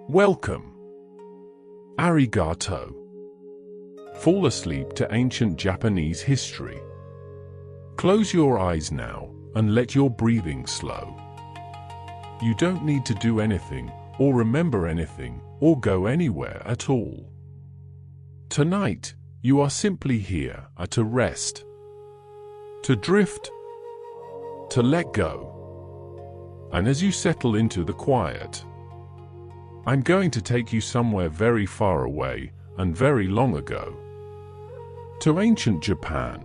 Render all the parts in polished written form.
Welcome. Arigato. Fall asleep to ancient Japanese history. Close your eyes now and let your breathing slow. You don't need to do anything or remember anything or go anywhere at all. Tonight, you are simply here to rest, to drift, to let go. And as you settle into the quiet, I'm going to take you somewhere very far away and very long ago. To ancient Japan.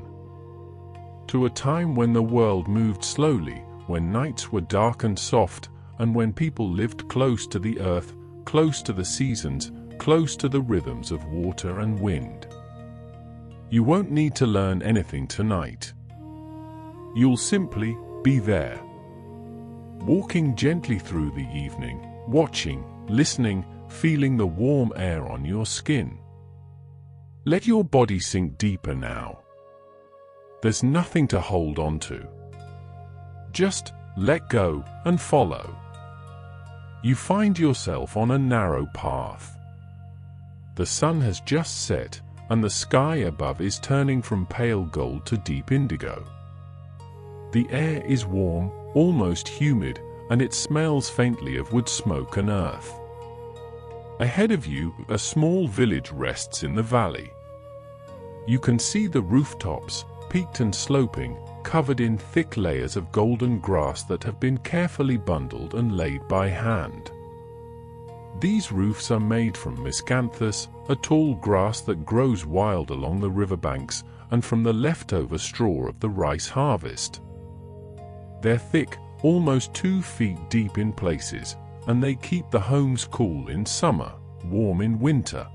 To a time when the world moved slowly, when nights were dark and soft, and when people lived close to the earth, close to the seasons, close to the rhythms of water and wind. You won't need to learn anything tonight. You'll simply be there. Walking gently through the evening, watching, listening, feeling the warm air on your skin. Let your body sink deeper now. There's nothing to hold on to. Just let go and follow. You find yourself on a narrow path. The sun has just set, and the sky above is turning from pale gold to deep indigo. The air is warm, almost humid, and it smells faintly of wood smoke and earth. Ahead of you, a small village rests in the valley. You can see the rooftops, peaked and sloping, covered in thick layers of golden grass that have been carefully bundled and laid by hand. These roofs are made from miscanthus, a tall grass that grows wild along the riverbanks, and from the leftover straw of the rice harvest. They're thick, almost 2 feet deep in places, and they keep the homes cool in summer, warm in winter.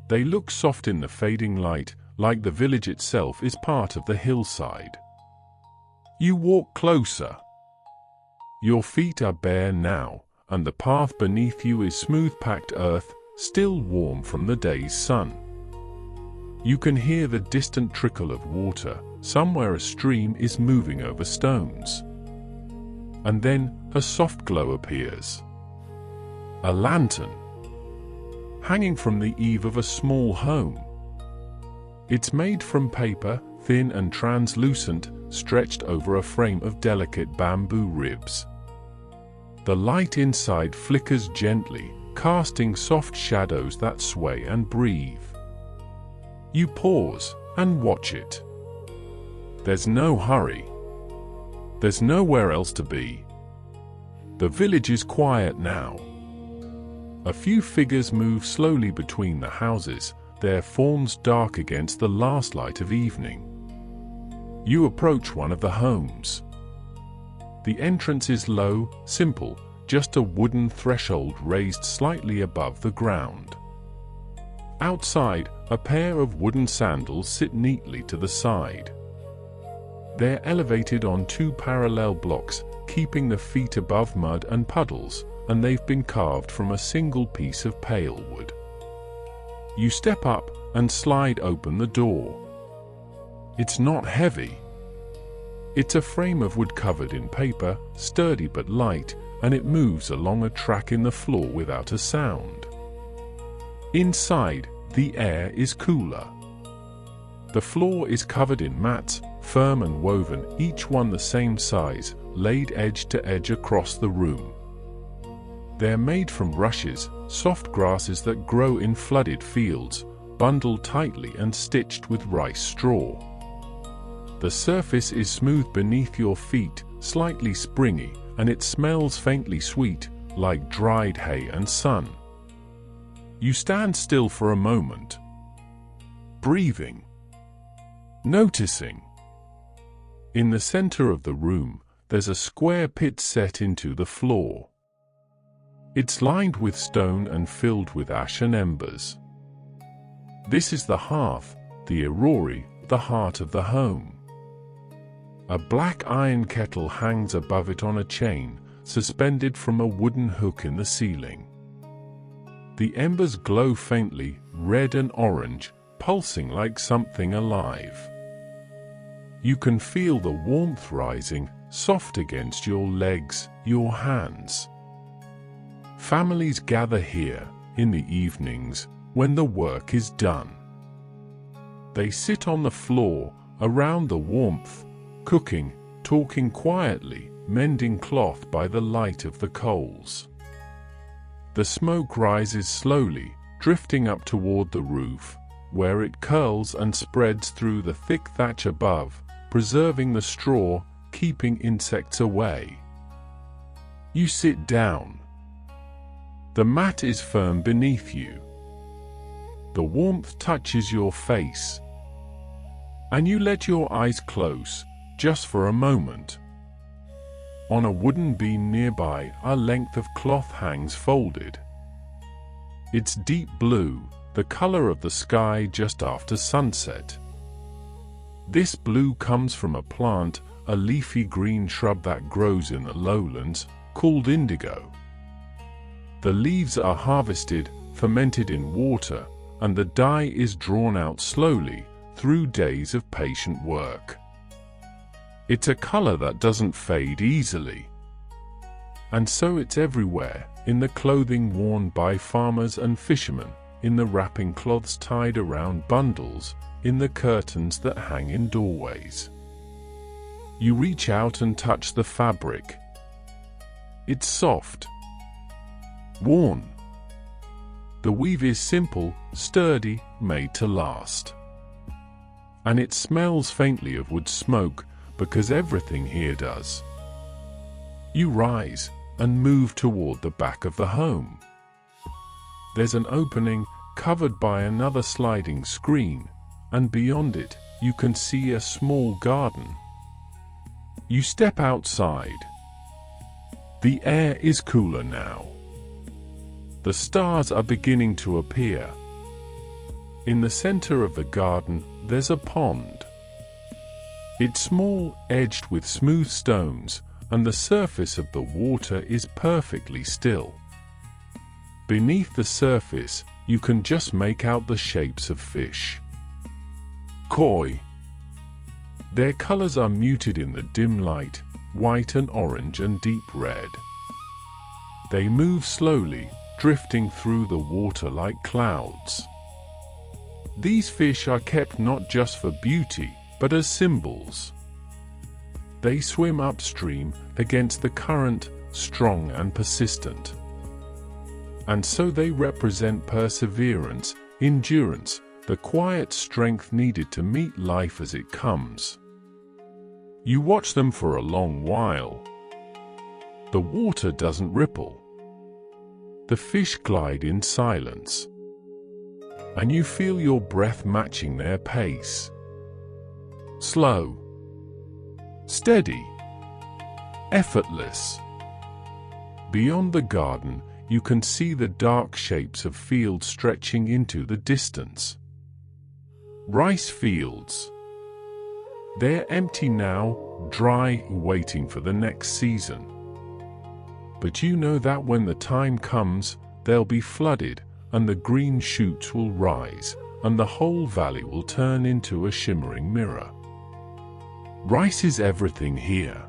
They look soft in the fading light, like the village itself is part of the hillside. You walk closer. Your feet are bare now, and the path beneath you is smooth-packed earth, still warm from the day's sun. You can hear the distant trickle of water, somewhere a stream is moving over stones. And then a soft glow appears. A lantern, hanging from the eave of a small home. It's made from paper, thin and translucent, stretched over a frame of delicate bamboo ribs. The light inside flickers gently, casting soft shadows that sway and breathe. You pause and watch it. There's no hurry. There's nowhere else to be. The village is quiet now. A few figures move slowly between the houses, their forms dark against the last light of evening. You approach one of the homes. The entrance is low, simple, just a wooden threshold raised slightly above the ground. Outside, a pair of wooden sandals sit neatly to the side. They're elevated on 2 parallel blocks, keeping the feet above mud and puddles, and they've been carved from a single piece of pale wood. You step up and slide open the door. It's not heavy. It's a frame of wood covered in paper, sturdy but light, and it moves along a track in the floor without a sound. Inside, the air is cooler. The floor is covered in mats, firm and woven, each one the same size, laid edge to edge across the room. They're made from rushes, soft grasses that grow in flooded fields, bundled tightly and stitched with rice straw. The surface is smooth beneath your feet, slightly springy, and it smells faintly sweet, like dried hay and sun. You stand still for a moment, breathing, noticing. In the center of the room, there's a square pit set into the floor. It's lined with stone and filled with ash and embers. This is the hearth, the irori, the heart of the home. A black iron kettle hangs above it on a chain, suspended from a wooden hook in the ceiling. The embers glow faintly, red and orange, pulsing like something alive. You can feel the warmth rising, soft against your legs, your hands. Families gather here in the evenings when the work is done. They sit on the floor around the warmth, cooking, talking quietly, mending cloth by the light of the coals. The smoke rises slowly, drifting up toward the roof, where it curls and spreads through the thick thatch above, preserving the straw, keeping insects away. You sit down. The mat is firm beneath you. The warmth touches your face, and you let your eyes close, just for a moment. On a wooden beam nearby, a length of cloth hangs folded. It's deep blue, the color of the sky just after sunset. This blue comes from a plant, a leafy green shrub that grows in the lowlands, called indigo. The leaves are harvested, fermented in water, and the dye is drawn out slowly, through days of patient work. It's a color that doesn't fade easily. And so it's everywhere, in the clothing worn by farmers and fishermen, in the wrapping cloths tied around bundles, in the curtains that hang in doorways. You reach out and touch the fabric. It's soft, worn. The weave is simple, sturdy, made to last. And it smells faintly of wood smoke, because everything here does. You rise and move toward the back of the home. There's an opening, covered by another sliding screen, and beyond it, you can see a small garden. You step outside. The air is cooler now. The stars are beginning to appear. In the center of the garden, there's a pond. It's small, edged with smooth stones, and the surface of the water is perfectly still. Beneath the surface, you can just make out the shapes of fish. Koi. Their colors are muted in the dim light, white and orange and deep red. They move slowly, drifting through the water like clouds. These fish are kept not just for beauty, but as symbols. They swim upstream against the current, strong and persistent. And so they represent perseverance, endurance, the quiet strength needed to meet life as it comes. You watch them for a long while. The water doesn't ripple. The fish glide in silence. And you feel your breath matching their pace. Slow, steady, effortless. Beyond the garden, you can see the dark shapes of fields stretching into the distance. Rice fields. They're empty now, dry, waiting for the next season. But you know that when the time comes, they'll be flooded, and the green shoots will rise, and the whole valley will turn into a shimmering mirror. Rice is everything here.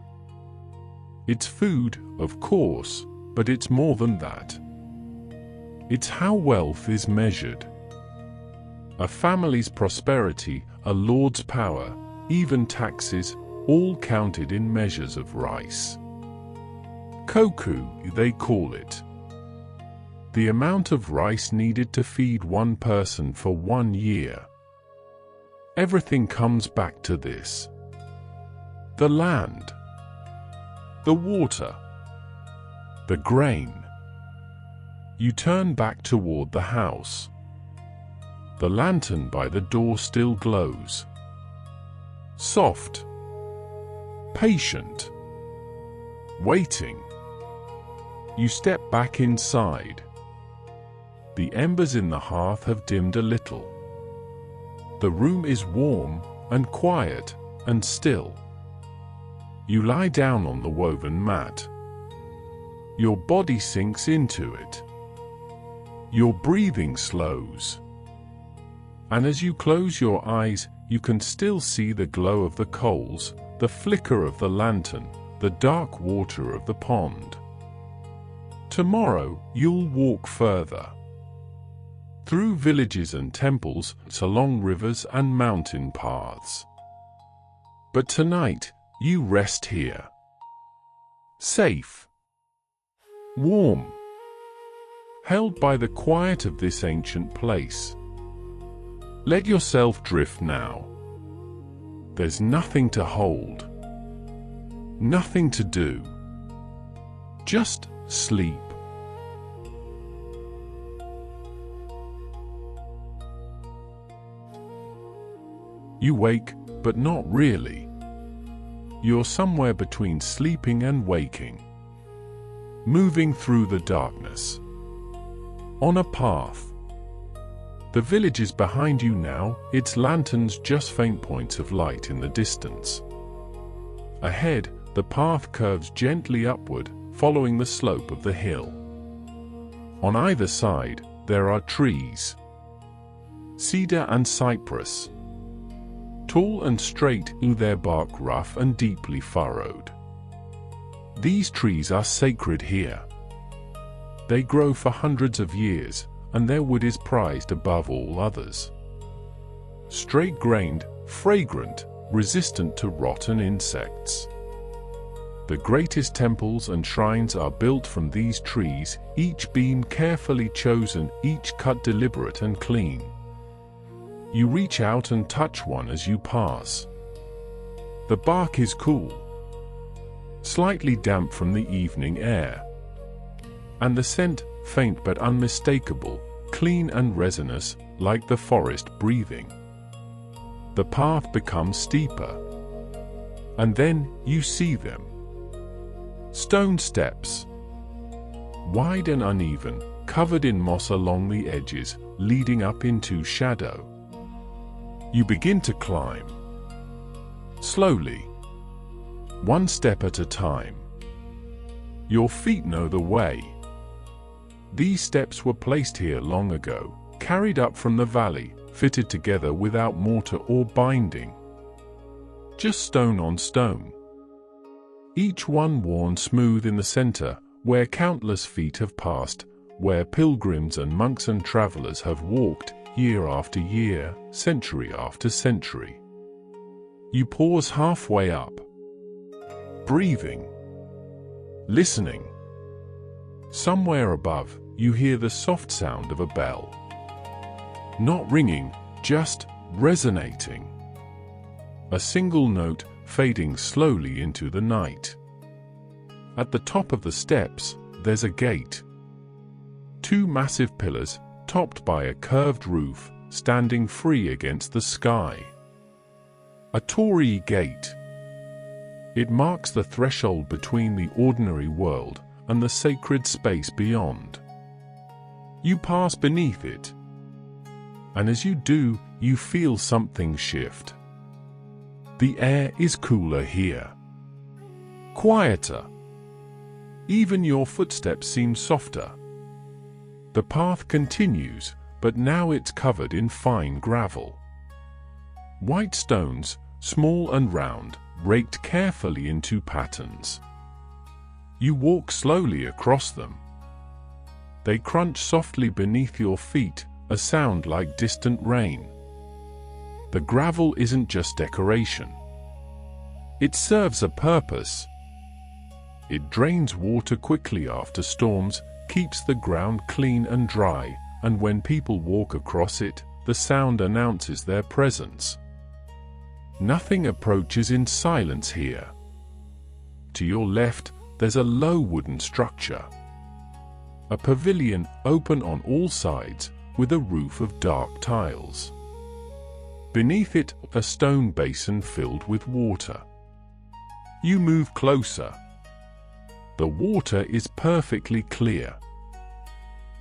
It's food, of course, but it's more than that. It's how wealth is measured. A family's prosperity, a lord's power, even taxes, all counted in measures of rice. Koku, they call it. The amount of rice needed to feed one person for 1 year. Everything comes back to this. The land, the water, the grain. You turn back toward the house. The lantern by the door still glows. Soft, patient, waiting. You step back inside. The embers in the hearth have dimmed a little. The room is warm and quiet and still. You lie down on the woven mat. Your body sinks into it. Your breathing slows. And as you close your eyes, you can still see the glow of the coals, the flicker of the lantern, the dark water of the pond. Tomorrow, you'll walk further. Through villages and temples, along rivers and mountain paths. But tonight, you rest here. Safe. Warm. Held by the quiet of this ancient place. Let yourself drift now. There's nothing to hold. Nothing to do. Just sleep. You wake, but not really. You're somewhere between sleeping and waking. Moving through the darkness. On a path. The village is behind you now, its lanterns just faint points of light in the distance. Ahead, the path curves gently upward, following the slope of the hill. On either side, there are trees. Cedar and cypress. Tall and straight, their bark rough and deeply furrowed. These trees are sacred here. They grow for hundreds of years, and their wood is prized above all others. Straight-grained, fragrant, resistant to rot and insects. The greatest temples and shrines are built from these trees, each beam carefully chosen, each cut deliberate and clean. You reach out and touch one as you pass. The bark is cool, slightly damp from the evening air. And the scent, faint but unmistakable, clean and resinous, like the forest breathing. The path becomes steeper. And then, you see them. Stone steps. Wide and uneven, covered in moss along the edges, leading up into shadow. You begin to climb. Slowly. One step at a time. Your feet know the way. These steps were placed here long ago, carried up from the valley, fitted together without mortar or binding. Just stone on stone. Each one worn smooth in the center, where countless feet have passed, where pilgrims and monks and travelers have walked, year after year, century after century. You pause halfway up. Breathing. Listening. Somewhere above, you hear the soft sound of a bell. Not ringing, just resonating. A single note fading slowly into the night. At the top of the steps, there's a gate. Two massive pillars, topped by a curved roof, standing free against the sky. A Torii gate. It marks the threshold between the ordinary world and the sacred space beyond. You pass beneath it. And as you do, you feel something shift. The air is cooler here. Quieter. Even your footsteps seem softer. The path continues, but now it's covered in fine gravel. White stones, small and round, raked carefully into patterns. You walk slowly across them. They crunch softly beneath your feet, a sound like distant rain. The gravel isn't just decoration. It serves a purpose. It drains water quickly after storms, keeps the ground clean and dry, and when people walk across it, the sound announces their presence. Nothing approaches in silence here. To your left, there's a low wooden structure. A pavilion, open on all sides, with a roof of dark tiles. Beneath it, a stone basin filled with water. You move closer. The water is perfectly clear,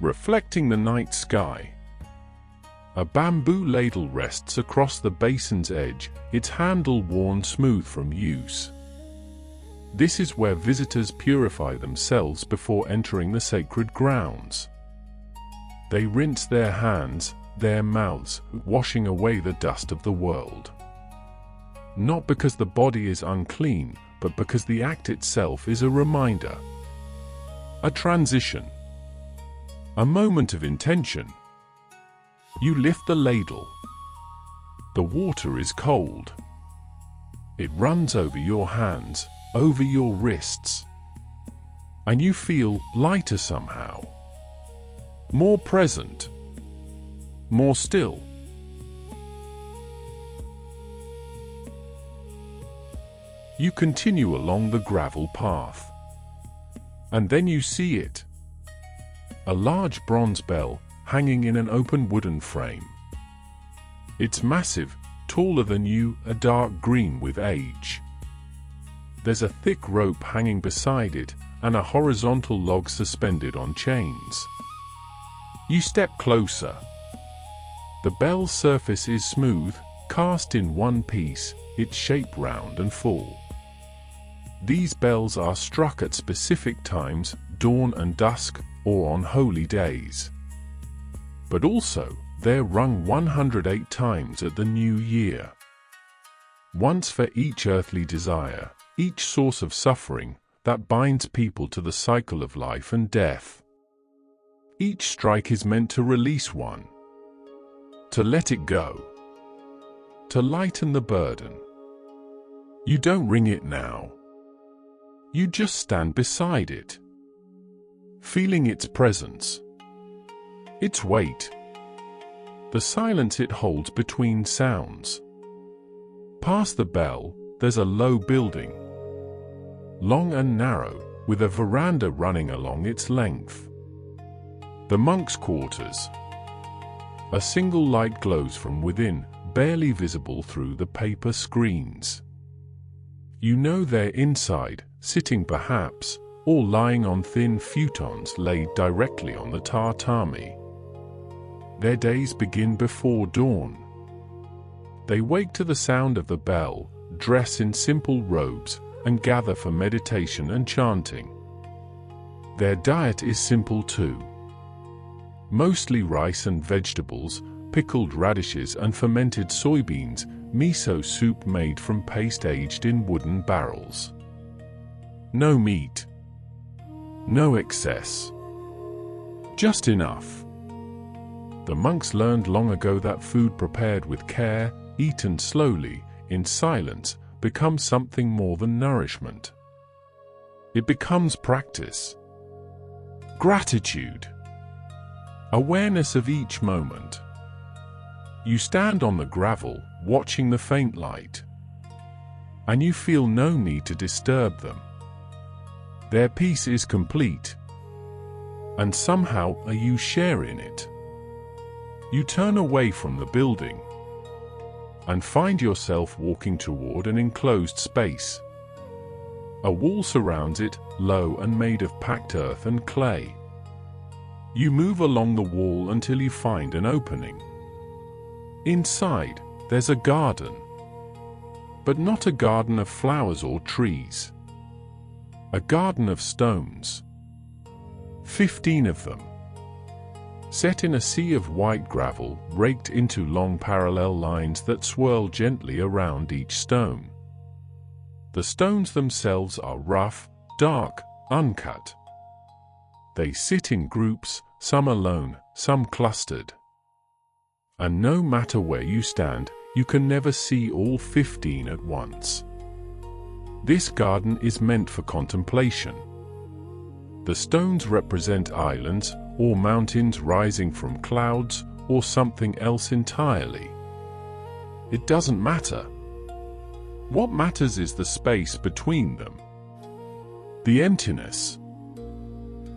reflecting the night sky. A bamboo ladle rests across the basin's edge, its handle worn smooth from use. This is where visitors purify themselves before entering the sacred grounds. They rinse their hands, their mouths, washing away the dust of the world. Not because the body is unclean, but because the act itself is a reminder. A transition. A moment of intention. You lift the ladle. The water is cold. It runs over your hands, over your wrists. And you feel lighter somehow. More present. More still. You continue along the gravel path. And then you see it. A large bronze bell hanging in an open wooden frame. It's massive, taller than you, a dark green with age. There's a thick rope hanging beside it, and a horizontal log suspended on chains. You step closer. The bell's surface is smooth, cast in one piece, its shape round and full. These bells are struck at specific times, dawn and dusk, or on holy days. But also, they're rung 108 times at the new year. Once for each earthly desire, each source of suffering that binds people to the cycle of life and death. Each strike is meant to release one, to let it go, to lighten the burden. You don't ring it now. You just stand beside it, feeling its presence, its weight, the silence it holds between sounds. Past the bell, there's a low building, long and narrow, with a veranda running along its length. The monks' quarters. A single light glows from within, barely visible through the paper screens. You know they're inside, sitting perhaps, or lying on thin futons laid directly on the tatami. Their days begin before dawn. They wake to the sound of the bell, dress in simple robes, and gather for meditation and chanting. Their diet is simple too. Mostly rice and vegetables, pickled radishes and fermented soybeans, miso soup made from paste aged in wooden barrels. No meat. No excess. Just enough. The monks learned long ago that food prepared with care, eaten slowly, in silence, becomes something more than nourishment. It becomes practice. Gratitude. Awareness of each moment. You stand on the gravel, watching the faint light. And you feel no need to disturb them. Their peace is complete. And somehow you share in it. You turn away from the building and find yourself walking toward an enclosed space. A wall surrounds it, low and made of packed earth and clay. You move along the wall until you find an opening. Inside, there's a garden. But not a garden of flowers or trees. A garden of stones. 15 of them. Set in a sea of white gravel, raked into long parallel lines that swirl gently around each stone. The stones themselves are rough, dark, uncut. They sit in groups, some alone, some clustered. And no matter where you stand, you can never see all 15 at once. This garden is meant for contemplation. The stones represent islands, or mountains rising from clouds, or something else entirely. It doesn't matter. What matters is the space between them. The emptiness.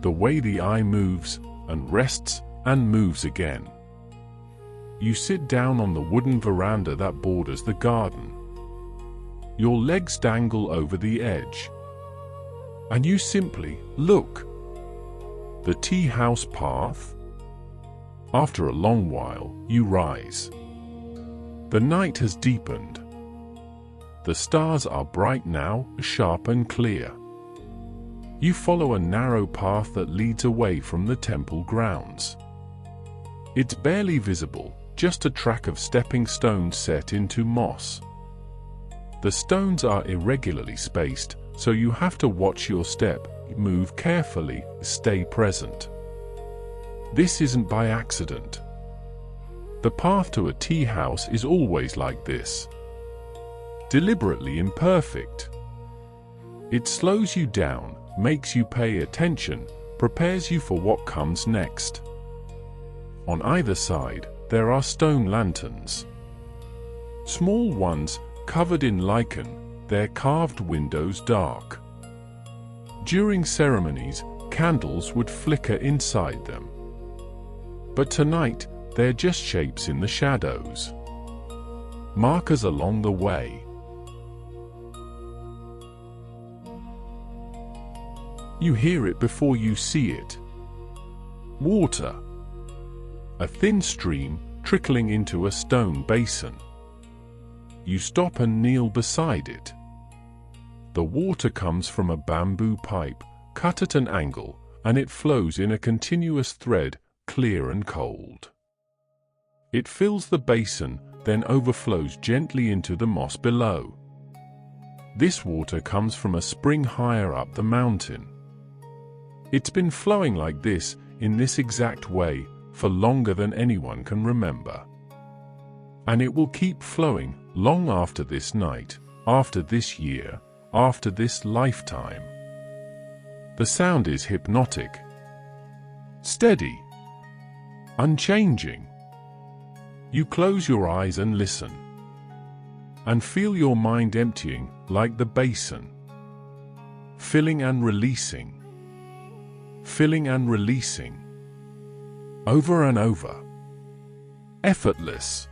The way the eye moves, and rests, and moves again. You sit down on the wooden veranda that borders the garden. Your legs dangle over the edge. And you simply look. The tea house path. After a long while, you rise. The night has deepened. The stars are bright now, sharp and clear. You follow a narrow path that leads away from the temple grounds. It's barely visible, just a track of stepping stones set into moss. The stones are irregularly spaced, so you have to watch your step, move carefully, stay present. This isn't by accident. The path to a tea house is always like this. Deliberately imperfect. It slows you down, makes you pay attention, prepares you for what comes next. On either side, there are stone lanterns. Small ones, covered in lichen, their carved windows dark. During ceremonies, candles would flicker inside them. But tonight, they're just shapes in the shadows. Markers along the way. You hear it before you see it. Water. A thin stream trickling into a stone basin. You stop and kneel beside it. The water comes from a bamboo pipe, cut at an angle, and it flows in a continuous thread, clear and cold. It fills the basin, then overflows gently into the moss below. This water comes from a spring higher up the mountain. It's been flowing like this, in this exact way, for longer than anyone can remember. And it will keep flowing long after this night, after this year, after this lifetime. The sound is hypnotic, steady, unchanging. You close your eyes and listen, and feel your mind emptying like the basin, filling and releasing, filling and releasing, over and over, effortless.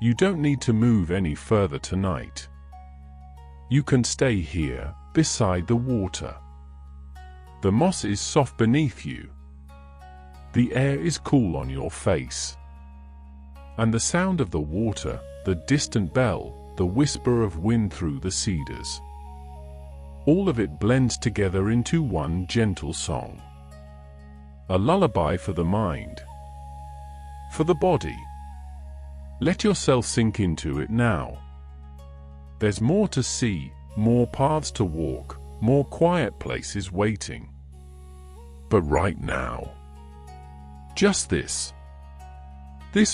You don't need to move any further tonight. You can stay here, beside the water. The moss is soft beneath you. The air is cool on your face. And the sound of the water, the distant bell, the whisper of wind through the cedars. All of it blends together into one gentle song. A lullaby for the mind, for the body. Let yourself sink into it now. There's more to see, more paths to walk, more quiet places waiting. But right now, just this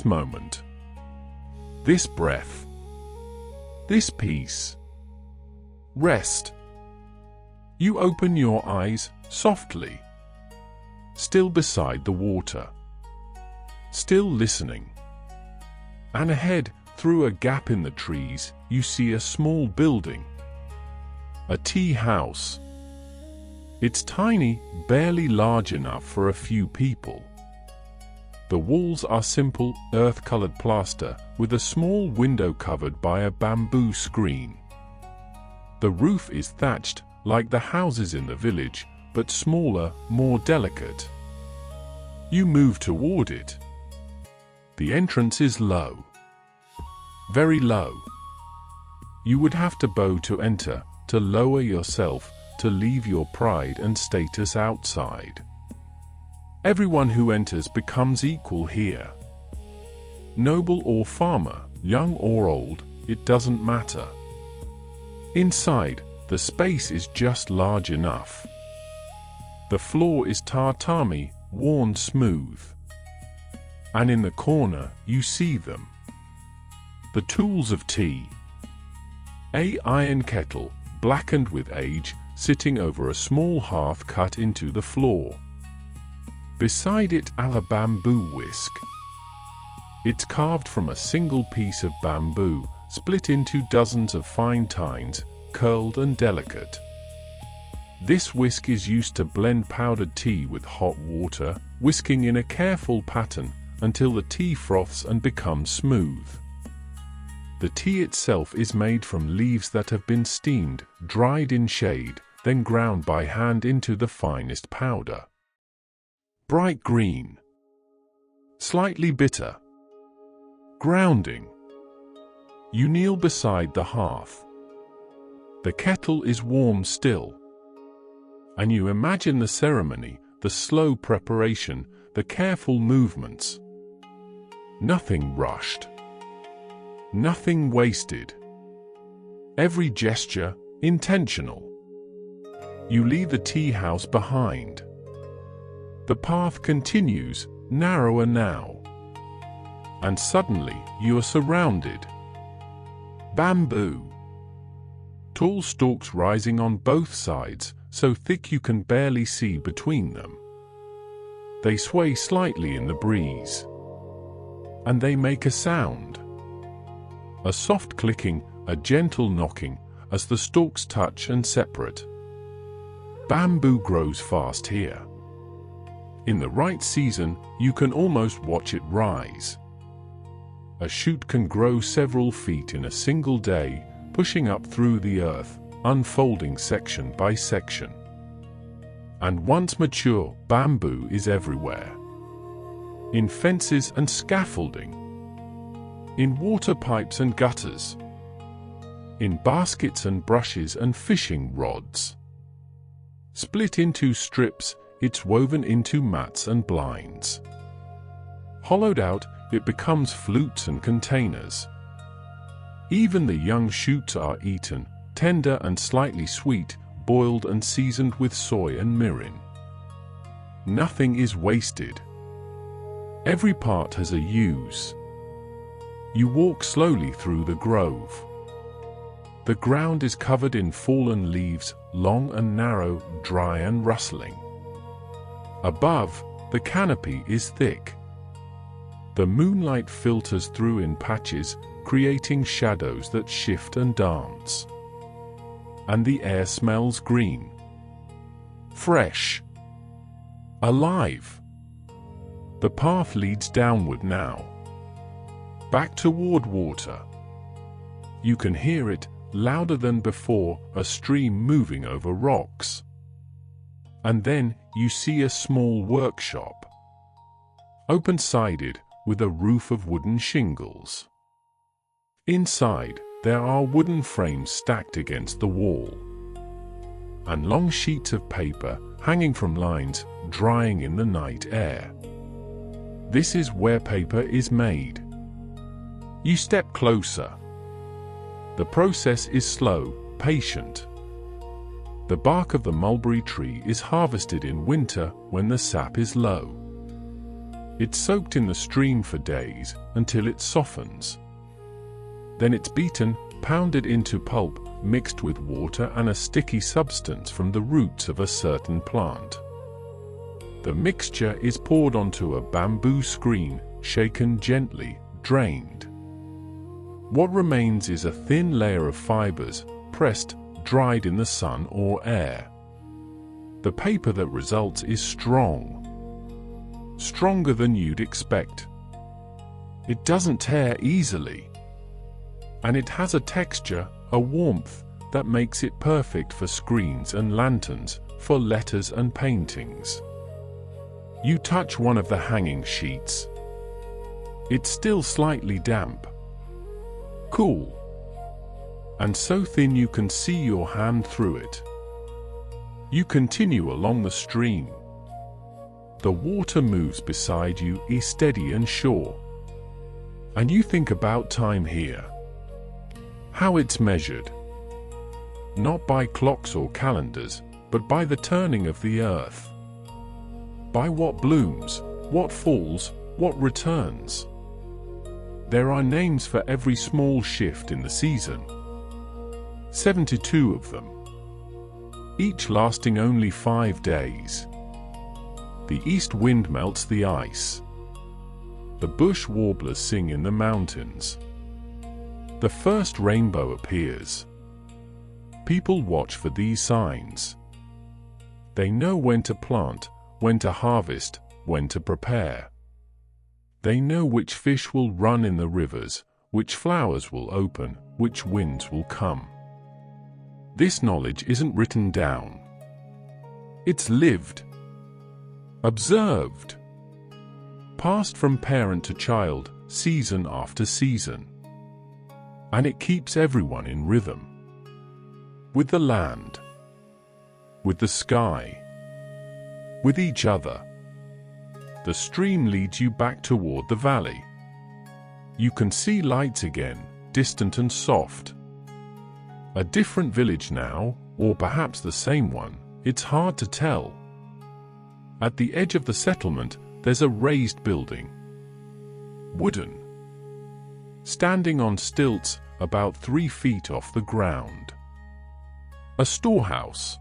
moment, this breath, this peace, rest. You open your eyes softly, still beside the water, still listening. And ahead, through a gap in the trees, you see a small building. A tea house. It's tiny, barely large enough for a few people. The walls are simple, earth-colored plaster, with a small window covered by a bamboo screen. The roof is thatched, like the houses in the village, but smaller, more delicate. You move toward it. The entrance is low. Very low. You would have to bow to enter, to lower yourself, to leave your pride and status outside. Everyone who enters becomes equal here. Noble or farmer, young or old, it doesn't matter. Inside, the space is just large enough. The floor is tatami, worn smooth. And in the corner, you see them. The tools of tea. A iron kettle, blackened with age, sitting over a small hearth cut into the floor. Beside it, a bamboo whisk. It's carved from a single piece of bamboo, split into dozens of fine tines, curled and delicate. This whisk is used to blend powdered tea with hot water, whisking in a careful pattern until the tea froths and becomes smooth. The tea itself is made from leaves that have been steamed, dried in shade, then ground by hand into the finest powder. Bright green. Slightly bitter. Grounding. You kneel beside the hearth. The kettle is warm still. And you imagine the ceremony, the slow preparation, the careful movements. Nothing rushed. Nothing wasted. Every gesture, intentional. You leave the tea house behind. The path continues, narrower now. And suddenly, you are surrounded. Bamboo. Tall stalks rising on both sides, so thick you can barely see between them. They sway slightly in the breeze. And they make a sound. A soft clicking, a gentle knocking, as the stalks touch and separate. Bamboo grows fast here. In the right season, you can almost watch it rise. A shoot can grow several feet in a single day, pushing up through the earth, unfolding section by section. And once mature, bamboo is everywhere. In fences and scaffolding. In water pipes and gutters. In baskets and brushes and fishing rods. Split into strips, it's woven into mats and blinds. Hollowed out, it becomes flutes and containers. Even the young shoots are eaten, tender and slightly sweet, boiled and seasoned with soy and mirin. Nothing is wasted. Every part has a use. You walk slowly through the grove. The ground is covered in fallen leaves, long and narrow, dry and rustling. Above, the canopy is thick. The moonlight filters through in patches, creating shadows that shift and dance. And the air smells green. Fresh. Alive. The path leads downward now. Back toward water. You can hear it, louder than before, a stream moving over rocks. And then you see a small workshop. Open-sided, with a roof of wooden shingles. Inside, there are wooden frames stacked against the wall. And long sheets of paper, hanging from lines, drying in the night air. This is where paper is made. You step closer. The process is slow, patient. The bark of the mulberry tree is harvested in winter when the sap is low. It's soaked in the stream for days until it softens. Then it's beaten, pounded into pulp, mixed with water and a sticky substance from the roots of a certain plant. The mixture is poured onto a bamboo screen, shaken gently, drained. What remains is a thin layer of fibers, pressed, dried in the sun or air. The paper that results is strong. Stronger than you'd expect. It doesn't tear easily. And it has a texture, a warmth, that makes it perfect for screens and lanterns, for letters and paintings. You touch one of the hanging sheets. It's still slightly damp. Cool. And so thin you can see your hand through it. You continue along the stream. The water moves beside you, steady and sure. And you think about time here. How it's measured. Not by clocks or calendars, but by the turning of the earth. By what blooms, what falls, what returns. There are names for every small shift in the season. 72 of them. Each lasting only 5 days. The east wind melts the ice. The bush warblers sing in the mountains. The first rainbow appears. People watch for these signs. They know when to plant, when to harvest, when to prepare. They know which fish will run in the rivers, which flowers will open, which winds will come. This knowledge isn't written down. It's lived. Observed. Passed from parent to child, season after season. And it keeps everyone in rhythm. With the land. With the sky. With each other. The stream leads you back toward the valley. You can see lights again, distant and soft. A different village now, or perhaps the same one, it's hard to tell. At the edge of the settlement, there's a raised building. Wooden. Standing on stilts about 3 feet off the ground. A storehouse.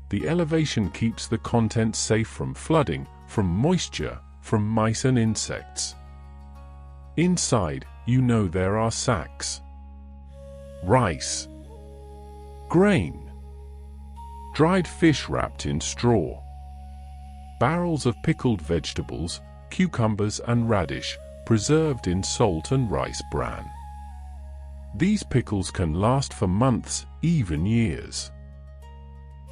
The elevation keeps the contents safe from flooding, from moisture, from mice and insects. Inside, you know there are sacks. Rice. Grain. Dried fish wrapped in straw. Barrels of pickled vegetables, cucumbers and radish, preserved in salt and rice bran. These pickles can last for months, even years.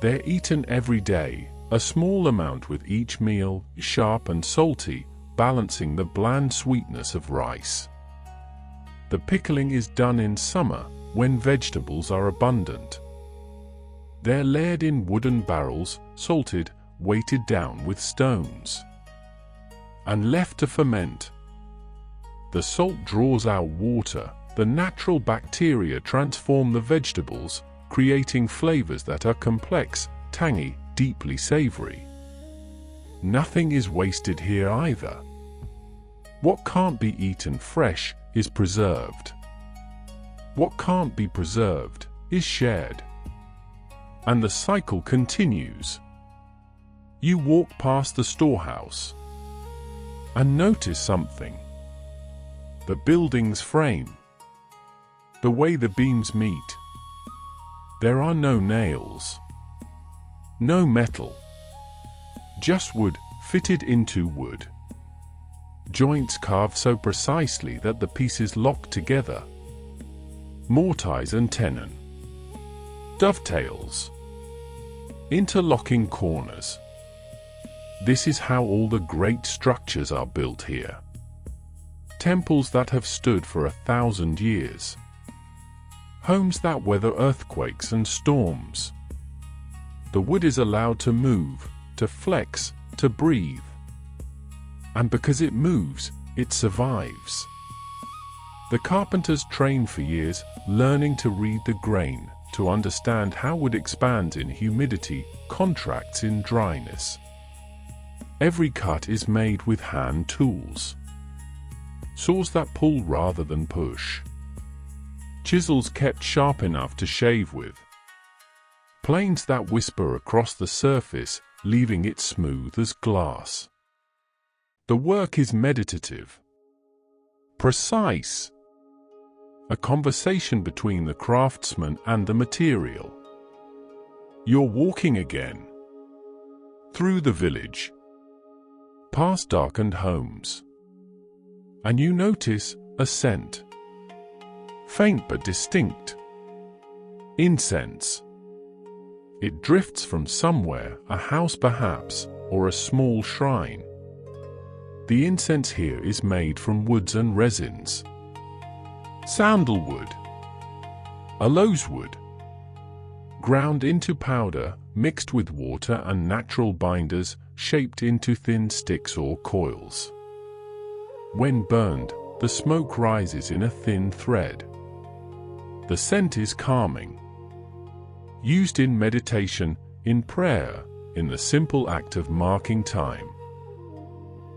They're eaten every day, a small amount with each meal, sharp and salty, balancing the bland sweetness of rice. The pickling is done in summer, when vegetables are abundant. They're layered in wooden barrels, salted, weighted down with stones, and left to ferment. The salt draws out water, the natural bacteria transform the vegetables, creating flavors that are complex, tangy, deeply savory. Nothing is wasted here either. What can't be eaten fresh is preserved. What can't be preserved is shared. And the cycle continues. You walk past the storehouse and notice something. The building's frame. The way the beams meet. There are no nails. No metal. Just wood fitted into wood. Joints carved so precisely that the pieces lock together. Mortise and tenon. Dovetails. Interlocking corners. This is how all the great structures are built here. Temples that have stood for 1,000 years. Homes that weather earthquakes and storms. The wood is allowed to move, to flex, to breathe. And because it moves, it survives. The carpenters train for years, learning to read the grain, to understand how wood expands in humidity, contracts in dryness. Every cut is made with hand tools. Saws that pull rather than push. Chisels kept sharp enough to shave with. Planes that whisper across the surface, leaving it smooth as glass. The work is meditative. Precise. A conversation between the craftsman and the material. You're walking again. Through the village. Past darkened homes. And you notice a scent. Faint but distinct. Incense. It drifts from somewhere, a house perhaps, or a small shrine. The incense here is made from woods and resins. Sandalwood. Aloeswood. Ground into powder, mixed with water and natural binders, shaped into thin sticks or coils. When burned, the smoke rises in a thin thread. The scent is calming. Used in meditation, in prayer, in the simple act of marking time.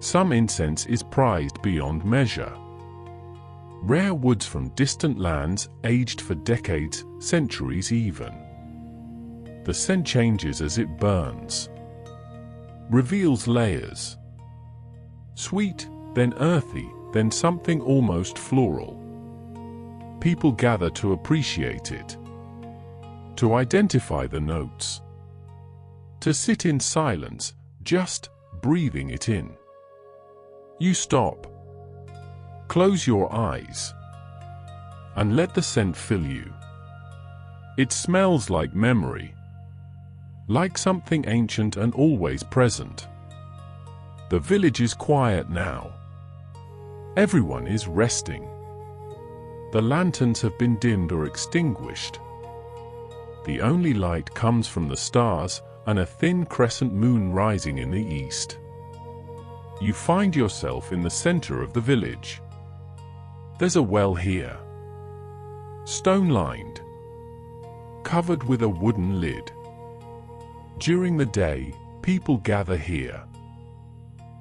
Some incense is prized beyond measure. Rare woods from distant lands, aged for decades, centuries even. The scent changes as it burns. Reveals layers. Sweet, then earthy, then something almost floral. People gather to appreciate it. To identify the notes. To sit in silence, just breathing it in. You stop. Close your eyes. And let the scent fill you. It smells like memory. Like something ancient and always present. The village is quiet now. Everyone is resting. The lanterns have been dimmed or extinguished. The only light comes from the stars and a thin crescent moon rising in the east. You find yourself in the center of the village. There's a well here. Stone-lined. Covered with a wooden lid. During the day, people gather here,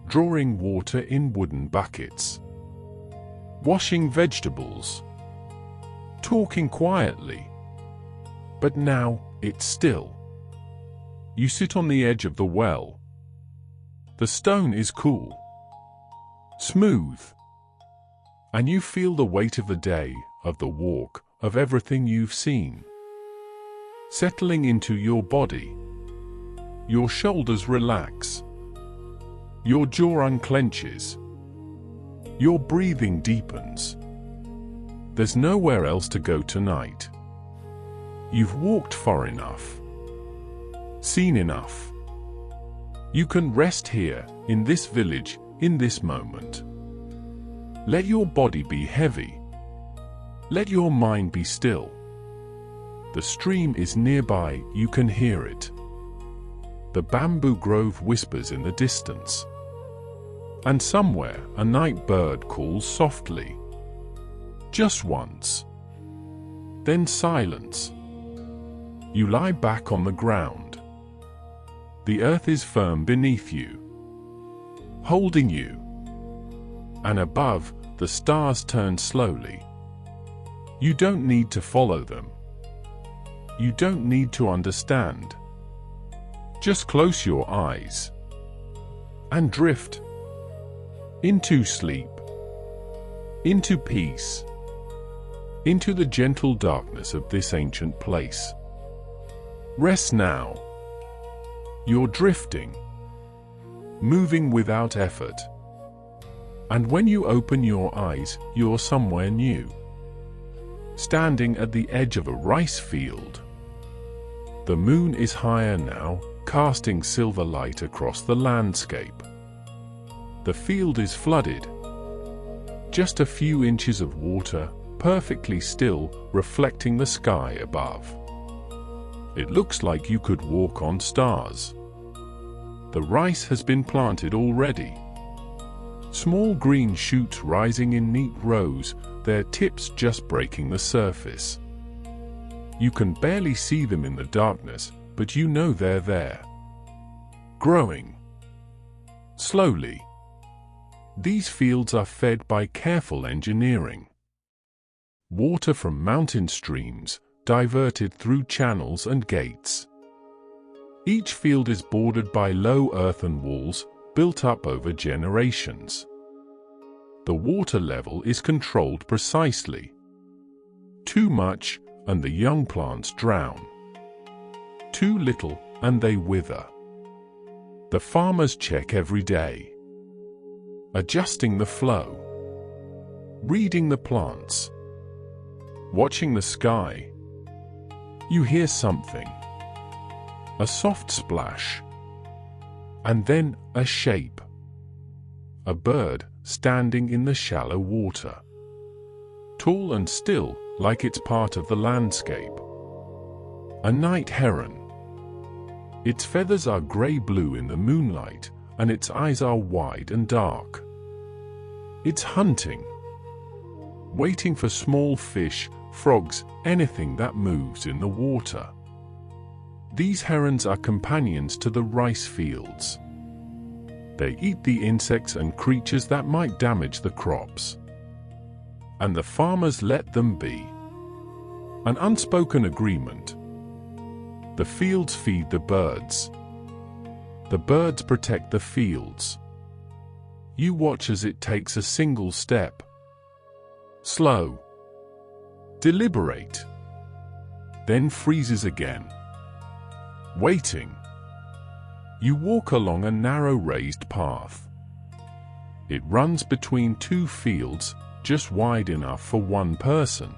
drawing water in wooden buckets, washing vegetables, talking quietly. But now, it's still. You sit on the edge of the well. The stone is cool, smooth, and you feel the weight of the day, of the walk, of everything you've seen, settling into your body. Your shoulders relax. Your jaw unclenches. Your breathing deepens. There's nowhere else to go tonight. You've walked far enough, seen enough. You can rest here, in this village, in this moment. Let your body be heavy. Let your mind be still. The stream is nearby, you can hear it. The bamboo grove whispers in the distance. And somewhere, a night bird calls softly. Just once. Then silence. You lie back on the ground. The earth is firm beneath you, holding you. And above, the stars turn slowly. You don't need to follow them. You don't need to understand. Just close your eyes and drift into sleep, into peace, into the gentle darkness of this ancient place. Rest now. You're drifting, moving without effort. And when you open your eyes, you're somewhere new. Standing at the edge of a rice field. The moon is higher now, casting silver light across the landscape. The field is flooded. Just a few inches of water, perfectly still, reflecting the sky above. It looks like you could walk on stars. The rice has been planted already. Small green shoots rising in neat rows, their tips just breaking the surface. You can barely see them in the darkness, but you know they're there. Growing. Slowly. These fields are fed by careful engineering. Water from mountain streams, diverted through channels and gates. Each field is bordered by low earthen walls, built up over generations. The water level is controlled precisely. Too much, and the young plants drown. Too little, and they wither. The farmers check every day, adjusting the flow, reading the plants, watching the sky. You hear something. A soft splash. And then a shape. A bird standing in the shallow water. Tall and still, like it's part of the landscape. A night heron. Its feathers are grey-blue in the moonlight, and its eyes are wide and dark. It's hunting. Waiting for small fish, frogs, anything that moves in the water. These herons are companions to the rice fields. They eat the insects and creatures that might damage the crops. And the farmers let them be. An unspoken agreement. The fields feed the birds. The birds protect the fields. You watch as it takes a single step. Slow. Deliberate. Then freezes again. Waiting. You walk along a narrow raised path. It runs between two fields, just wide enough for one person.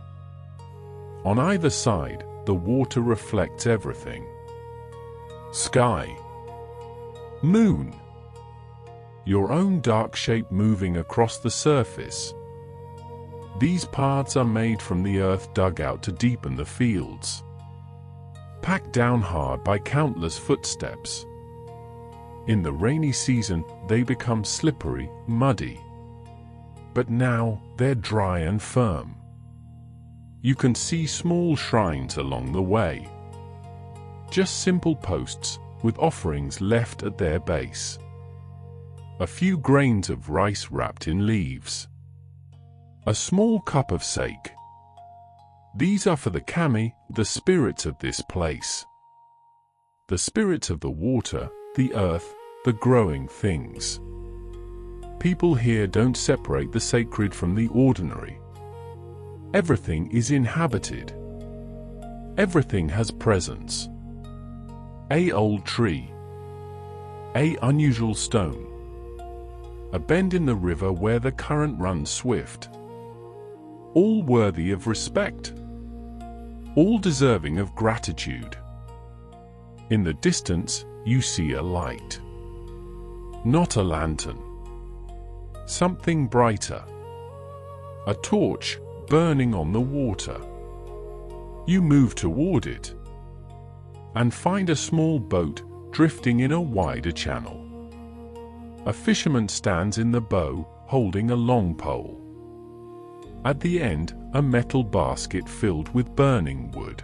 On either side, the water reflects everything. Sky. Moon. Your own dark shape moving across the surface. These paths are made from the earth dug out to deepen the fields. Packed down hard by countless footsteps. In the rainy season, they become slippery, muddy. But now, they're dry and firm. You can see small shrines along the way. Just simple posts, with offerings left at their base. A few grains of rice wrapped in leaves. A small cup of sake. These are for the kami, the spirits of this place. The spirits of the water, the earth, the growing things. People here don't separate the sacred from the ordinary. Everything is inhabited. Everything has presence. A old tree. A unusual stone. A bend in the river where the current runs swift. All worthy of respect. All deserving of gratitude. In the distance, you see a light. Not a lantern. Something brighter. A torch burning on the water. You move toward it and find a small boat drifting in a wider channel. A fisherman stands in the bow, holding a long pole. At the end, a metal basket filled with burning wood.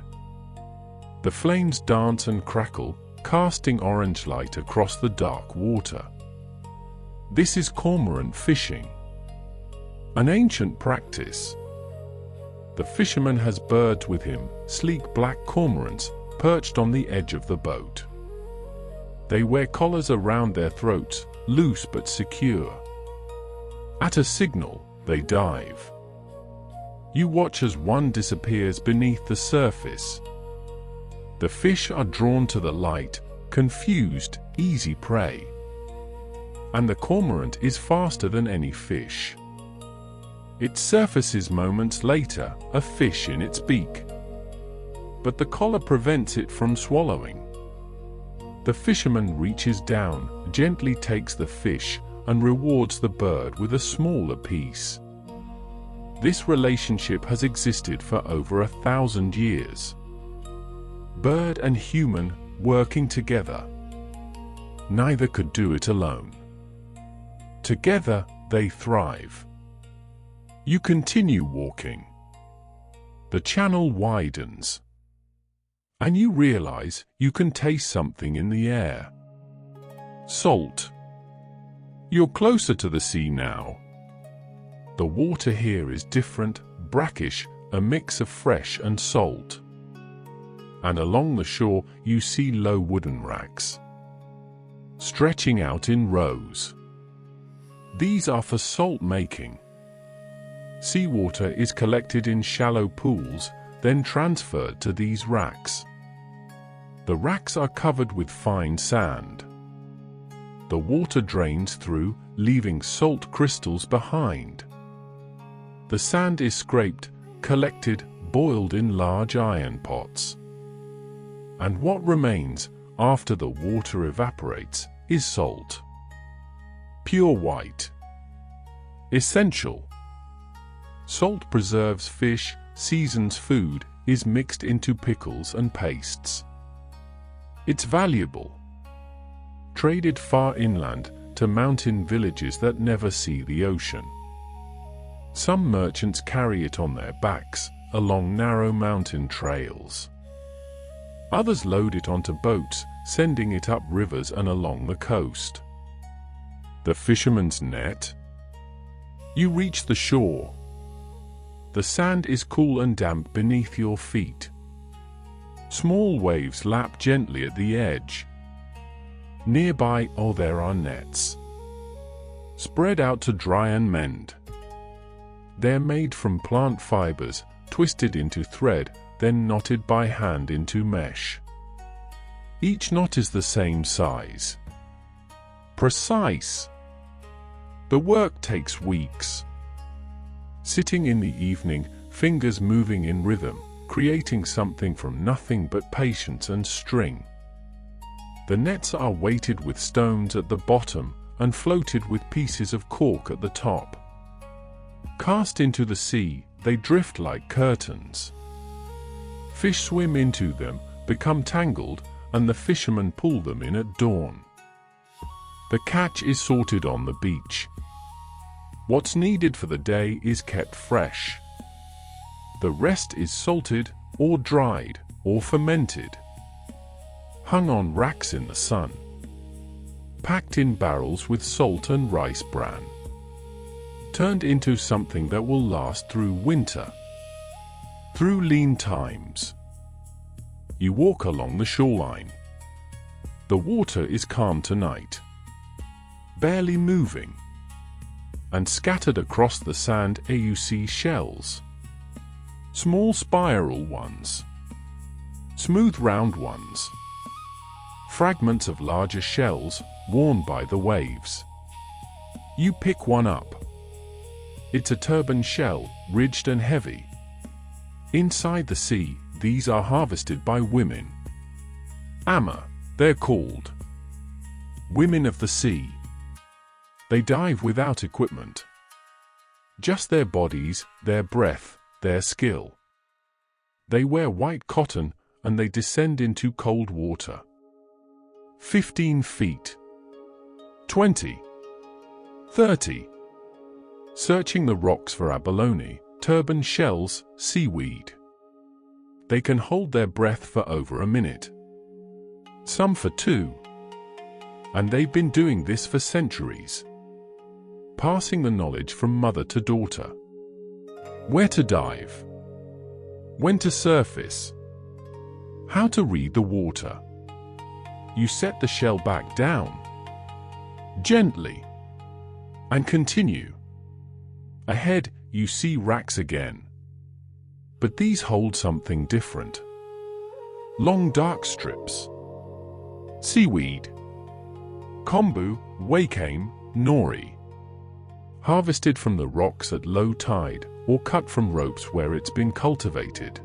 The flames dance and crackle, casting orange light across the dark water. This is cormorant fishing, an ancient practice. The fisherman has birds with him, sleek black cormorants, perched on the edge of the boat. They wear collars around their throats, loose but secure. At a signal, they dive. You watch as one disappears beneath the surface. The fish are drawn to the light, confused, easy prey. And the cormorant is faster than any fish. It surfaces moments later, a fish in its beak. But the collar prevents it from swallowing. The fisherman reaches down, gently takes the fish, and rewards the bird with a smaller piece. This relationship has existed for over 1,000 years. Bird and human working together. Neither could do it alone. Together, they thrive. You continue walking. The channel widens. And you realize you can taste something in the air. Salt. You're closer to the sea now. The water here is different, brackish, a mix of fresh and salt. And along the shore you see low wooden racks, stretching out in rows. These are for salt making. Seawater is collected in shallow pools, then transferred to these racks. The racks are covered with fine sand. The water drains through, leaving salt crystals behind. The sand is scraped, collected, boiled in large iron pots. And what remains, after the water evaporates, is salt. Pure white. Essential. Salt preserves fish, seasons food, is mixed into pickles and pastes. It's valuable. Traded far inland to mountain villages that never see the ocean. Some merchants carry it on their backs, along narrow mountain trails. Others load it onto boats, sending it up rivers and along the coast. The fisherman's net. You reach the shore. The sand is cool and damp beneath your feet. Small waves lap gently at the edge. Nearby, there are nets, spread out to dry and mend. They're made from plant fibers, twisted into thread, then knotted by hand into mesh. Each knot is the same size. Precise. The work takes weeks. Sitting in the evening, fingers moving in rhythm, creating something from nothing but patience and string. The nets are weighted with stones at the bottom and floated with pieces of cork at the top. Cast into the sea, they drift like curtains. Fish swim into them, become tangled, and the fishermen pull them in at dawn. The catch is sorted on the beach. What's needed for the day is kept fresh. The rest is salted, or dried, or fermented. hung on racks in the sun, packed in barrels with salt and rice bran, turned into something that will last through winter, through lean times. You walk along the shoreline. The water is calm tonight, barely moving, and scattered across the sand you see shells, small spiral ones, smooth round ones, fragments of larger shells worn by the waves. You pick one up. It's a turban shell, ridged and heavy. Inside the sea, these are harvested by women. Amma, they're called. Women of the sea. They dive without equipment. Just their bodies, their breath, their skill. They wear white cotton and they descend into cold water. 15 feet. 20. 30. Searching the rocks for abalone, turban shells, seaweed. They can hold their breath for over a minute. Some for 2. And they've been doing this for centuries. Passing the knowledge from mother to daughter. Where to dive. When to surface. How to read the water. You set the shell back down. Gently. And continue. Ahead, you see racks again. But these hold something different. Long dark strips. Seaweed. Kombu, wakame, nori. Harvested from the rocks at low tide, or cut from ropes where it's been cultivated.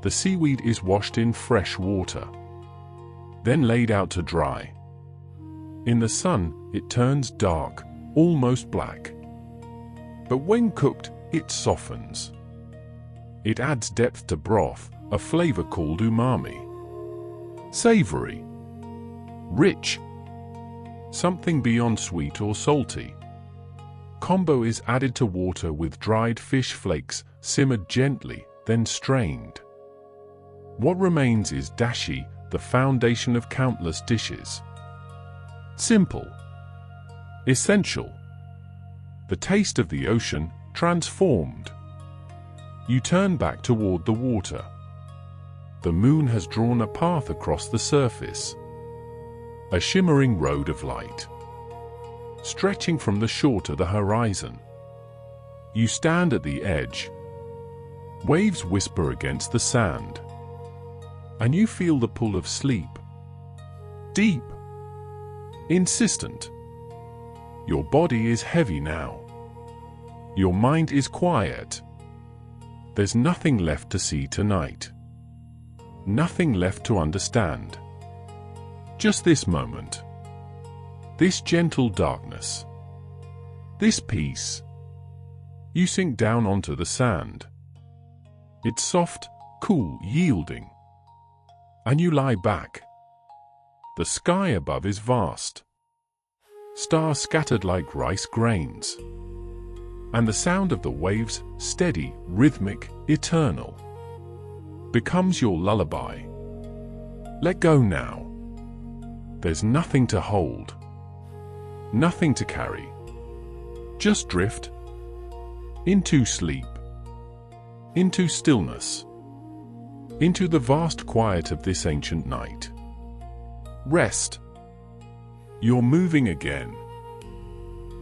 The seaweed is washed in fresh water, then laid out to dry. In the sun, it turns dark, almost black. But when cooked, it softens. It adds depth to broth, a flavor called umami. Savory. Rich. Something beyond sweet or salty. Kombu is added to water with dried fish flakes, simmered gently, then strained. What remains is dashi, the foundation of countless dishes. Simple. Essential. The taste of the ocean, transformed. You turn back toward the water. The moon has drawn a path across the surface. A shimmering road of light, stretching from the shore to the horizon. You stand at the edge. Waves whisper against the sand. And you feel the pull of sleep. Deep. Insistent. Your body is heavy now. Your mind is quiet. There's nothing left to see tonight. Nothing left to understand. Just this moment. This gentle darkness. This peace. You sink down onto the sand. It's soft, cool, yielding. And you lie back. The sky above is vast. Stars scattered like rice grains. And the sound of the waves, steady, rhythmic, eternal, becomes your lullaby. Let go now. There's nothing to hold. Nothing to carry. Just drift. Into sleep. Into stillness. Into the vast quiet of this ancient night. Rest. You're moving again.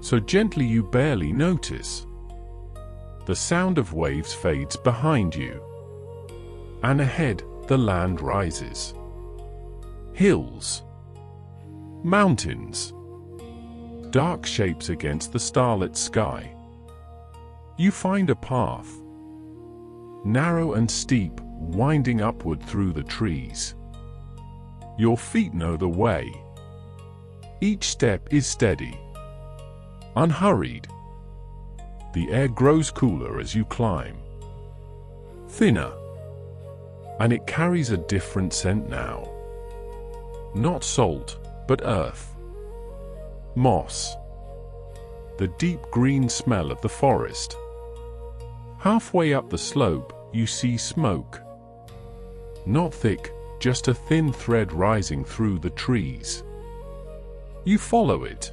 So gently you barely notice. The sound of waves fades behind you. And ahead, the land rises. Hills. Mountains. Dark shapes against the starlit sky. You find a path. Narrow and steep, winding upward through the trees. Your feet know the way. Each step is steady. Unhurried. The air grows cooler as you climb. Thinner. And it carries a different scent now. Not salt, but earth. Moss. The deep green smell of the forest. Halfway up the slope, you see smoke. Not thick, just a thin thread rising through the trees. You follow it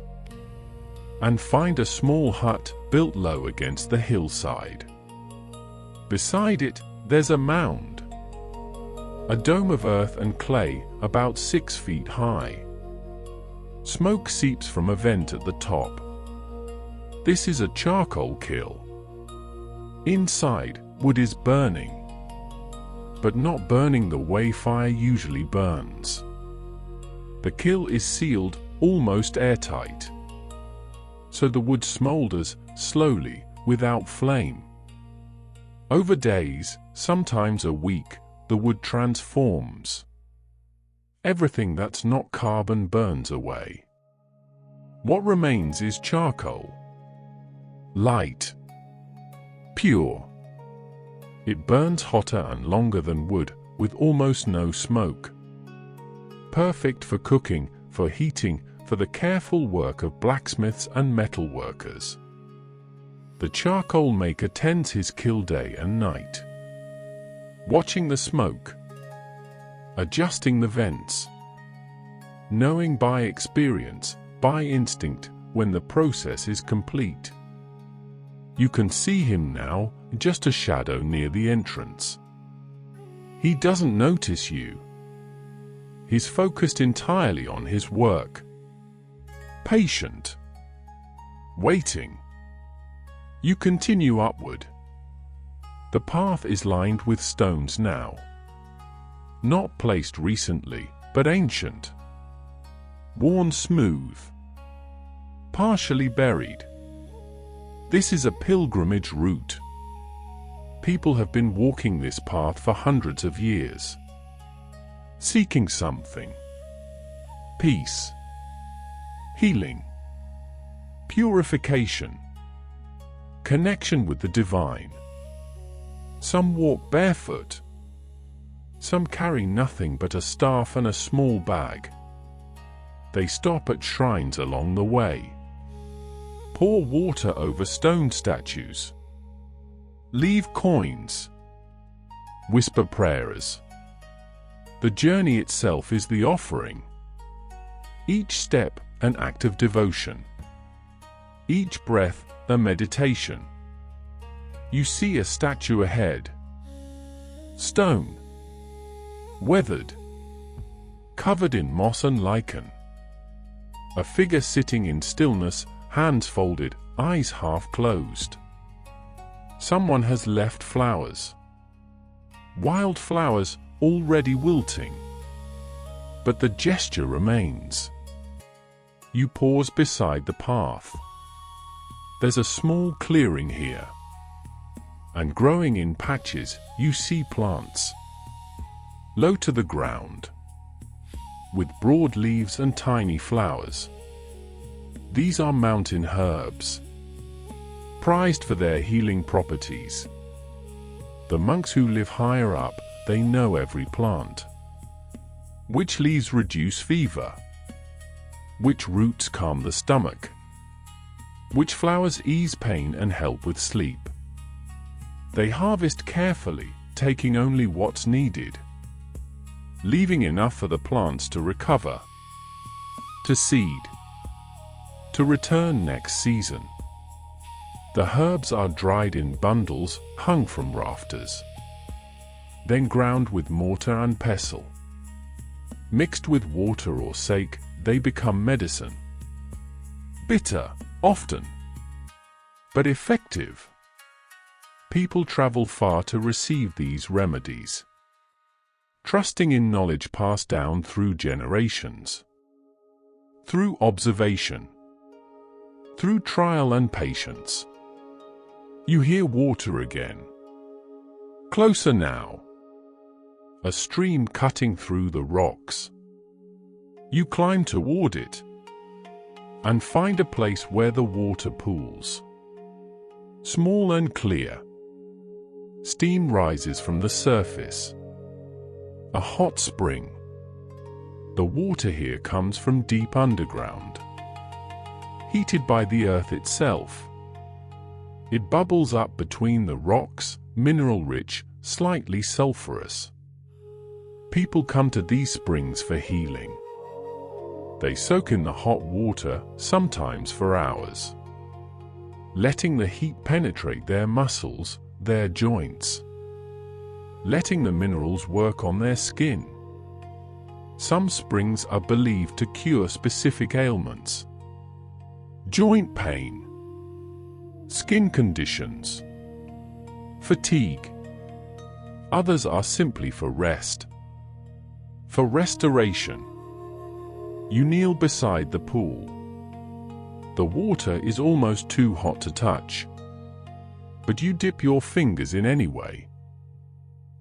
and find a small hut built low against the hillside. Beside it, there's a mound, a dome of earth and clay about 6 feet high. Smoke seeps from a vent at the top. This is a charcoal kiln. Inside, wood is burning, but not burning the way fire usually burns. The kiln is sealed, almost airtight, so the wood smolders slowly, without flame. Over days, sometimes a week, the wood transforms. Everything that's not carbon burns away. What remains is charcoal. Light. Pure. It burns hotter and longer than wood, with almost no smoke. Perfect for cooking, for heating, for the careful work of blacksmiths and metal workers. The charcoal maker tends his kiln day and night, watching the smoke, adjusting the vents, knowing by experience, by instinct, when the process is complete. You can see him now, just a shadow near the entrance. He doesn't notice you. He's focused entirely on his work. Patient. Waiting. You continue upward. The path is lined with stones now. Not placed recently, but ancient. Worn smooth. Partially buried. This is a pilgrimage route. People have been walking this path for hundreds of years, seeking something. Peace. Healing. Purification. Connection with the divine. Some walk barefoot. Some carry nothing but a staff and a small bag. They stop at shrines along the way. Pour water over stone statues. Leave coins. Whisper prayers. The journey itself is the offering. Each step, an act of devotion. Each breath, a meditation. You see a statue ahead. Stone. Weathered. Covered in moss and lichen. A figure sitting in stillness, hands folded, eyes half closed. Someone has left flowers. Wild flowers, already wilting. But the gesture remains. You pause beside the path. There's a small clearing here. And growing in patches, you see plants. Low to the ground, with broad leaves and tiny flowers. These are mountain herbs, prized for their healing properties. The monks who live higher up, they know every plant. Which leaves reduce fever? Which roots calm the stomach? Which flowers ease pain and help with sleep? They harvest carefully, taking only what's needed, leaving enough for the plants to recover, to seed, to return next season. The herbs are dried in bundles, hung from rafters, then ground with mortar and pestle. Mixed with water or sake, they become medicine. Bitter, often, but effective. People travel far to receive these remedies, trusting in knowledge passed down through generations, through observation, through trial and patience. You hear water again. Closer now. A stream cutting through the rocks. You climb toward it and find a place where the water pools. Small and clear. Steam rises from the surface. A hot spring. The water here comes from deep underground, heated by the earth itself. It bubbles up between the rocks, mineral-rich, slightly sulfurous. People come to these springs for healing. They soak in the hot water, sometimes for hours, letting the heat penetrate their muscles, their joints, letting the minerals work on their skin. Some springs are believed to cure specific ailments: joint pain, skin conditions, fatigue. Others are simply for rest, for restoration. You kneel beside the pool. The water is almost too hot to touch, but you dip your fingers in anyway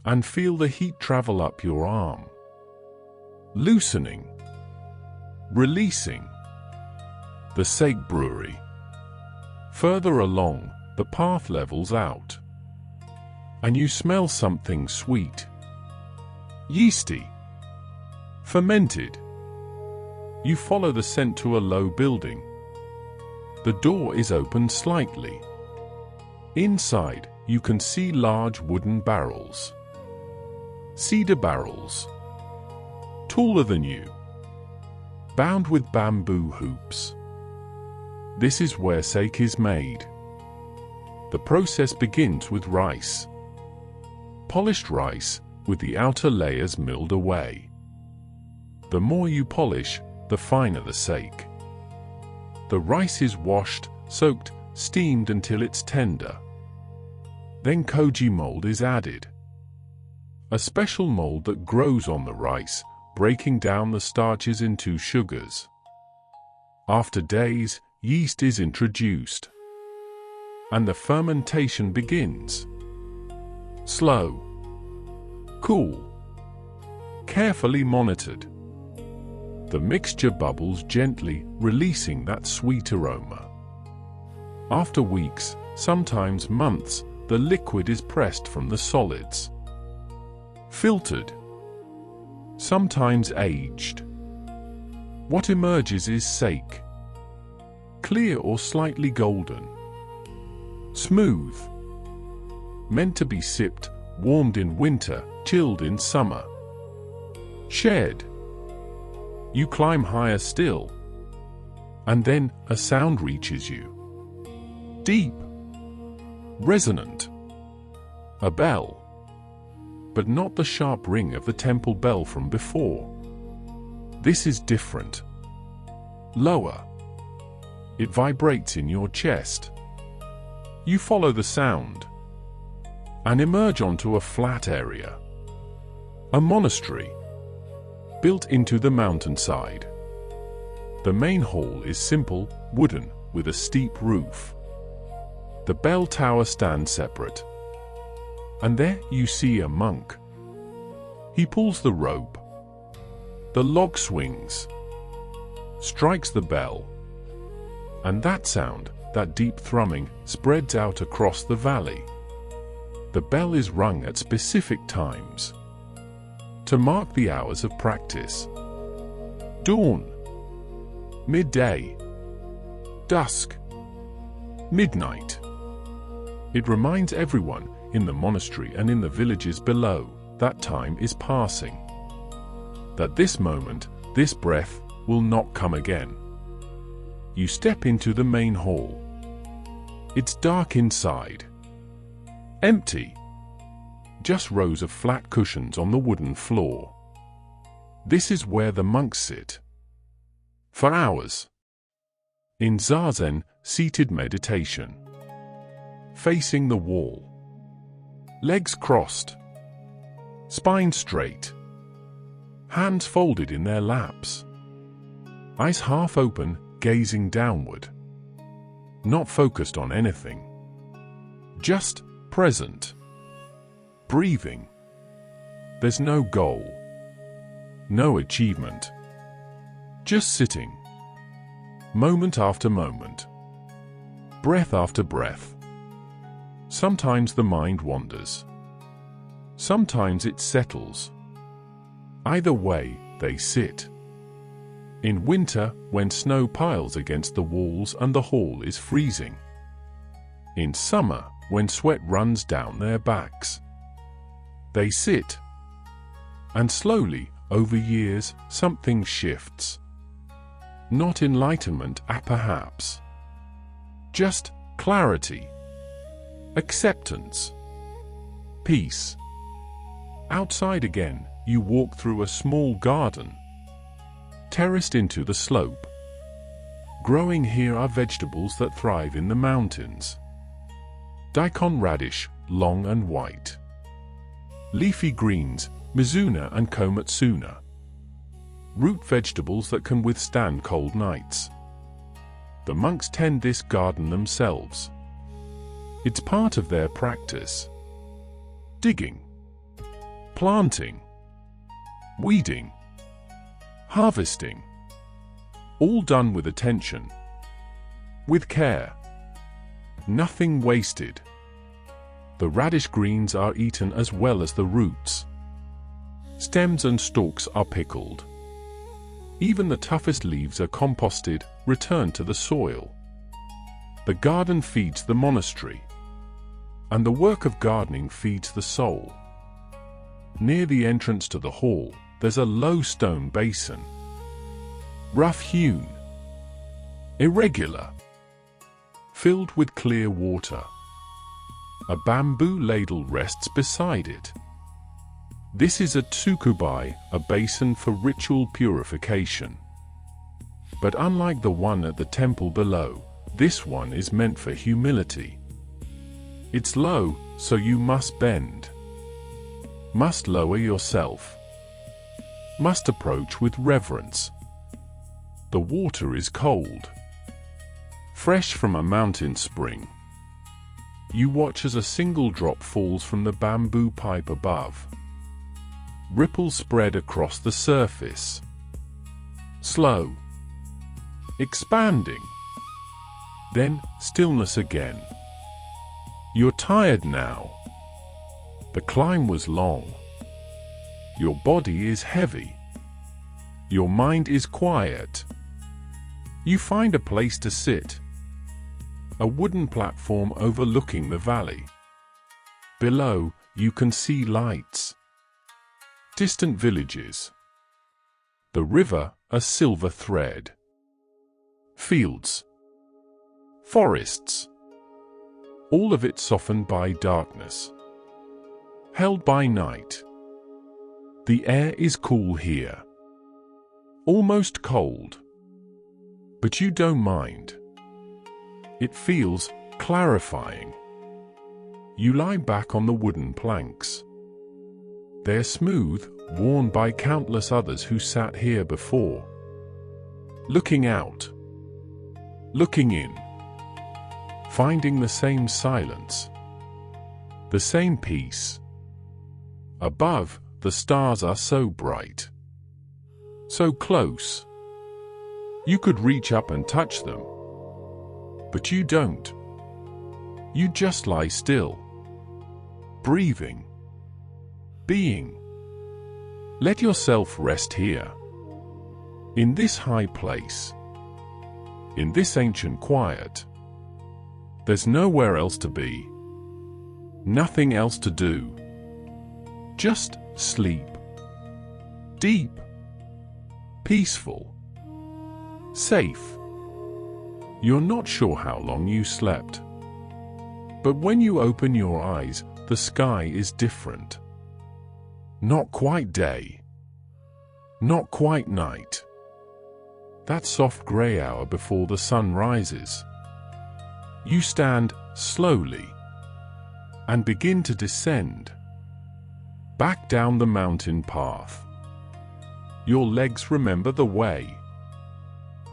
and feel the heat travel up your arm, loosening, releasing. The Sake Brewery. Further along, the path levels out, and you smell something sweet, yeasty, fermented. You follow the scent to a low building. The door is opened slightly. Inside, you can see large wooden barrels, cedar barrels, taller than you, bound with bamboo hoops. This is where sake is made. The process begins with rice, polished rice with the outer layers milled away. The more you polish, the finer the sake. The rice is washed, soaked, steamed until it's tender. Then koji mold is added, a special mold that grows on the rice, breaking down the starches into sugars. After days, yeast is introduced, and the fermentation begins. Slow, cool, carefully monitored. The mixture bubbles gently, releasing that sweet aroma. After weeks, sometimes months, the liquid is pressed from the solids, filtered, sometimes aged. What emerges is sake, clear or slightly golden, smooth, meant to be sipped, warmed in winter, chilled in summer. Shared. You climb higher still, and then a sound reaches you. Deep, resonant, a bell, but not the sharp ring of the temple bell from before. This is different. Lower. It vibrates in your chest. You follow the sound and emerge onto a flat area, a monastery built into the mountainside. The main hall is simple, wooden, with a steep roof. The bell tower stands separate, and there you see a monk. He pulls the rope. The log swings, strikes the bell, and that sound, that deep thrumming, spreads out across the valley. The bell is rung at specific times to mark the hours of practice. Dawn, midday, dusk, midnight. It reminds everyone in the monastery and in the villages below that time is passing, that this moment, this breath, will not come again. You step into the main hall. It's dark inside, empty. Just rows of flat cushions on the wooden floor. This is where the monks sit, for hours, in zazen, seated meditation, facing the wall, legs crossed, spine straight, hands folded in their laps, eyes half open, gazing downward, not focused on anything, just present. Breathing. There's no goal, no achievement. Just sitting, moment after moment, breath after breath. Sometimes the mind wanders. Sometimes it settles. Either way, they sit. In winter, when snow piles against the walls and the hall is freezing. In summer, when sweat runs down their backs. They sit. And slowly, over years, something shifts. Not enlightenment, perhaps. Just clarity, acceptance, peace. Outside again, you walk through a small garden, terraced into the slope. Growing here are vegetables that thrive in the mountains. Daikon radish, long and white. Leafy greens, mizuna and komatsuna. Root vegetables that can withstand cold nights. The monks tend this garden themselves. It's part of their practice. Digging, planting, weeding, harvesting. All done with attention, with care. Nothing wasted. The radish greens are eaten as well as the roots. Stems and stalks are pickled. Even the toughest leaves are composted, returned to the soil. The garden feeds the monastery, and the work of gardening feeds the soul. Near the entrance to the hall, there's a low stone basin. Rough-hewn, irregular, filled with clear water. A bamboo ladle rests beside it. This is a tsukubai, a basin for ritual purification. But unlike the one at the temple below, this one is meant for humility. It's low, so you must bend. Must lower yourself. Must approach with reverence. The water is cold, fresh from a mountain spring. You watch as a single drop falls from the bamboo pipe above. Ripples spread across the surface. Slow, expanding. Then stillness again. You're tired now. The climb was long. Your body is heavy. Your mind is quiet. You find a place to sit. A wooden platform overlooking the valley. Below, you can see lights. Distant villages. The river, a silver thread. Fields. Forests. All of it softened by darkness. Held by night. The air is cool here. Almost cold. But you don't mind. It feels clarifying. You lie back on the wooden planks. They're smooth, worn by countless others who sat here before. Looking out. Looking in. Finding the same silence. The same peace. Above, the stars are so bright. So close. You could reach up and touch them. But you don't. You just lie still. Breathing. Being. Let yourself rest here. In this high place. In this ancient quiet. There's nowhere else to be. Nothing else to do. Just sleep. Deep. Peaceful. Safe. You're not sure how long you slept. But when you open your eyes, the sky is different. Not quite day. Not quite night. That soft grey hour before the sun rises. You stand slowly and begin to descend back down the mountain path. Your legs remember the way.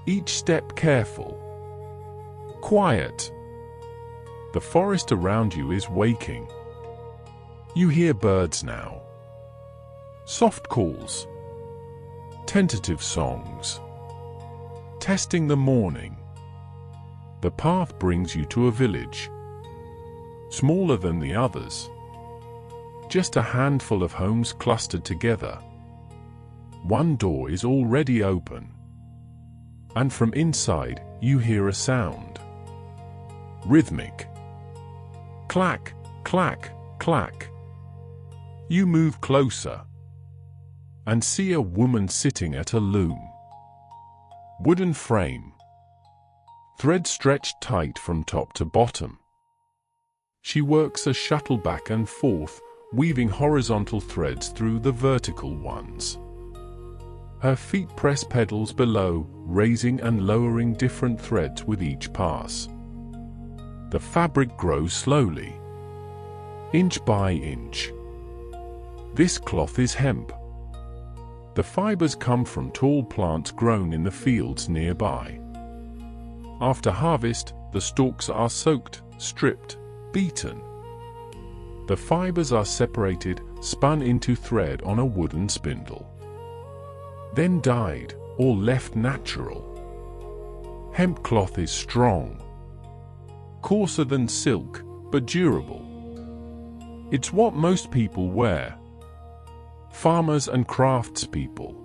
Each step careful. Quiet. The forest around you is waking. You hear birds now. Soft calls. Tentative songs. Testing the morning. The path brings you to a village. Smaller than the others. Just a handful of homes clustered together. One door is already open. And from inside, you hear a sound. Rhythmic. Clack, clack, clack. You move closer. and see a woman sitting at a loom. Wooden frame. Thread stretched tight from top to bottom. She works a shuttle back and forth, weaving horizontal threads through the vertical ones. Her feet press pedals below, raising and lowering different threads with each pass. The fabric grows slowly, inch by inch. This cloth is hemp. The fibers come from tall plants grown in the fields nearby. After harvest, the stalks are soaked, stripped, beaten. The fibers are separated, spun into thread on a wooden spindle. Then dyed, or left natural. Hemp cloth is strong, coarser than silk, but durable. It's what most people wear. Farmers and craftspeople,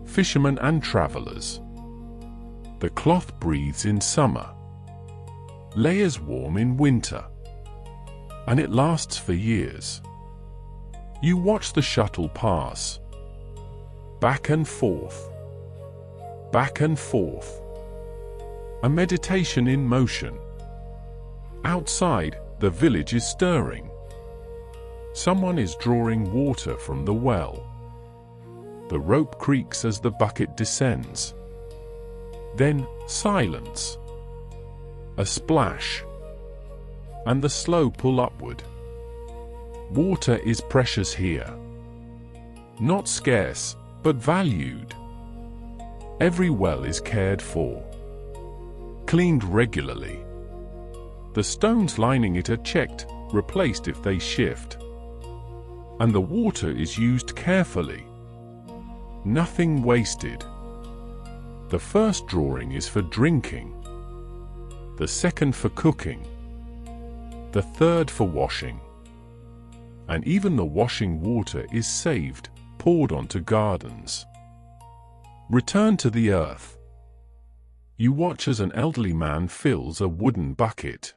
fishermen and travelers. The cloth breathes in summer, layers warm in winter, and it lasts for years. You watch the shuttle pass, back and forth, back and forth. A meditation in motion. Outside, the village is stirring. Someone is drawing water from the well. The rope creaks as the bucket descends. Then, silence. A splash. And the slow pull upward. Water is precious here. Not scarce, but valued. Every well is cared for, cleaned regularly. The stones lining it are checked, replaced if they shift. And the water is used carefully. Nothing wasted. The first drawing is for drinking, the second for cooking, the third for washing. And even the washing water is saved, poured onto gardens. Return to the earth. You watch as an elderly man fills a wooden bucket.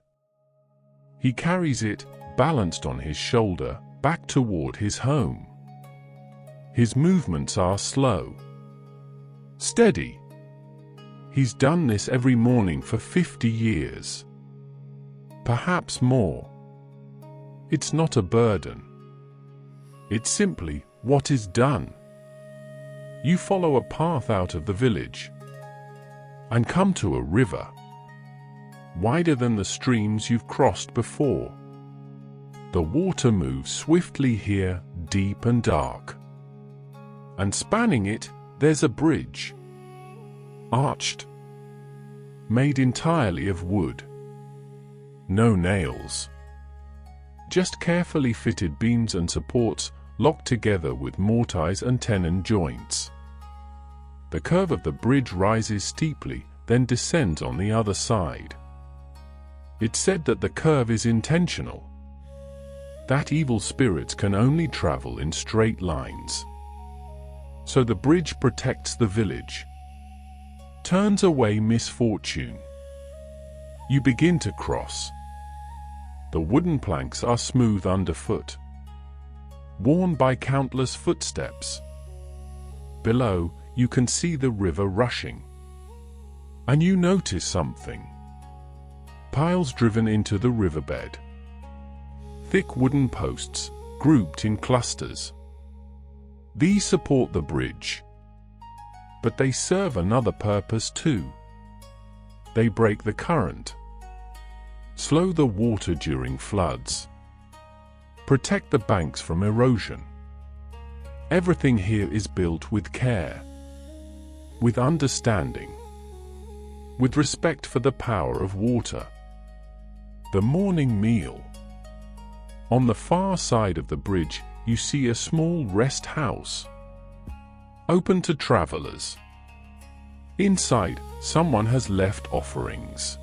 He carries it, balanced on his shoulder, back toward his home. His movements are slow, steady. He's done this every morning for 50 years. Perhaps more. It's not a burden. It's simply what is done. You follow a path out of the village and come to a river, wider than the streams you've crossed before. The water moves swiftly here, deep and dark. And spanning it, there's a bridge, arched, made entirely of wood. No nails. Just carefully fitted beams and supports, locked together with mortise and tenon joints. The curve of the bridge rises steeply, then descends on the other side. It's said that the curve is intentional, that evil spirits can only travel in straight lines. So the bridge protects the village, turns away misfortune. You begin to cross. The wooden planks are smooth underfoot, worn by countless footsteps. Below, you can see the river rushing. And you notice something. Piles driven into the riverbed. Thick wooden posts, grouped in clusters. These support the bridge. But they serve another purpose too. They break the current, slow the water during floods, protect the banks from erosion. Everything here is built with care, with understanding, with respect for the power of water. The morning meal. On the far side of the bridge, you see a small rest house, open to travelers. Inside, someone has left offerings.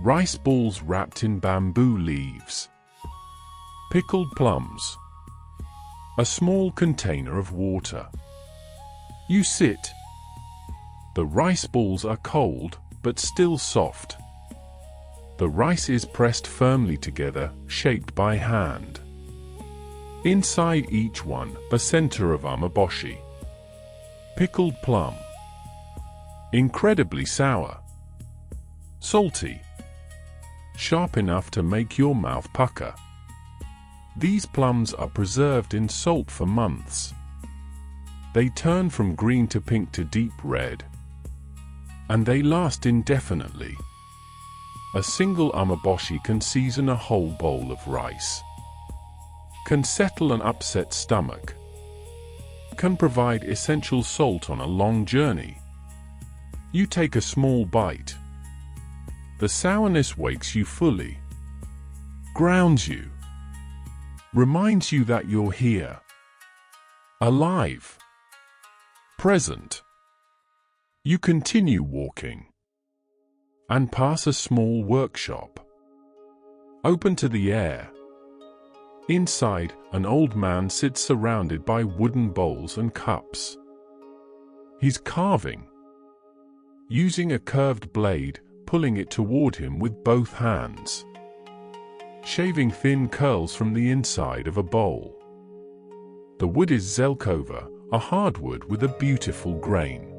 Rice balls wrapped in bamboo leaves, pickled plums, a small container of water. You sit. The rice balls are cold, but still soft. The rice is pressed firmly together, shaped by hand. Inside each one, a center of umeboshi. Pickled plum. Incredibly sour. Salty. Sharp enough to make your mouth pucker. These plums are preserved in salt for months. They turn from green to pink to deep red. And they last indefinitely. A single umeboshi can season a whole bowl of rice. Can settle an upset stomach. Can provide essential salt on a long journey. You take a small bite. The sourness wakes you fully. Grounds you. Reminds you that you're here. Alive. Present. You continue walking. And pass a small workshop. Open to the air. Inside, an old man sits surrounded by wooden bowls and cups. He's carving. Using a curved blade, pulling it toward him with both hands. Shaving thin curls from the inside of a bowl. The wood is zelkova, a hardwood with a beautiful grain.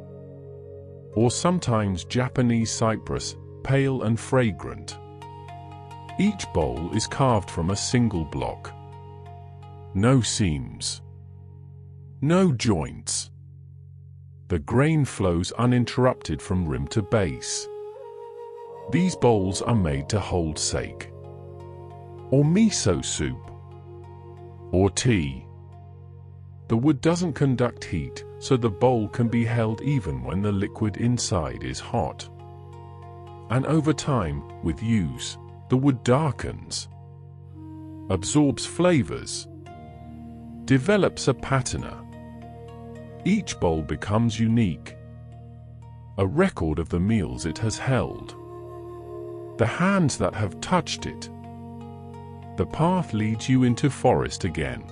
Or sometimes Japanese cypress, pale and fragrant. Each bowl is carved from a single block. No seams. No joints. The grain flows uninterrupted from rim to base. These bowls are made to hold sake. Or miso soup. Or tea. The wood doesn't conduct heat, so the bowl can be held even when the liquid inside is hot. And over time, with use, the wood darkens, absorbs flavors, develops a patina. Each bowl becomes unique, a record of the meals it has held, the hands that have touched it. The path leads you into forest again.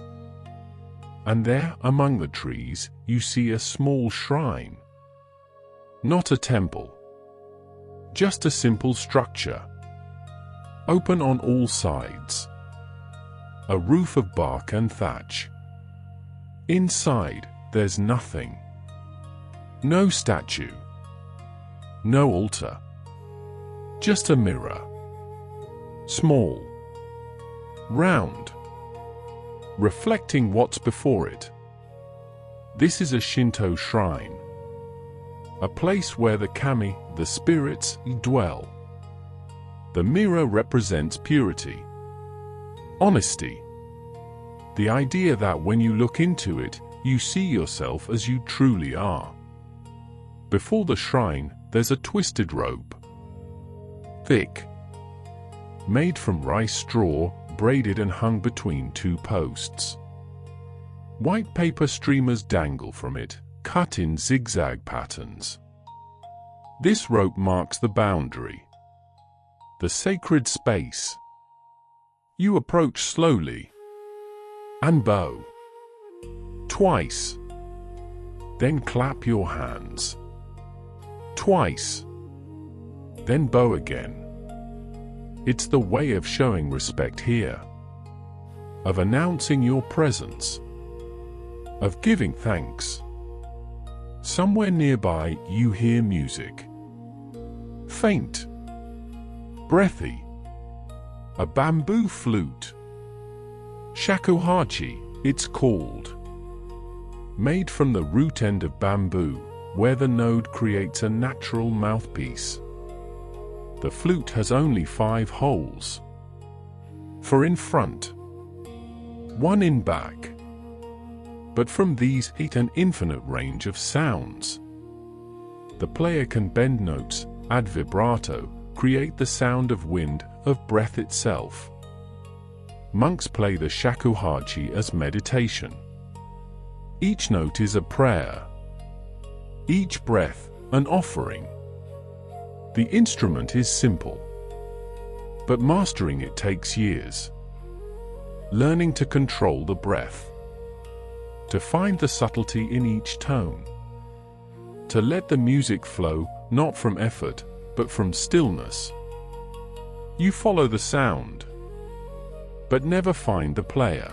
And there, among the trees, you see a small shrine. Not a temple. Just a simple structure. Open on all sides. A roof of bark and thatch. Inside, there's nothing. No statue. No altar. Just a mirror. Small. Round. Reflecting what's before it. This is a Shinto shrine. A place where the kami, the spirits, dwell. The mirror represents purity. Honesty. The idea that when you look into it, you see yourself as you truly are. Before the shrine, there's a twisted rope. Thick. Made from rice straw, braided and hung between two posts. White paper streamers dangle from it, cut in zigzag patterns. This rope marks the boundary. The sacred space. You approach slowly. And bow. Twice. Then clap your hands. Twice. Then bow again. It's the way of showing respect here. Of announcing your presence. Of giving thanks. Somewhere nearby you hear music. Faint. Breathy. A bamboo flute. Shakuhachi, it's called. Made from the root end of bamboo, where the node creates a natural mouthpiece. The flute has only 5 holes. 4 in front. 1 in back. But from these hit an infinite range of sounds. The player can bend notes, add vibrato, create the sound of wind, of breath itself. Monks play the shakuhachi as meditation. Each note is a prayer. Each breath, an offering. The instrument is simple. But mastering it takes years. Learning to control the breath. To find the subtlety in each tone. To let the music flow, not from effort, but from stillness. You follow the sound, but never find the player.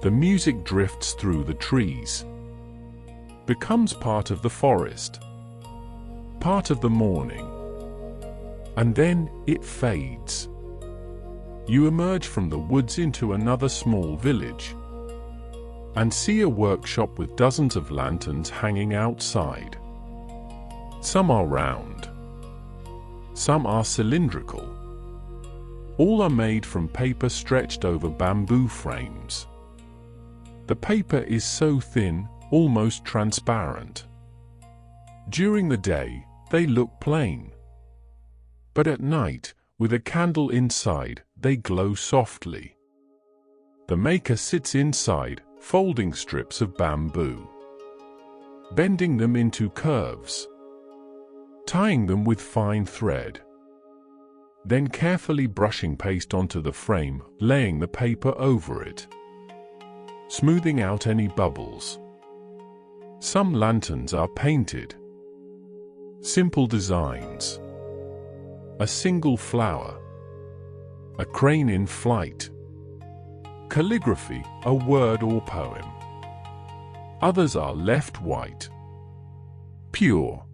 The music drifts through the trees, becomes part of the forest, part of the morning, and then it fades. You emerge from the woods into another small village and see a workshop with dozens of lanterns hanging outside. Some are round, some are cylindrical. All are made from paper stretched over bamboo frames. The paper is so thin, almost transparent. During the day, they look plain. But at night, with a candle inside, they glow softly. The maker sits inside, folding strips of bamboo, bending them into curves, tying them with fine thread, then carefully brushing paste onto the frame, laying the paper over it, smoothing out any bubbles. Some lanterns are painted. Simple designs. A single flower. A crane in flight. Calligraphy, a word or poem. Others are left white. Pure.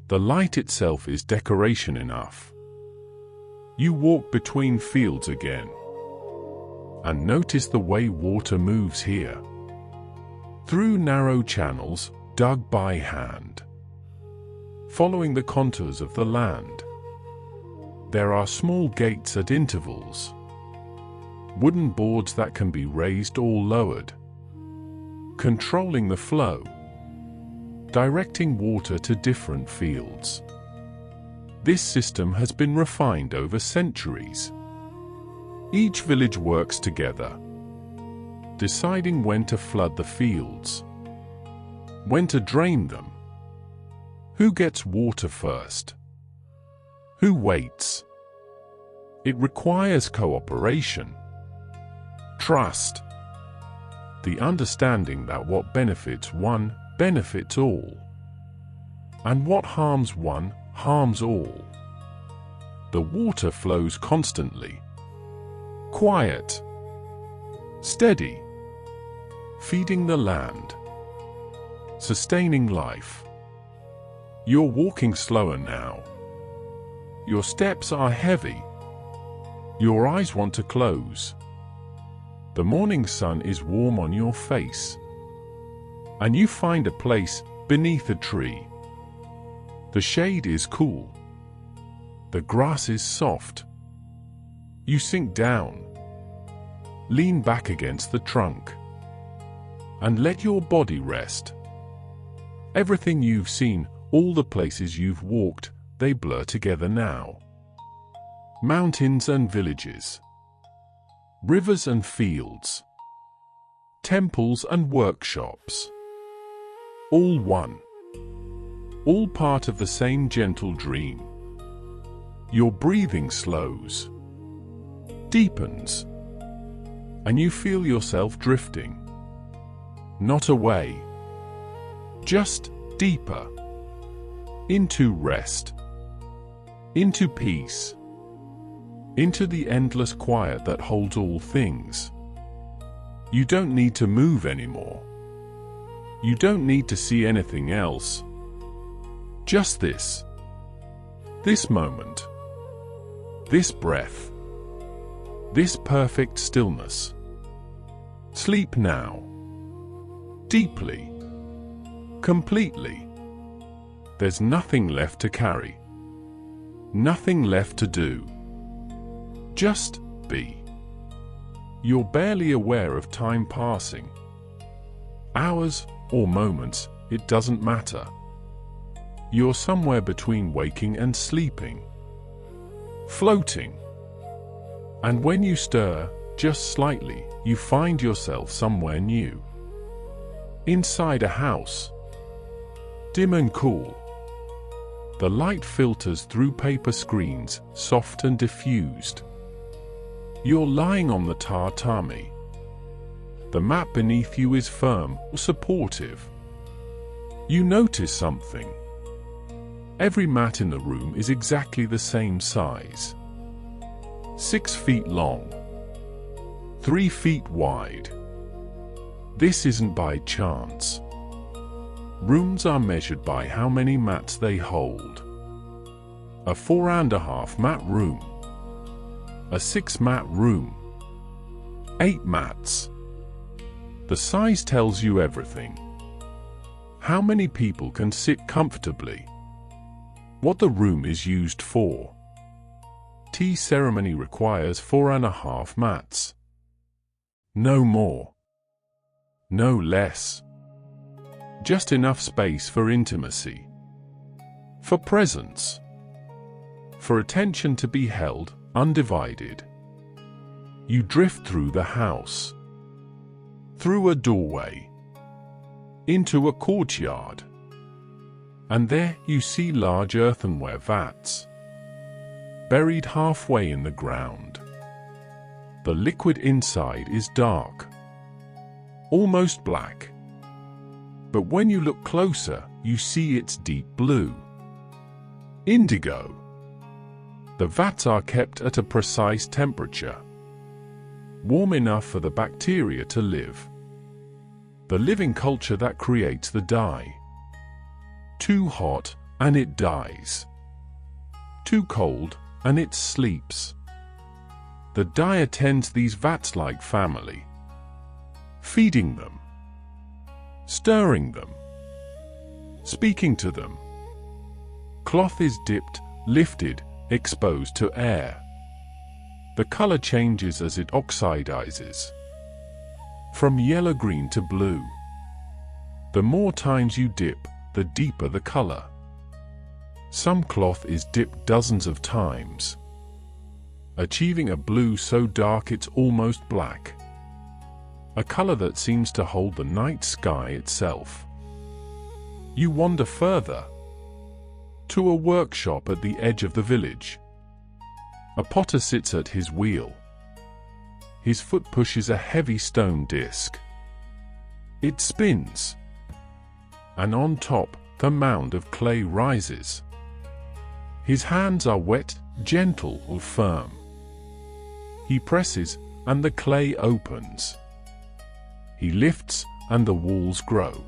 The light itself is decoration enough. You walk between fields again and notice the way water moves here. Through narrow channels, dug by hand, following the contours of the land. There are small gates at intervals, wooden boards that can be raised or lowered, controlling the flow, directing water to different fields. This system has been refined over centuries. Each village works together, deciding when to flood the fields, when to drain them, who gets water first, who waits. It requires cooperation, trust, the understanding that what benefits one benefits all, and what harms one harms all. The water flows constantly, quiet, steady, feeding the land, sustaining life. You're walking slower now. Your steps are heavy. Your eyes want to close. The morning sun is warm on your face, and you find a place beneath a tree. The shade is cool. The grass is soft. You sink down, lean back against the trunk, and let your body rest. Everything you've seen, all the places you've walked, they blur together now. Mountains and villages, rivers and fields, temples and workshops. All one. All part of the same gentle dream. Your breathing slows, deepens, and you feel yourself drifting. Not away, just deeper. Into rest, into peace, into the endless quiet that holds all things. You don't need to move anymore. You don't need to see anything else. Just this moment, this breath, this perfect stillness. Sleep now, deeply, completely. There's nothing left to carry, nothing left to do. Just be. You're barely aware of time passing. Hours or moments, it doesn't matter. You're somewhere between waking and sleeping, floating. And when you stir, just slightly, you find yourself somewhere new. Inside a house, dim and cool. The light filters through paper screens, soft and diffused. You're lying on the tatami. The mat beneath you is firm, supportive. You notice something. Every mat in the room is exactly the same size. 6 feet long, 3 feet wide, This isn't by chance. Rooms are measured by how many mats they hold. A 4.5 mat room. A 6 mat room. 8 mats. The size tells you everything. How many people can sit comfortably? What the room is used for. Tea ceremony requires 4.5 mats. No more. No less. Just enough space for intimacy. For presence. For attention to be held, undivided. You drift through the house. Through a doorway. Into a courtyard. And there you see large earthenware vats. Buried halfway in the ground. The liquid inside is dark. Almost black. But when you look closer, you see it's deep blue. Indigo. The vats are kept at a precise temperature. Warm enough for the bacteria to live. The living culture that creates the dye. Too hot, and it dies. Too cold, and it sleeps. The dye attends these vats like family. Feeding them. Stirring them. Speaking to them. Cloth is dipped, lifted, exposed to air. The color changes as it oxidizes. From yellow-green to blue. The more times you dip, the deeper the color. Some cloth is dipped dozens of times, achieving a blue so dark it's almost black. A color that seems to hold the night sky itself. You wander further. To a workshop at the edge of the village. A potter sits at his wheel. His foot pushes a heavy stone disc. It spins. And on top, the mound of clay rises. His hands are wet, gentle or firm. He presses, and the clay opens. He lifts, and the walls grow.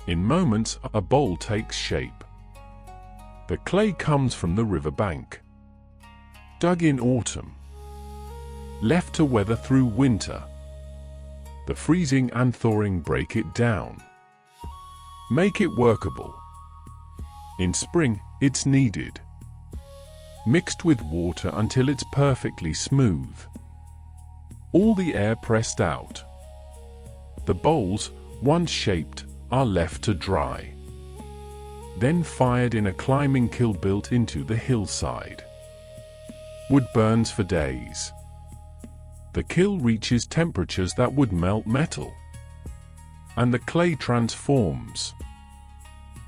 In moments, a bowl takes shape. The clay comes from the river bank. Dug in autumn. Left to weather through winter. The freezing and thawing break it down. Make it workable. In spring, it's kneaded. Mixed with water until it's perfectly smooth. All the air pressed out. The bowls, once shaped, are left to dry. Then fired in a climbing kiln built into the hillside. Wood burns for days. The kiln reaches temperatures that would melt metal. And the clay transforms.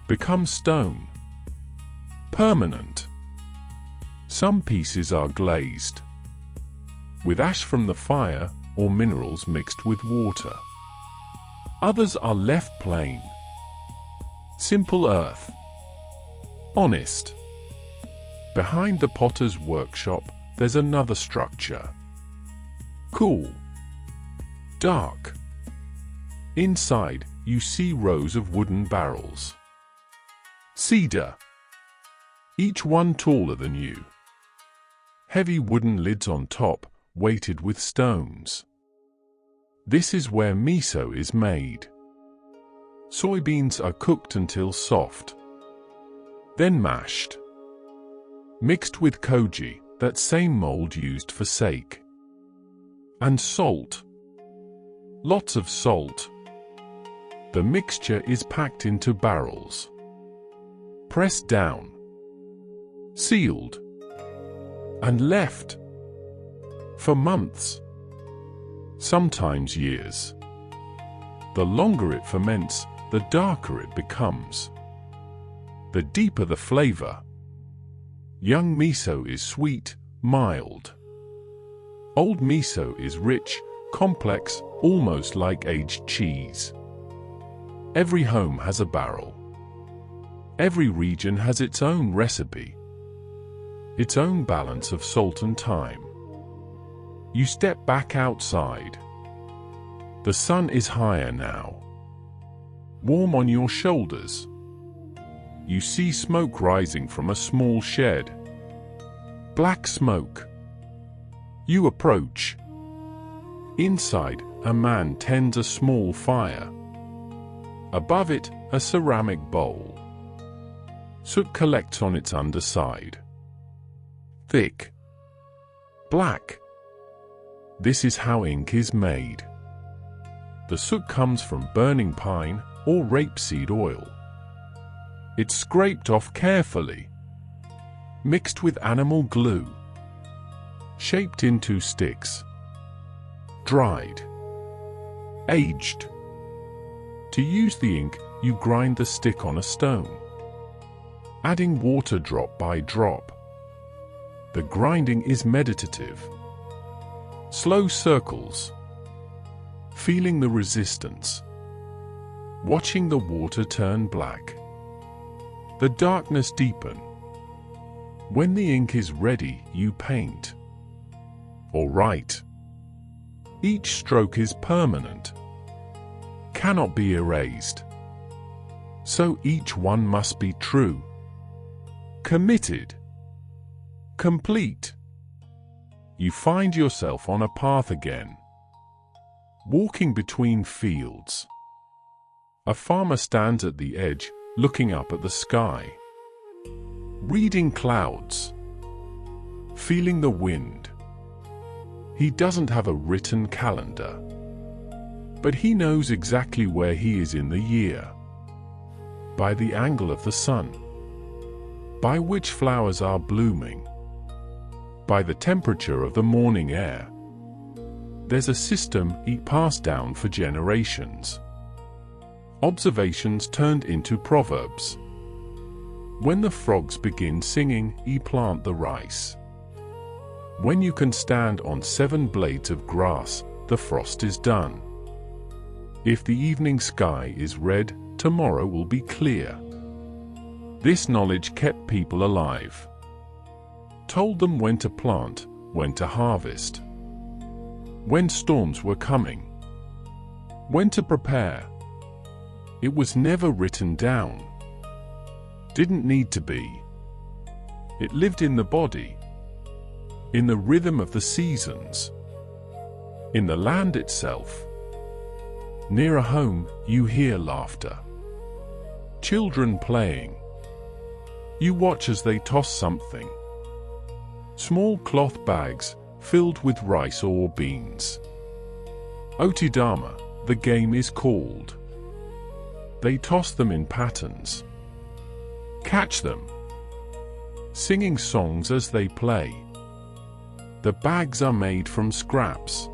Becomes stone. Permanent. Some pieces are glazed. With ash from the fire or minerals mixed with water. Others are left plain. Simple earth. Honest. Behind the potter's workshop, there's another structure. Cool. Dark. Inside, you see rows of wooden barrels. Cedar. Each one taller than you. Heavy wooden lids on top, weighted with stones. This is where miso is made. Soybeans are cooked until soft. Then mashed. Mixed with koji, that same mold used for sake. And salt. Lots of salt. The mixture is packed into barrels. Pressed down. Sealed. And left. For months. Sometimes years. The longer it ferments, the darker it becomes. The deeper the flavor. Young miso is sweet, mild. Old miso is rich, complex, almost like aged cheese. Every home has a barrel. Every region has its own recipe. Its own balance of salt and thyme. You step back outside. The sun is higher now, warm on your shoulders. You see smoke rising from a small shed. Black smoke. You approach. Inside, a man tends a small fire. Above it, a ceramic bowl. Soot collects on its underside. Thick. Black. This is how ink is made. The soot comes from burning pine or rapeseed oil. It's scraped off carefully, mixed with animal glue, shaped into sticks, dried, aged. To use the ink, you grind the stick on a stone, adding water drop by drop. The grinding is meditative. Slow circles, feeling the resistance, watching the water turn black. The darkness deepen. When the ink is ready, you paint or write. Each stroke is permanent, cannot be erased. So each one must be true, committed, complete. You find yourself on a path again, walking between fields. A farmer stands at the edge, looking up at the sky, reading clouds, feeling the wind. He doesn't have a written calendar, but he knows exactly where he is in the year. By the angle of the sun, by which flowers are blooming, by the temperature of the morning air. There's a system he passed down for generations. Observations turned into proverbs. When the frogs begin singing, ye plant the rice. When you can stand on 7 blades of grass, the frost is done. If the evening sky is red, tomorrow will be clear. This knowledge kept people alive. Told them when to plant, when to harvest, when storms were coming, when to prepare. It was never written down. Didn't need to be. It lived in the body, in the rhythm of the seasons, in the land itself. Near a home, you hear laughter, children playing. You watch as they toss something. Small cloth bags filled with rice or beans. Otidama, the game is called. They toss them in patterns. Catch them, singing songs as they play. The bags are made from scraps,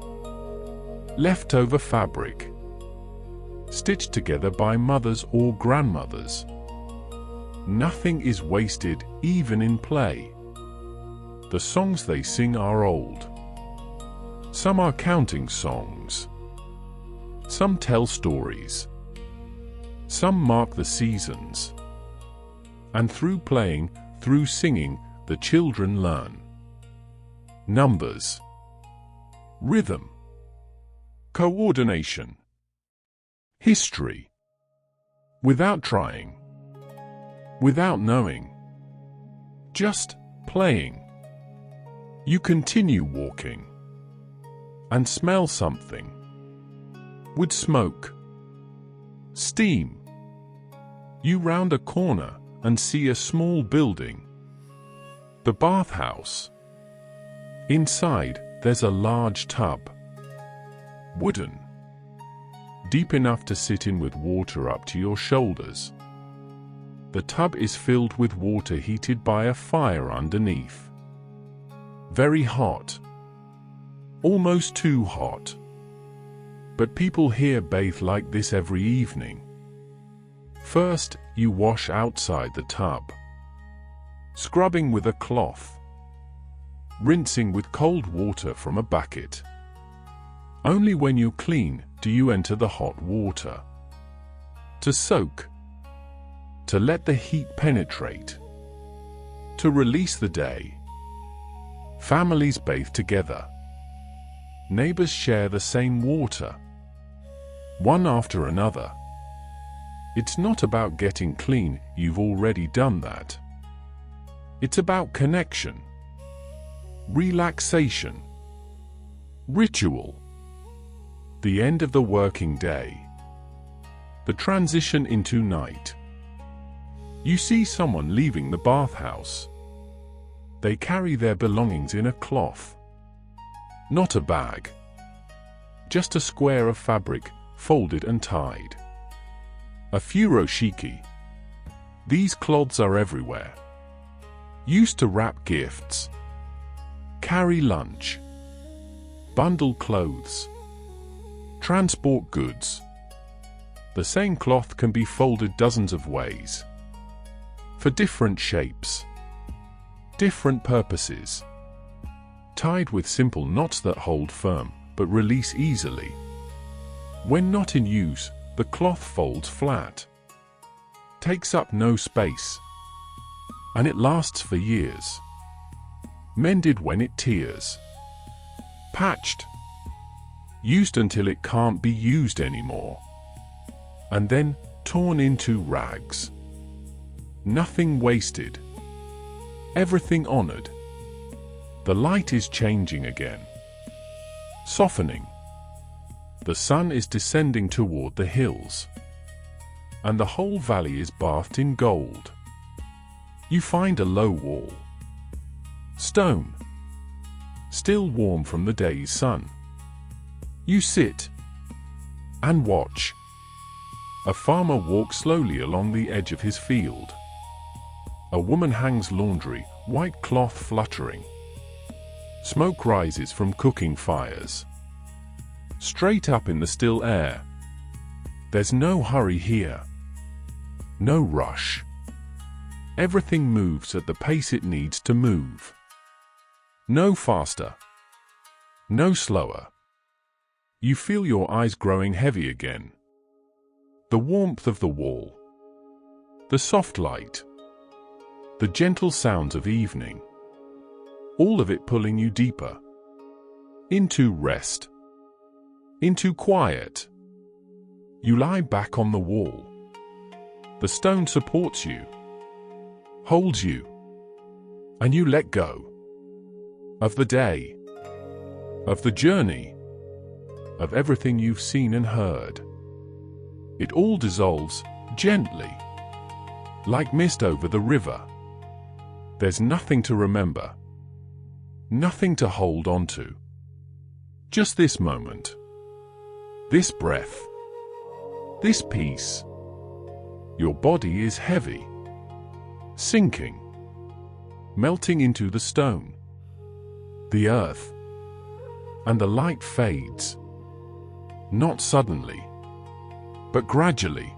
leftover fabric, stitched together by mothers or grandmothers. Nothing is wasted, even in play. The songs they sing are old. Some are counting songs. Some tell stories. Some mark the seasons. And through playing, through singing, the children learn. Numbers, rhythm, coordination, history. Without trying, without knowing, just playing. You continue walking and smell something. Wood smoke, steam. You round a corner and see a small building. The bathhouse. Inside, there's a large tub. Wooden. Deep enough to sit in with water up to your shoulders. The tub is filled with water heated by a fire underneath. Very hot. Almost too hot. But people here bathe like this every evening. First, you wash outside the tub, scrubbing with a cloth, rinsing with cold water from a bucket. Only when you're clean do you enter the hot water. To soak, to let the heat penetrate, to release the day. Families bathe together. Neighbors share the same water. one after another. It's not about getting clean, you've already done that. It's about connection, relaxation, ritual, the end of the working day, the transition into night. You see someone leaving the bathhouse. They carry their belongings in a cloth. Not a bag. Just a square of fabric, folded and tied. A furoshiki. These cloths are everywhere. Used to wrap gifts, carry lunch, bundle clothes, transport goods. The same cloth can be folded dozens of ways, for different shapes, different purposes, tied with simple knots that hold firm but release easily. When not in use, the cloth folds flat, takes up no space, and it lasts for years. Mended when it tears, patched, used until it can't be used anymore, and then torn into rags. Nothing wasted, everything honored. The light is changing again, softening. The sun is descending toward the hills, and the whole valley is bathed in gold. You find a low wall, stone, still warm from the day's sun. You sit and watch. A farmer walks slowly along the edge of his field. A woman hangs laundry, white cloth fluttering. Smoke rises from cooking fires, straight up in the still air. There's no hurry here, no rush. Everything moves at the pace it needs to move. No faster, no slower. You feel your eyes growing heavy again. The warmth of the wall, the soft light, the gentle sounds of evening, all of it pulling you deeper, into rest, into quiet. You lie back on the wall. The stone supports you, holds you, and you let go of the day, of the journey, of everything you've seen and heard. It all dissolves gently, like mist over the river. There's nothing to remember, nothing to hold on to. Just this moment, this breath, this peace. Your body is heavy, sinking, melting into the stone, the earth, and the light fades. Not suddenly, but gradually,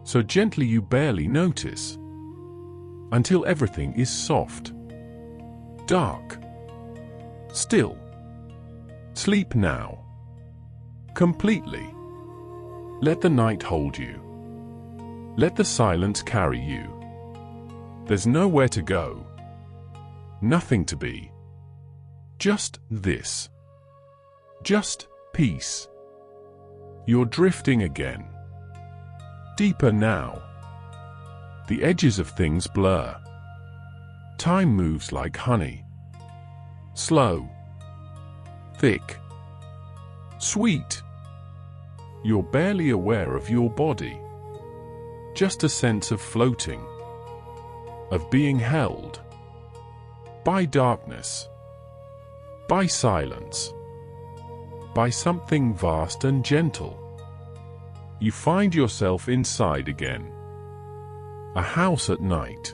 so gently you barely notice, until everything is soft, dark, still. Sleep now, completely. Let the night hold you. Let the silence carry you. There's nowhere to go, nothing to be. Just this. Just peace. You're drifting again. Deeper now. The edges of things blur. Time moves like honey. Slow. Thick. Sweet. You're barely aware of your body. Just a sense of floating. Of being held. By darkness. By silence. By something vast and gentle. You find yourself inside again. A house at night.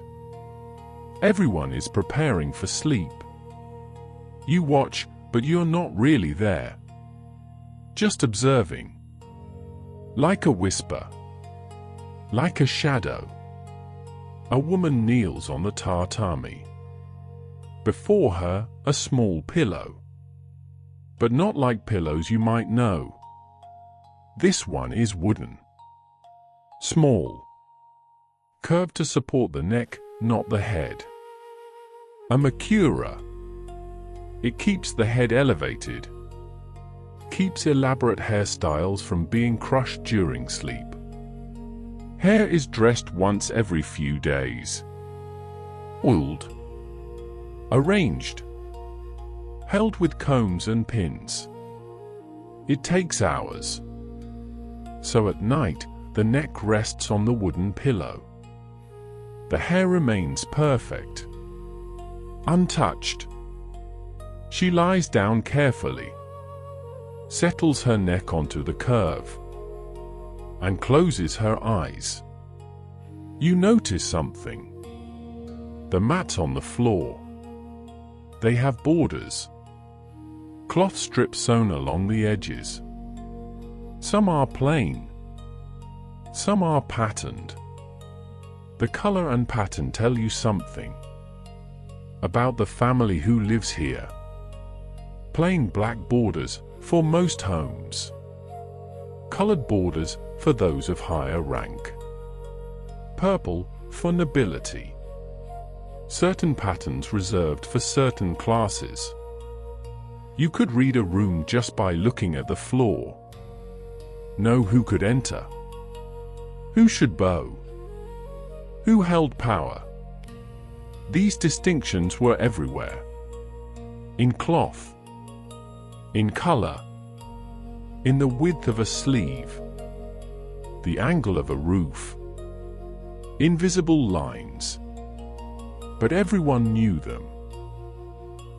Everyone is preparing for sleep. You watch, but you're not really there. Just observing. Like a whisper. Like a shadow. A woman kneels on the tatami. Before her, a small pillow. But not like pillows you might know. This one is wooden. Small. Curved to support the neck, not the head. A makura. It keeps the head elevated. keeps elaborate hairstyles from being crushed during sleep. Hair is dressed once every few days. Oiled. Arranged. Held with combs and pins. It takes hours. So at night, the neck rests on the wooden pillow. The hair remains perfect. Untouched. She lies down carefully, settles her neck onto the curve, and closes her eyes. You notice something. The mats on the floor. They have borders. Cloth strips sewn along the edges. Some are plain. Some are patterned. The color and pattern tell you something about the family who lives here. Plain black borders for most homes. Colored borders for those of higher rank. Purple for nobility. Certain patterns reserved for certain classes. You could read a room just by looking at the floor. Know who could enter. Who should bow. Who held power. These distinctions were everywhere. In cloth. In color. In the width of a sleeve. The angle of a roof. Invisible lines. But everyone knew them.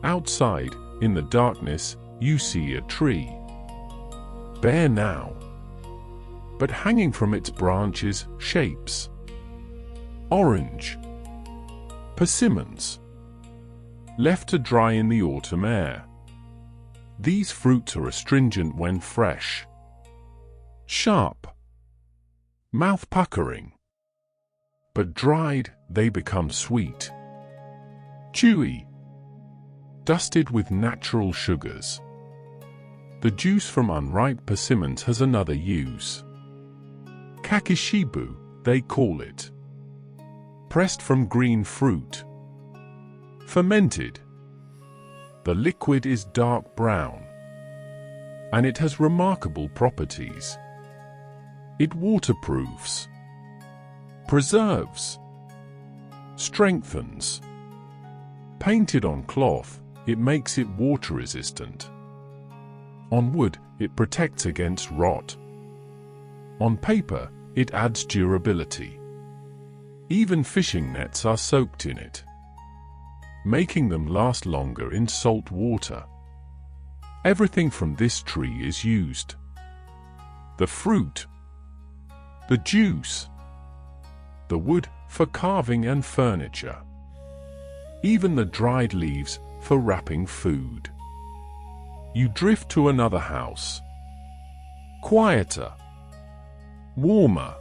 Outside, in the darkness, you see a tree. Bare now. But hanging from its branches, shapes. Orange. Persimmons. Left to dry in the autumn air. These fruits are astringent when fresh. Sharp. Mouth-puckering. But dried, they become sweet. Chewy. Dusted with natural sugars. The juice from unripe persimmons has another use. Kakishibu, they call it. Pressed from green fruit. Fermented. The liquid is dark brown. And it has remarkable properties. It waterproofs. Preserves. Strengthens. Painted on cloth, it makes it water resistant. On wood, it protects against rot. On paper, it adds durability. Even fishing nets are soaked in it, making them last longer in salt water. Everything from this tree is used. The fruit, the juice, the wood for carving and furniture. Even the dried leaves for wrapping food. You drift to another house. Quieter. Warmer.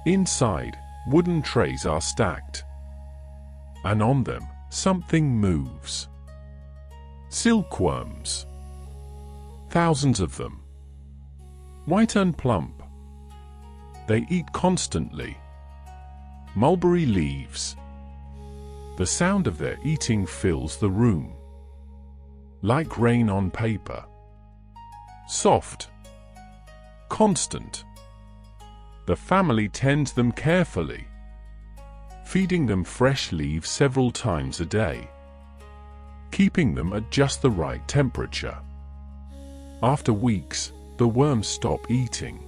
Inside, wooden trays are stacked. And on them, something moves. Silkworms. Thousands of them. White and plump. They eat constantly. Mulberry leaves. The sound of their eating fills the room. Like rain on paper. Soft. Constant. The family tends them carefully, feeding them fresh leaves several times a day, keeping them at just the right temperature. After weeks, the worms stop eating.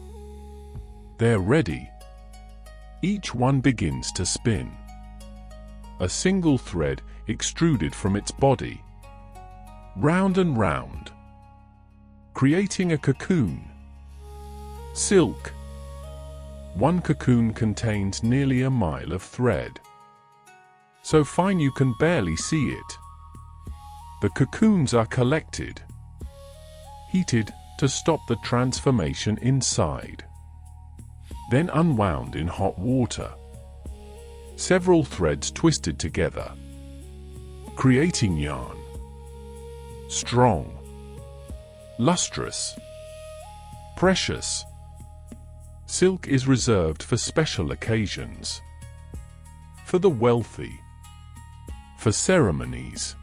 They're ready. Each one begins to spin. A single thread extruded from its body, round and round, creating a cocoon. Silk. One cocoon contains nearly a mile of thread, so fine you can barely see it. The cocoons are collected, heated to stop the transformation inside, then unwound in hot water. Several threads twisted together, creating yarn. Strong, lustrous, precious. Silk is reserved for special occasions, for the wealthy, for ceremonies.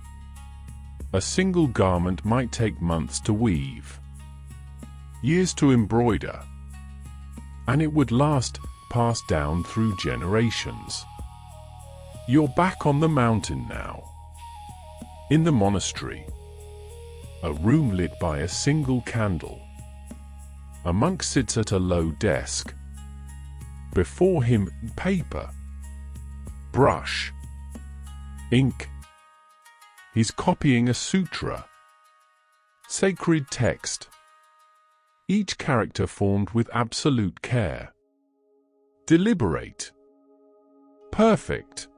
A single garment might take months to weave. years to embroider, and it would last, passed down through generations. You're back on the mountain now. In the monastery, a room lit by a single candle. A monk sits at a low desk. Before him, paper, brush, ink. He's copying a sutra, sacred text, each character formed with absolute care. Deliberate, perfect.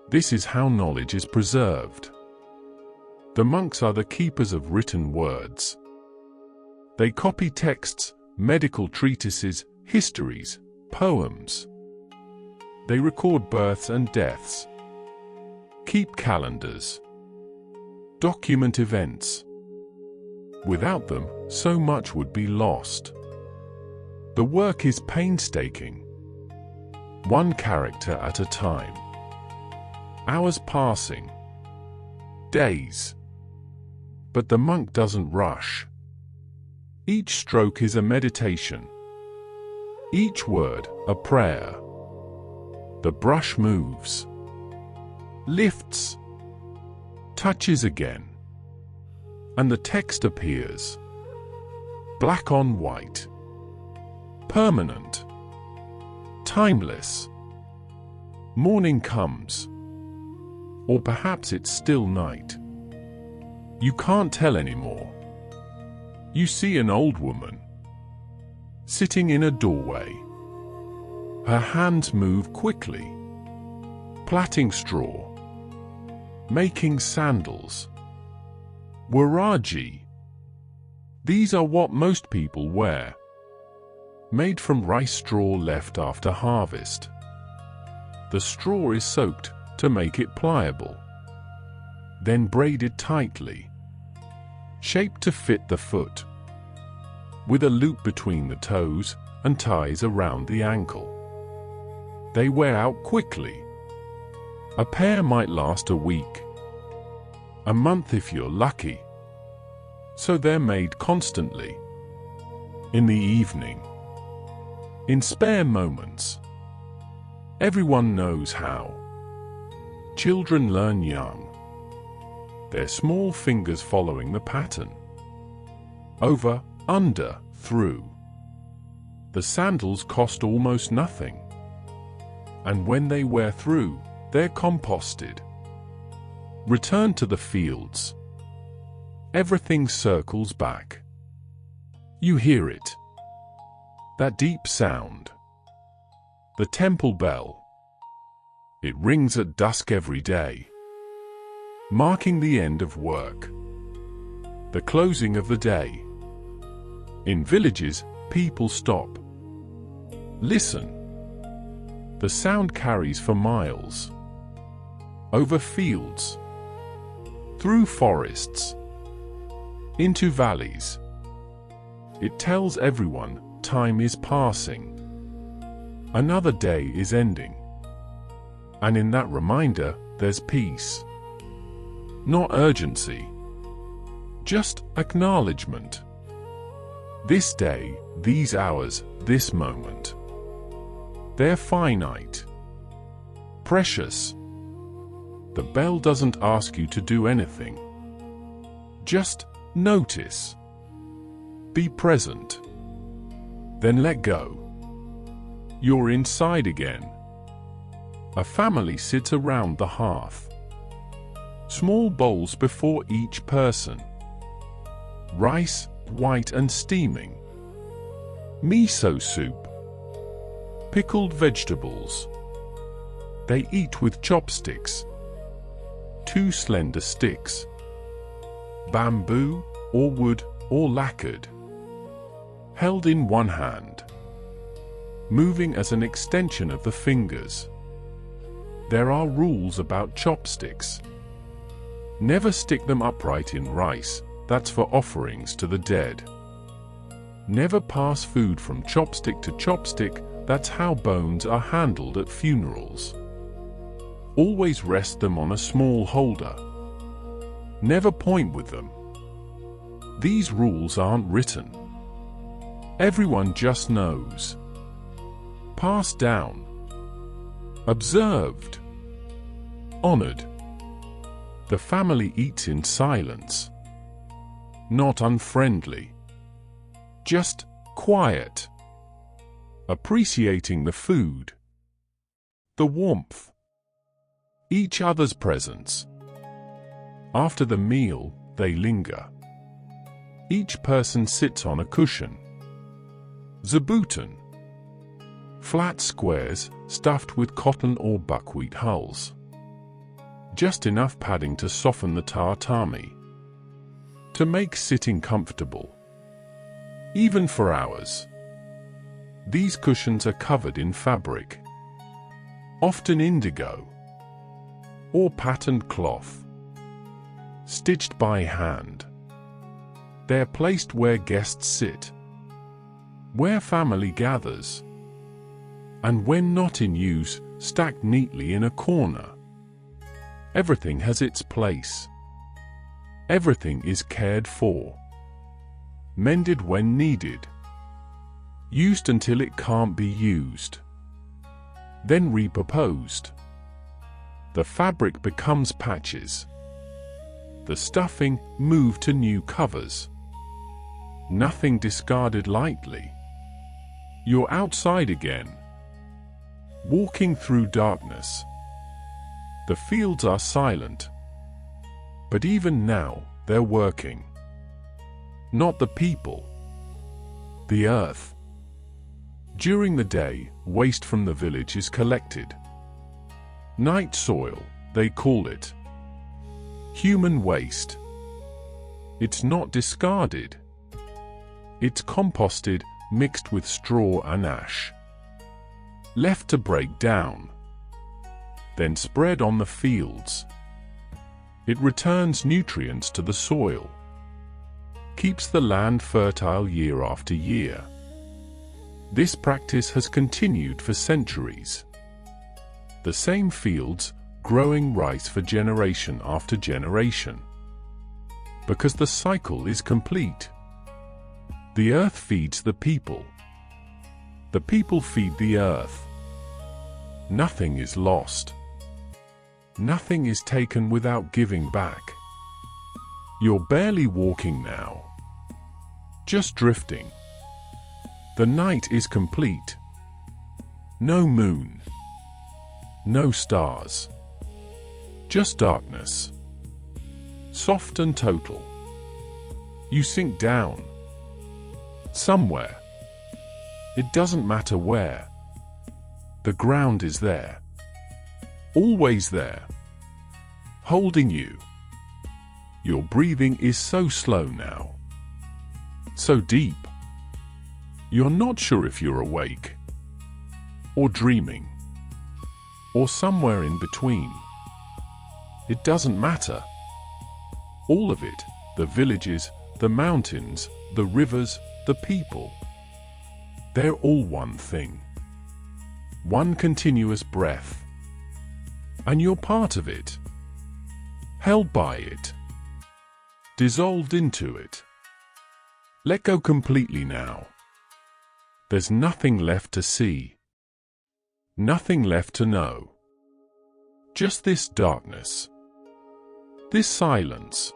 This is how knowledge is preserved. The monks are the keepers of written words. They copy texts, medical treatises, histories, poems. They record births and deaths, keep calendars, document events. Without them, so much would be lost. The work is painstaking, one character at a time. Hours passing, days. But the monk doesn't rush. Each stroke is a meditation, each word a prayer. The brush moves, lifts, touches again, and the text appears. Black on white, permanent, timeless. Morning comes, or perhaps it's still night. You can't tell anymore. You see an old woman sitting in a doorway. Her hands move quickly, plaiting straw, making sandals. Waraji. These are what most people wear, made from rice straw left after harvest. The straw is soaked to make it pliable, then braided tightly, shaped to fit the foot, with a loop between the toes and ties around the ankle. They wear out quickly. A pair might last a week, a month if you're lucky. So they're made constantly. In the evening, in spare moments. Everyone knows how. Children learn young, their small fingers following the pattern. Over, under, through. The sandals cost almost nothing. And when they wear through, they're composted. Return to the fields. Everything circles back. You hear it. That deep sound. The temple bell. It rings at dusk every day, marking the end of work, the closing of the day. In villages, people stop. Listen. The sound carries for miles. Over fields, through forests, into valleys. It tells everyone time is passing. Another day is ending. And in that reminder, there's peace. Not urgency, just acknowledgement. This day, these hours, this moment. They're finite, precious. The bell doesn't ask you to do anything. Just notice. Be present. Then let go. You're inside again. A family sits around the hearth. Small bowls before each person. Rice, white and steaming. Miso soup. Pickled vegetables. They eat with chopsticks. 2 slender sticks. Bamboo, or wood, or lacquered. Held in one hand. Moving as an extension of the fingers. There are rules about chopsticks. Never stick them upright in rice, that's for offerings to the dead. Never pass food from chopstick to chopstick, that's how bones are handled at funerals. Always rest them on a small holder. Never point with them. These rules aren't written. Everyone just knows. Passed down. Observed. Honored. The family eats in silence. Not unfriendly. Just quiet. Appreciating the food. The warmth. Each other's presence. After the meal, they linger. Each person sits on a cushion. Zabuton. Flat squares stuffed with cotton or buckwheat hulls. Just enough padding to soften the tatami. To make sitting comfortable. Even for hours. These cushions are covered in fabric. Often indigo. Or patterned cloth. Stitched by hand. They're placed where guests sit. Where family gathers. And when not in use, stacked neatly in a corner. Everything has its place. Everything is cared for. Mended when needed. Used until it can't be used. Then repurposed. The fabric becomes patches. The stuffing moved to new covers. Nothing discarded lightly. You're outside again. Walking through darkness. The fields are silent. But even now, they're working. Not the people. The earth. During the day, waste from the village is collected. Night soil, they call it. Human waste. It's not discarded. It's composted, mixed with straw and ash. Left to break down. Then spread on the fields. It returns nutrients to the soil. Keeps the land fertile year after year. This practice has continued for centuries. The same fields growing rice for generation after generation. Because the cycle is complete. The earth feeds the people. The people feed the earth. Nothing is lost. Nothing is taken without giving back. You're barely walking now. Just drifting. The night is complete. No moon. No stars. Just darkness. Soft and total. You sink down. Somewhere. It doesn't matter where. The ground is there. Always there. Holding you. Your breathing is so slow now. So deep. You're not sure if you're awake. Or dreaming. Or somewhere in between. It doesn't matter. All of it, the villages, the mountains, the rivers, the people. They're all one thing. One continuous breath. And you're part of it. Held by it. Dissolved into it. Let go completely now. There's nothing left to see. Nothing left to know. Just this darkness. This silence.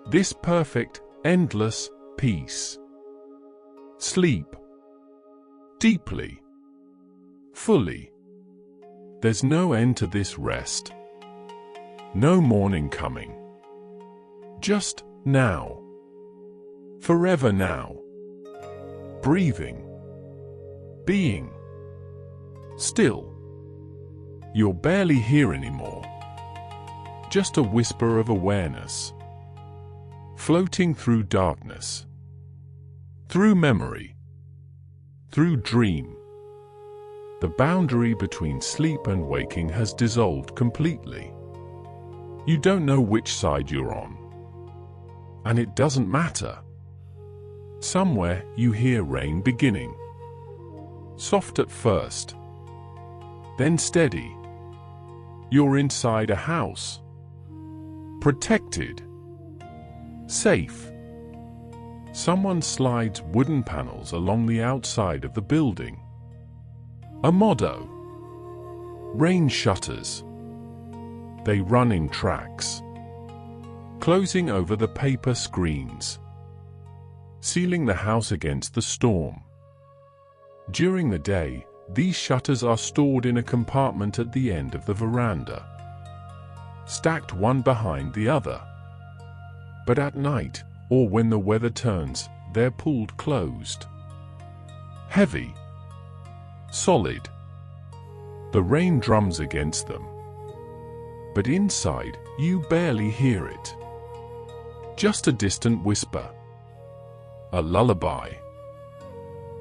This perfect, endless peace. Sleep. Deeply. Fully. There's no end to this rest. No morning coming. Just now. Forever now. Breathing. Being. Still. You're barely here anymore. Just a whisper of awareness. Floating through darkness. Through memory. Through dream. The boundary between sleep and waking has dissolved completely. You don't know which side you're on. And it doesn't matter. Somewhere you hear rain beginning. Soft at first. Then steady. You're inside a house. Protected. Safe. Someone slides wooden panels along the outside of the building. A motto. Rain shutters. They run in tracks, closing over the paper screens, sealing the house against the storm. During the day, these shutters are stored in a compartment at the end of the veranda, stacked one behind the other. But at night, or when the weather turns, they're pulled closed. Heavy. Solid. The rain drums against them. But inside, you barely hear it. Just a distant whisper. A lullaby.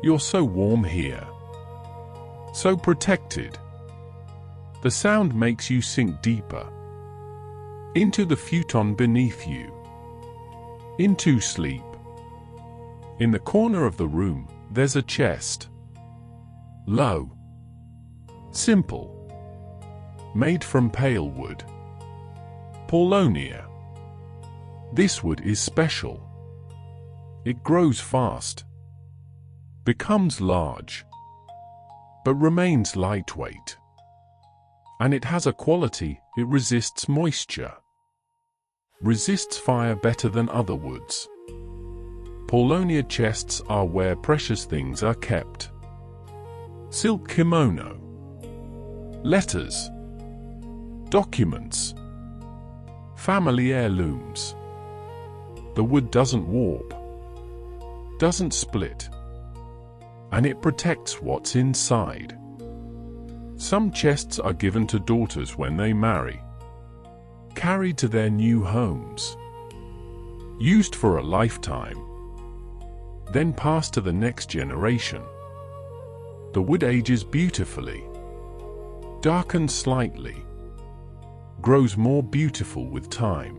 You're so warm here. So protected. The sound makes you sink deeper. Into the futon beneath you. Into sleep. In the corner of the room, there's a chest. Low. Simple. Made from pale wood. Paulownia. This wood is special. It grows fast. Becomes large. But remains lightweight. And it has a quality: it resists moisture. Resists fire better than other woods. Paulownia chests are where precious things are kept. Silk kimono. Letters. Documents. Family heirlooms. The wood doesn't warp. Doesn't split. And it protects what's inside. Some chests are given to daughters when they marry. Carried to their new homes. Used for a lifetime. Then passed to the next generation. The wood ages beautifully. Darkens slightly. Grows more beautiful with time.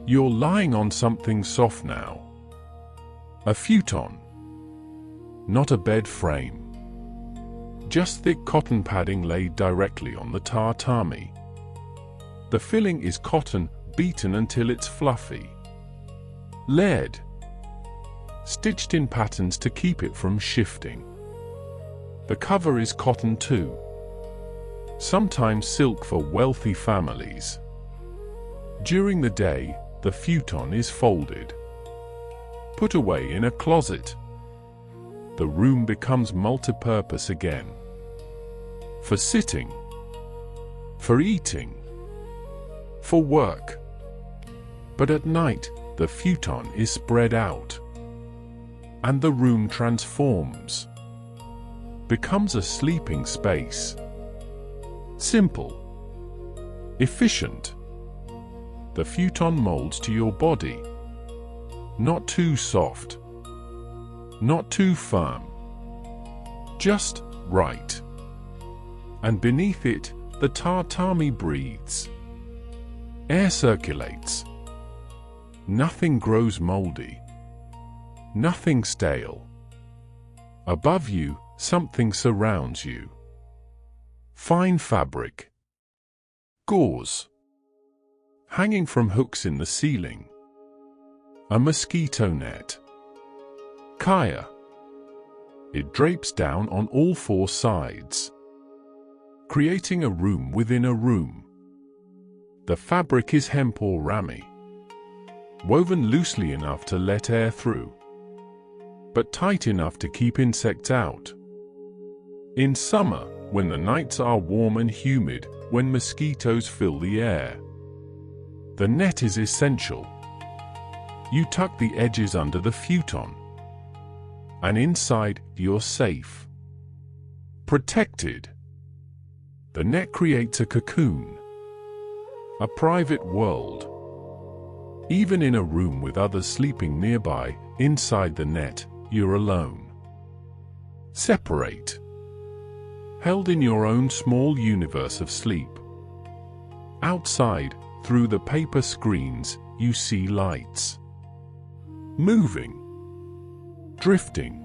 You're lying on something soft now. A futon. Not a bed frame. Just thick cotton padding laid directly on the tatami. The filling is cotton, beaten until it's fluffy. Layered. Stitched in patterns to keep it from shifting. The cover is cotton too. Sometimes silk for wealthy families. During the day, the futon is folded. Put away in a closet. The room becomes multi-purpose again. For sitting. For eating. For work. But at night, the futon is spread out. And the room transforms. Becomes a sleeping space. Simple. Efficient. The futon molds to your body. Not too soft. Not too firm. Just right. And beneath it, the tatami breathes. Air circulates. Nothing grows moldy. Nothing stale. Above you, something surrounds you. Fine fabric. Gauze. Hanging from hooks in the ceiling. A mosquito net. Kaya. It drapes down on all four sides, creating a room within a room. The fabric is hemp or rami, woven loosely enough to let air through, but tight enough to keep insects out. In summer, when the nights are warm and humid, when mosquitoes fill the air, the net is essential. You tuck the edges under the futon, and inside you're safe. Protected. The net creates a cocoon. A private world. Even in a room with others sleeping nearby, inside the net, you're alone. Separate. Held in your own small universe of sleep. Outside, through the paper screens, you see lights. Moving. Drifting.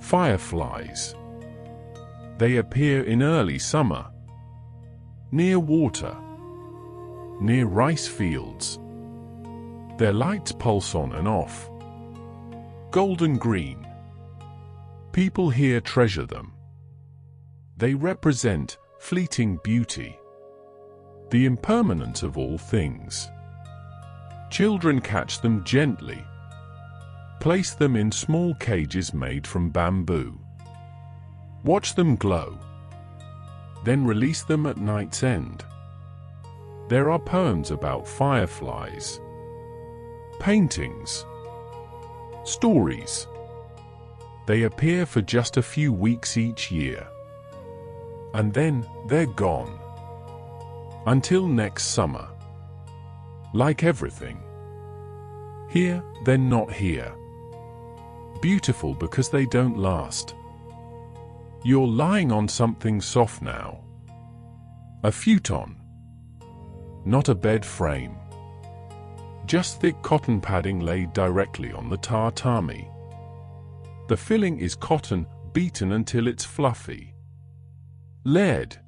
Fireflies. They appear in early summer. Near water. Near rice fields. Their lights pulse on and off. Golden green. People here treasure them. They represent fleeting beauty, the impermanence of all things. Children catch them gently, place them in small cages made from bamboo. Watch them glow, then release them at night's end. There are poems about fireflies, paintings, stories. They appear for just a few weeks each year, and then they're gone. Until next summer. Like everything. Here, they're not here. Beautiful because they don't last. You're lying on something soft now. A futon. Not a bed frame. Just thick cotton padding laid directly on the tatami. The filling is cotton beaten until it's fluffy. Layered.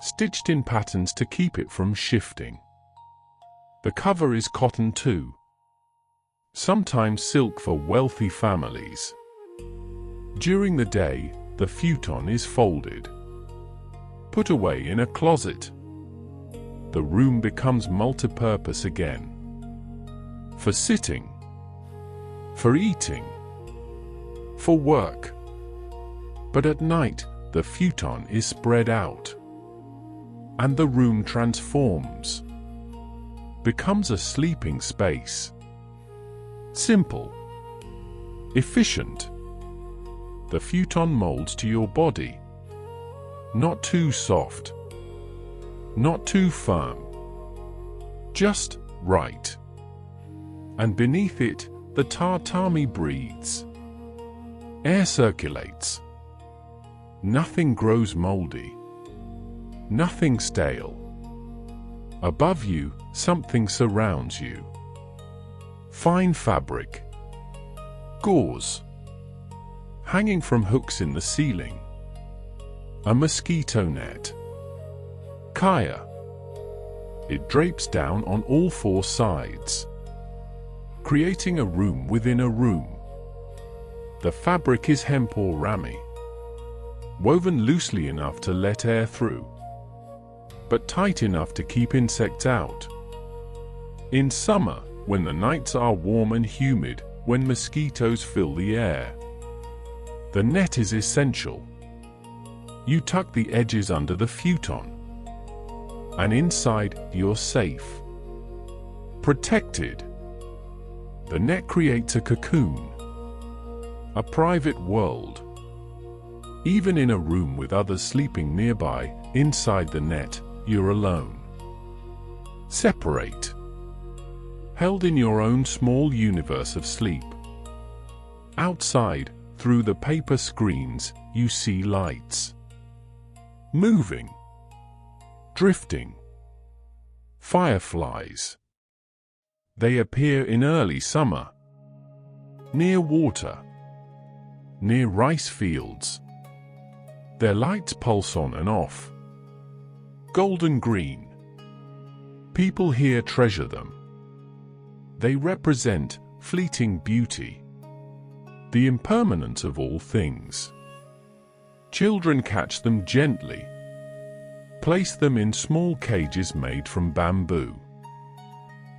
Stitched in patterns to keep it from shifting. The cover is cotton too. Sometimes silk for wealthy families. During the day, the futon is folded, put away in a closet. The room becomes multi-purpose again. For sitting, for eating, for work. But at night, the futon is spread out, and the room transforms, becomes a sleeping space. Simple, efficient. The futon molds to your body. Not too soft, not too firm, just right. And beneath it, the tatami breathes. Air circulates. Nothing grows moldy. Nothing stale. Above you, something surrounds you. Fine fabric. Gauze. Hanging from hooks in the ceiling. A mosquito net. Kaya. It drapes down on all four sides, creating a room within a room. The fabric is hemp or rami, woven loosely enough to let air through, but tight enough to keep insects out. In summer, when the nights are warm and humid, when mosquitoes fill the air, the net is essential. You tuck the edges under the futon, and inside you're safe, protected. The net creates a cocoon, a private world. Even in a room with others sleeping nearby, inside the net, you're alone. Separate. Held in your own small universe of sleep. Outside, through the paper screens, you see lights. Moving. Drifting. Fireflies. They appear in early summer. Near water. Near rice fields. Their lights pulse on and off. Golden green. People here treasure them. They represent fleeting beauty, the impermanence of all things. Children catch them gently, place them in small cages made from bamboo.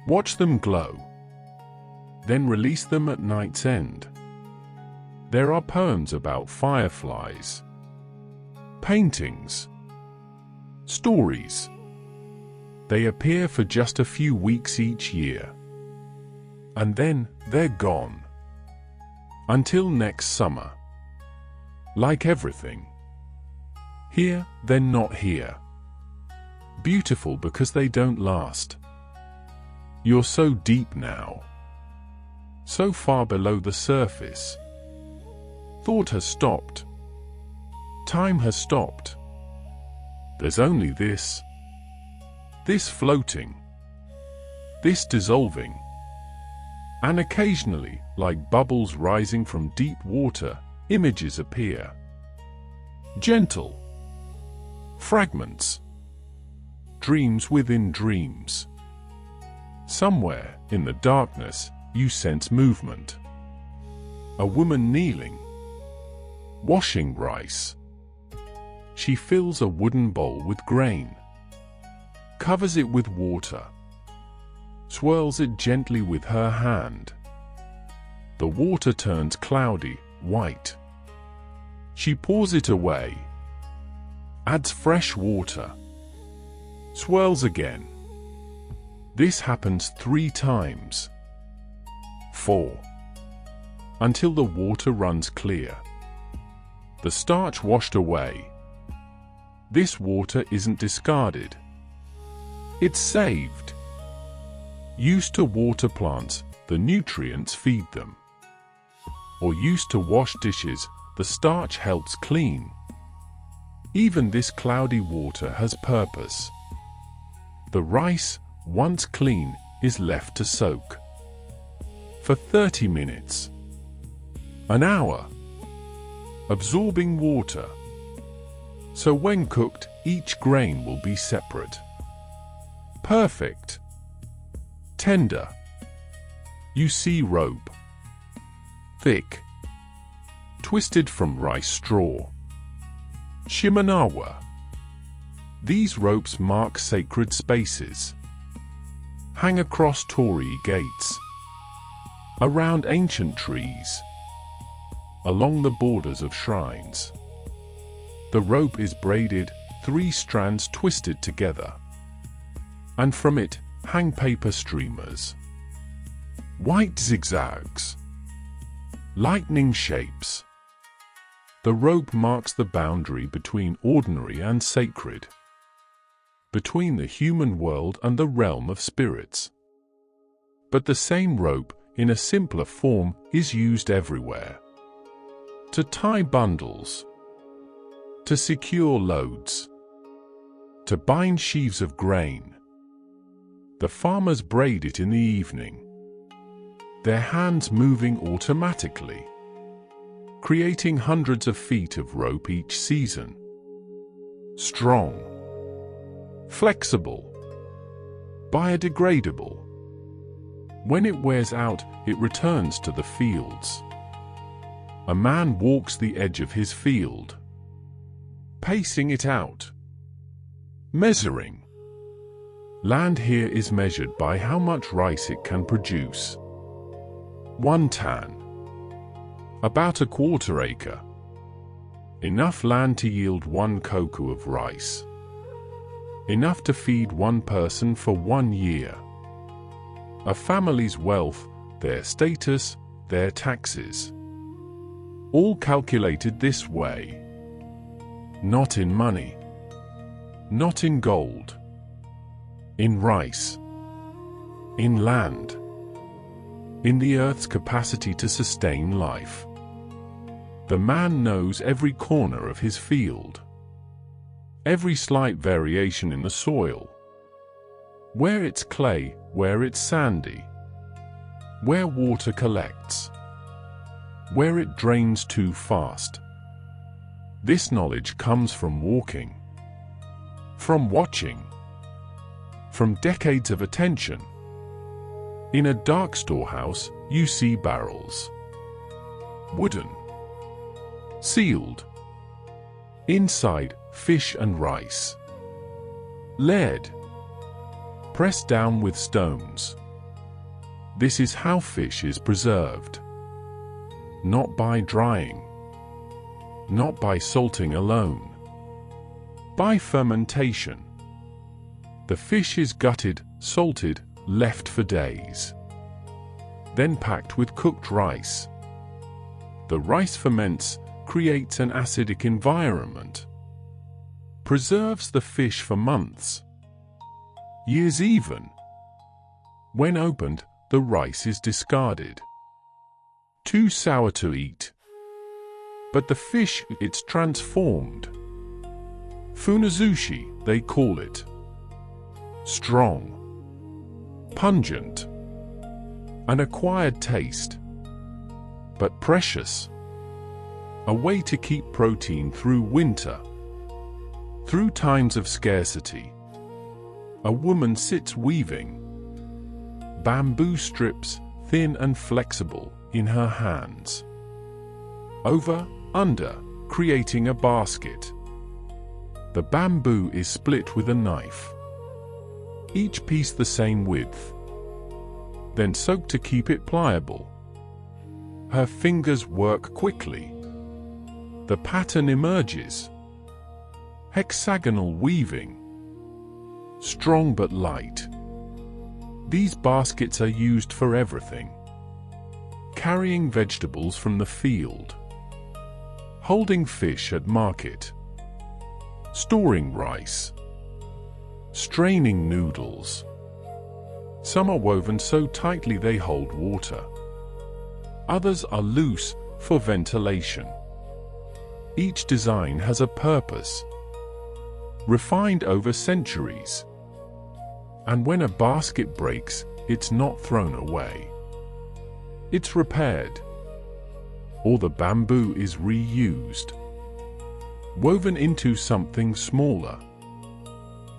Watch them glow, then release them at night's end. There are poems about fireflies, paintings, stories. They appear for just a few weeks each year, and then they're gone. Until next summer. Like everything. Here, they're not here. Beautiful because they don't last. You're so deep now. So far below the surface. Thought has stopped. Time has stopped. There's only this. This floating. This dissolving. And occasionally, like bubbles rising from deep water, images appear. Gentle. Fragments. Dreams within dreams. Somewhere in the darkness, you sense movement. A woman kneeling, washing rice. She fills a wooden bowl with grain, covers it with water, swirls it gently with her hand. The water turns cloudy, white. She pours it away, adds fresh water, swirls again. This happens 3 times. 4. Until the water runs clear. The starch washed away. This water isn't discarded. It's saved. Used to water plants, the nutrients feed them. Or used to wash dishes, the starch helps clean. Even this cloudy water has purpose. The rice, once clean, is left to soak. For 30 minutes. An hour. Absorbing water. So when cooked, each grain will be separate. Perfect. Tender. You see rope. Thick. Twisted from rice straw. Shimanawa. These ropes mark sacred spaces. Hang across torii gates. Around ancient trees. Along the borders of shrines. The rope is braided, 3 strands twisted together. And from it hang paper streamers. White zigzags. Lightning shapes. The rope marks the boundary between ordinary and sacred. Between the human world and the realm of spirits. But the same rope, in a simpler form, is used everywhere. To tie bundles. To secure loads. To bind sheaves of grain. The farmers braid it in the evening. Their hands moving automatically. Creating hundreds of feet of rope each season. Strong. Flexible. Biodegradable. When it wears out, it returns to the fields. A man walks the edge of his field. Pacing it out. Measuring. Land here is measured by how much rice it can produce. 1 tan. About 1/4 acre. Enough land to yield 1 koku of rice. Enough to feed 1 person for 1 year. A family's wealth, their status, their taxes. All calculated this way. Not in money. Not in gold. In rice. In land. In the earth's capacity to sustain life. The man knows every corner of his field. Every slight variation in the soil. Where it's clay, where it's sandy. Where water collects. Where it drains too fast. This knowledge comes from walking. From watching. From decades of attention. In a dark storehouse, you see barrels. Wooden. Sealed. Inside, fish and rice. Lead. Pressed down with stones. This is how fish is preserved. Not by drying. Not by salting alone. By fermentation. The fish is gutted, salted, left for days. Then packed with cooked rice. The rice ferments, creates an acidic environment. Preserves the fish for months. Years even. When opened, the rice is discarded. Too sour to eat. But the fish, it's transformed. Funazushi, they call it. Strong. Pungent. An acquired taste. But precious. A way to keep protein through winter. Through times of scarcity. A woman sits weaving. bamboo strips, thin and flexible, in her hands. Over, under, creating a basket. The bamboo is split with a knife. Each piece the same width. Then soaked to keep it pliable. Her fingers work quickly. The pattern emerges. Hexagonal weaving. Strong but light. These baskets are used for everything. Carrying vegetables from the field. Holding fish at market. Storing rice. Straining noodles. Some are woven so tightly they hold water. Others are loose for ventilation. Each design has a purpose. Refined over centuries. And when a basket breaks, it's not thrown away. It's repaired. Or the bamboo is reused. Woven into something smaller.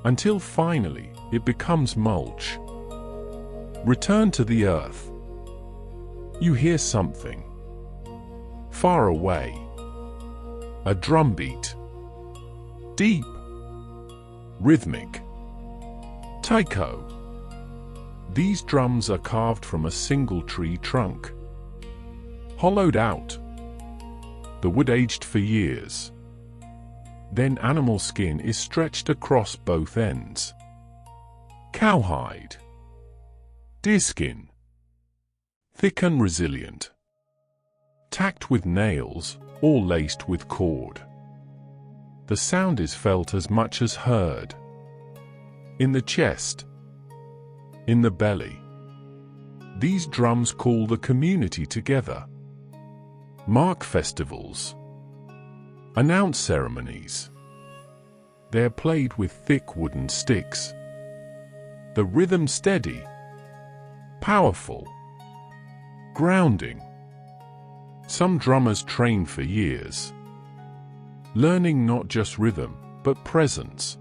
Until finally, it becomes mulch. Return to the earth. You hear something. Far away. A drumbeat. Deep. Rhythmic. Taiko. These drums are carved from a single tree trunk. Hollowed out. The wood aged for years. Then animal skin is stretched across both ends. Cowhide. Deerskin. Thick and resilient. Tacked with nails, or laced with cord. The sound is felt as much as heard. In the chest. In the belly. These drums call the community together. Mark festivals. Announce ceremonies. They are played with thick wooden sticks. The rhythm steady. Powerful. Grounding. Some drummers train for years. Learning not just rhythm, but presence.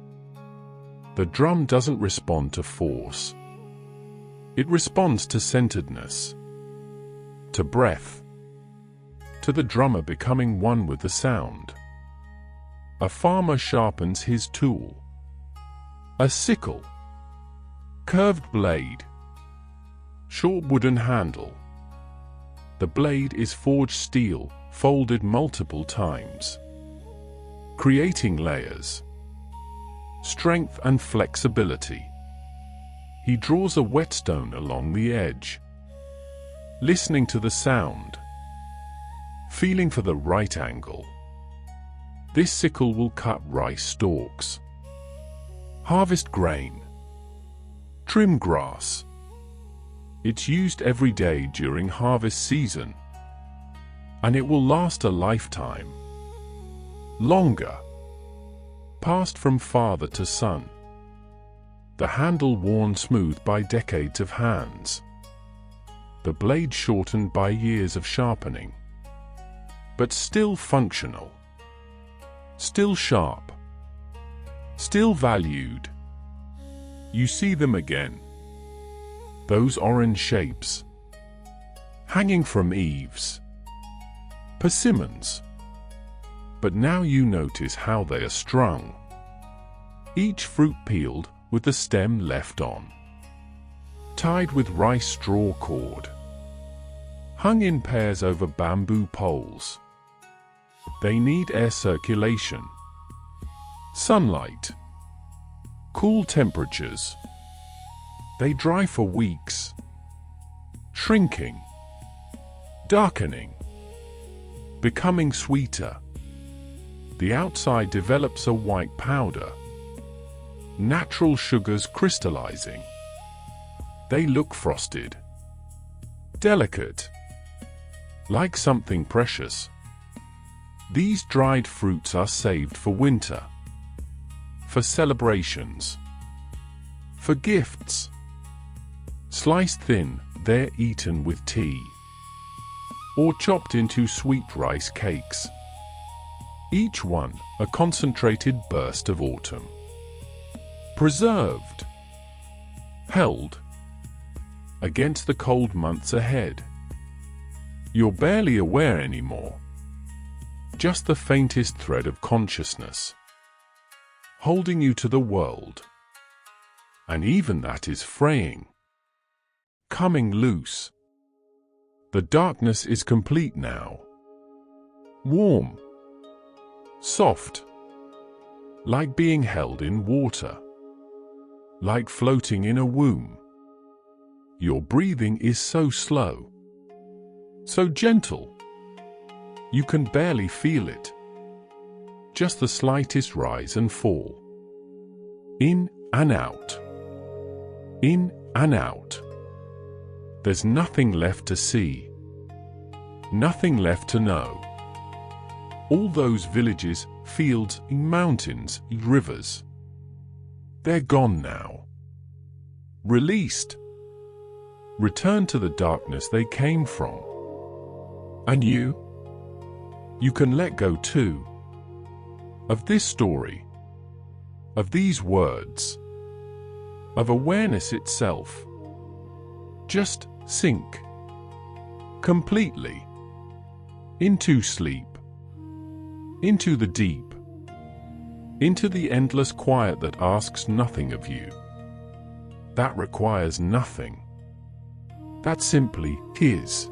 The drum doesn't respond to force. It responds to centeredness. To breath. To the drummer becoming one with the sound. A farmer sharpens his tool. A sickle. Curved blade. Short wooden handle. The blade is forged steel, folded multiple times. Creating layers. Strength and flexibility. He draws a whetstone along the edge. Listening to the sound. Feeling for the right angle. This sickle will cut rice stalks. Harvest grain. Trim grass. It's used every day during harvest season. And it will last a lifetime. Longer. Passed from father to son. The handle worn smooth by decades of hands. The blade shortened by years of sharpening. But still functional. Still sharp. Still valued. You see them again. Those orange shapes. Hanging from eaves. Persimmons. But now you notice how they are strung. Each fruit peeled with the stem left on. Tied with rice straw cord. Hung in pairs over bamboo poles. They need air circulation. Sunlight. Cool temperatures. They dry for weeks. Shrinking. Darkening. Becoming sweeter. The outside develops a white powder. Natural sugars crystallizing. They look frosted. Delicate. Like something precious. These dried fruits are saved for winter. For celebrations. For gifts. Sliced thin, they're eaten with tea. Or chopped into sweet rice cakes. Each one a concentrated burst of autumn. Preserved. Held. against the cold months ahead. You're barely aware anymore. Just the faintest thread of consciousness, holding you to the world. And even that is fraying, coming loose. The darkness is complete now. Warm, soft, like being held in water, like floating in a womb. Your breathing is so slow, so gentle, you can barely feel it. Just the slightest rise and fall. In and out. In and out. There's nothing left to see. Nothing left to know. All those villages, fields, mountains, rivers. They're gone now. Released. Returned to the darkness they came from. And you? You can let go too. Of this story. Of these words. Of awareness itself. Just sink. Completely. Into sleep. Into the deep. Into the endless quiet that asks nothing of you. That requires nothing. That simply is.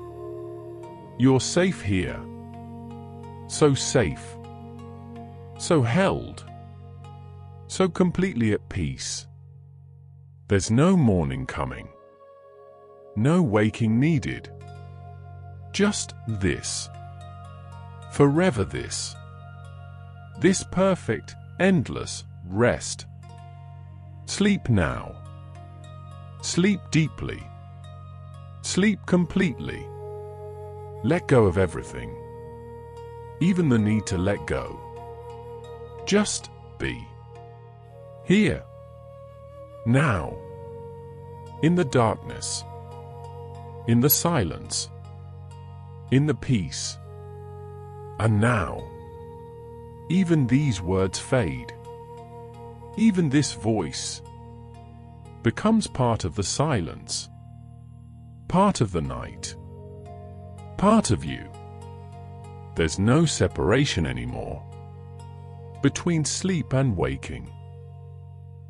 You're safe here. So safe. So held. So completely at peace. There's no morning coming. No waking needed. Just this. Forever this. This perfect, endless rest. Sleep now. Sleep deeply. Sleep completely. Let go of everything. Even the need to let go. Just be. Here. Now. In the darkness. In the silence. In the peace. And now. Even these words fade. Even this voice becomes part of the silence. Part of the night. Part of you. There's no separation anymore. Between sleep and waking.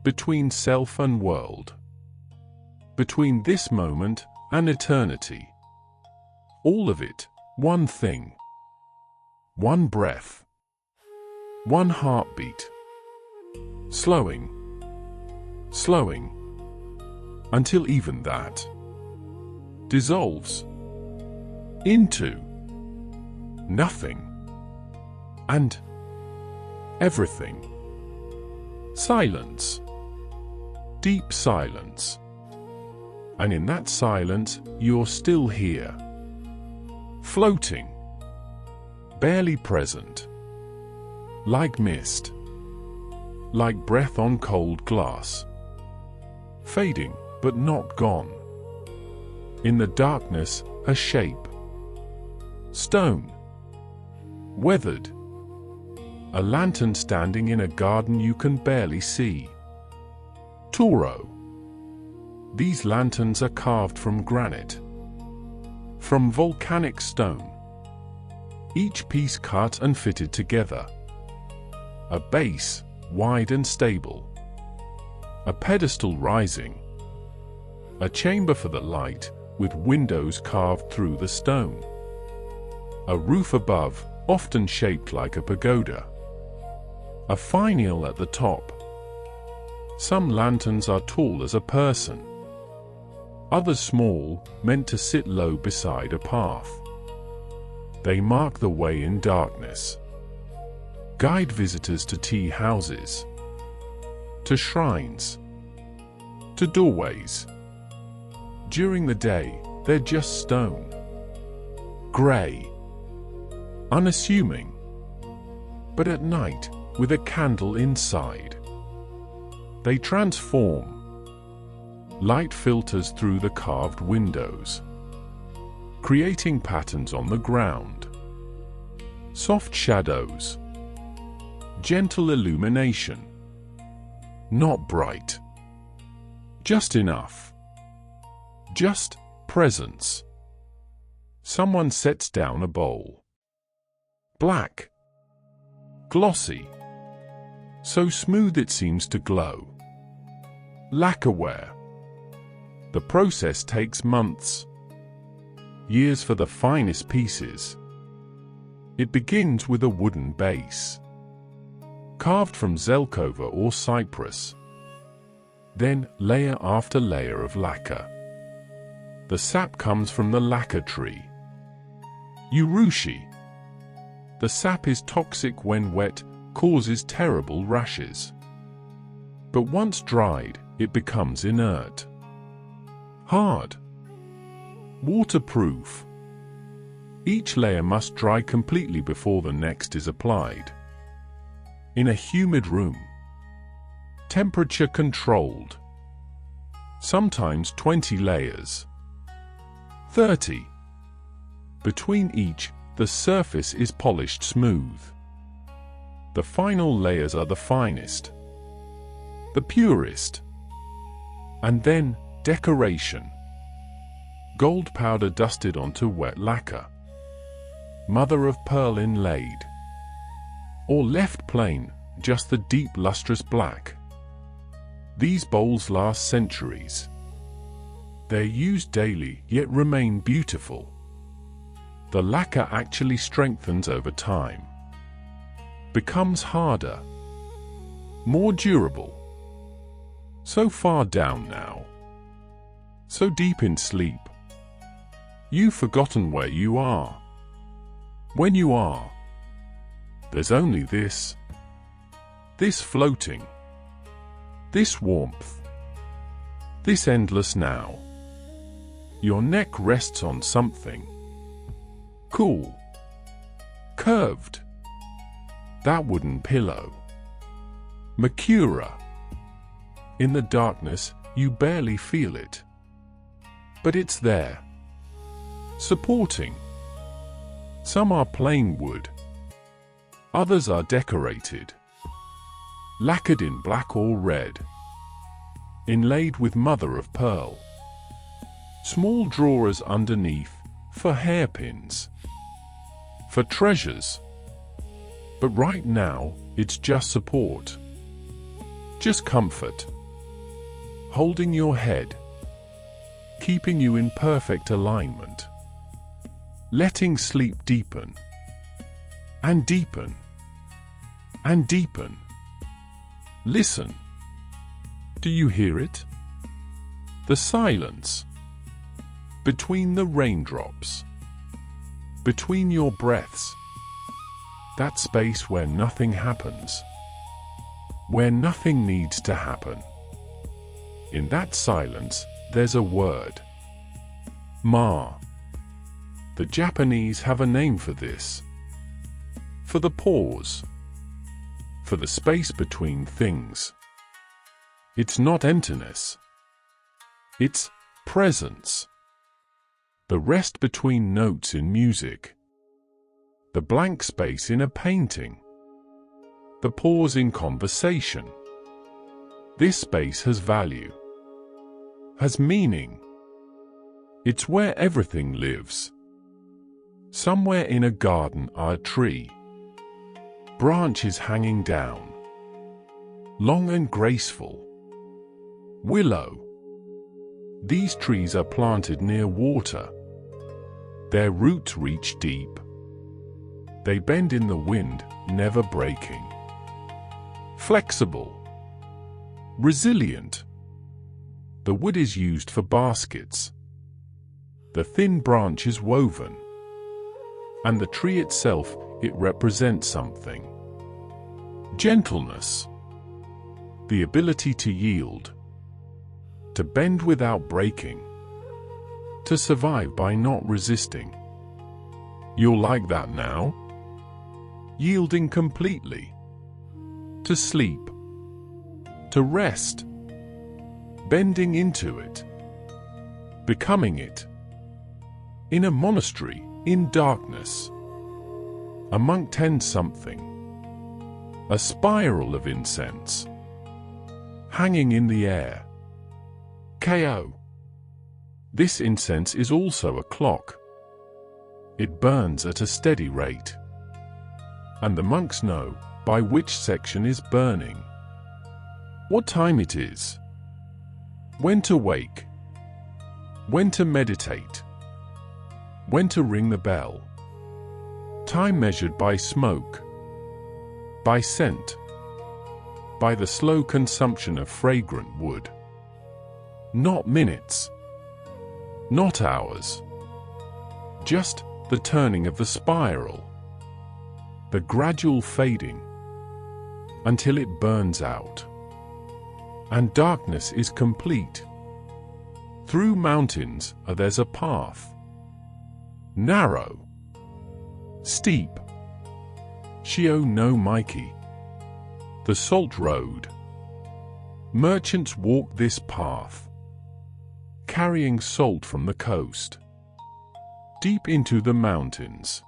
Between self and world. Between this moment and eternity. All of it, one thing. One breath. One heartbeat. Slowing. Slowing. Until even that dissolves into nothing and everything. Silence. Deep silence. And in that silence, you're still here. Floating. Barely present. Like mist. Like breath on cold glass. Fading, but not gone. In the darkness, a shape. Stone. Weathered. A lantern standing in a garden you can barely see. Toro. These lanterns are carved from granite. From volcanic stone. Each piece cut and fitted together. A base, wide and stable. A pedestal rising. A chamber for the light, with windows carved through the stone. A roof above, often shaped like a pagoda. A finial at the top. Some lanterns are tall as a person. Others small, meant to sit low beside a path. They mark the way in darkness. Guide visitors to tea houses. To shrines. To doorways. During the day, they're just stone. Grey. Unassuming. But at night, with a candle inside, they transform. Light filters through the carved windows, creating patterns on the ground. Soft shadows. Gentle illumination. Not bright. Just enough. Just presence. Someone sets down a bowl. Black. Glossy. So smooth it seems to glow. Lacquerware. The process takes months. Years for the finest pieces. It begins with a wooden base, carved from Zelkova or cypress. Then layer after layer of lacquer. The sap comes from the lacquer tree. Urushi. The sap is toxic when wet, causes terrible rashes. But once dried, it becomes inert. Hard. Waterproof. Each layer must dry completely before the next is applied. In a humid room. Temperature controlled. Sometimes 20 layers. 30. Between each, the surface is polished smooth. The final layers are the finest, the purest. And then, decoration. Gold powder dusted onto wet lacquer. Mother of pearl inlaid. Or left plain, just the deep lustrous black. These bowls last centuries. They're used daily, yet remain beautiful. The lacquer actually strengthens over time. Becomes harder. More durable. So far down now. So deep in sleep. You've forgotten where you are. When you are. There's only this. This floating. This warmth. This endless now. Your neck rests on something. Cool. Curved. That wooden pillow. Makura. In the darkness, you barely feel it. But it's there. Supporting. Some are plain wood. Others are decorated. Lacquered in black or red. Inlaid with mother of pearl. Small drawers underneath, for hairpins. For treasures. But right now, it's just support. Just comfort. Holding your head. Keeping you in perfect alignment. Letting sleep deepen. And deepen. And deepen. Listen. Do you hear it? The silence. Between the raindrops. Between your breaths. That space where nothing happens. Where nothing needs to happen. In that silence, there's a word. Ma. The Japanese have a name for this. For the pause. For the space between things. It's not emptiness. It's presence. The rest between notes in music. The blank space in a painting. The pause in conversation. This space has value. Has meaning. It's where everything lives. Somewhere in a garden are a tree. Branches hanging down. Long and graceful. Willow. These trees are planted near water. Their roots reach deep. They bend in the wind, never breaking. Flexible. Resilient. The wood is used for baskets. The thin branch is woven. And the tree itself, it represents something. Gentleness. The ability to yield. To bend without breaking. To survive by not resisting. You're like that now? Yielding completely. To sleep. To rest. Bending into it. Becoming it. In a monastery, in darkness. A monk tends something. A spiral of incense. Hanging in the air. Ko. This incense is also a clock. It burns at a steady rate. And the monks know by which section is burning, what time it is, when to wake, when to meditate, when to ring the bell. Time measured by smoke, by scent, by the slow consumption of fragrant wood. Not minutes, not hours, just the turning of the spiral, the gradual fading, until it burns out, and darkness is complete. Through mountains there's a path, narrow, steep, Shio no Maiki, the salt road. Merchants walk this path, carrying salt from the coast, deep into the mountains,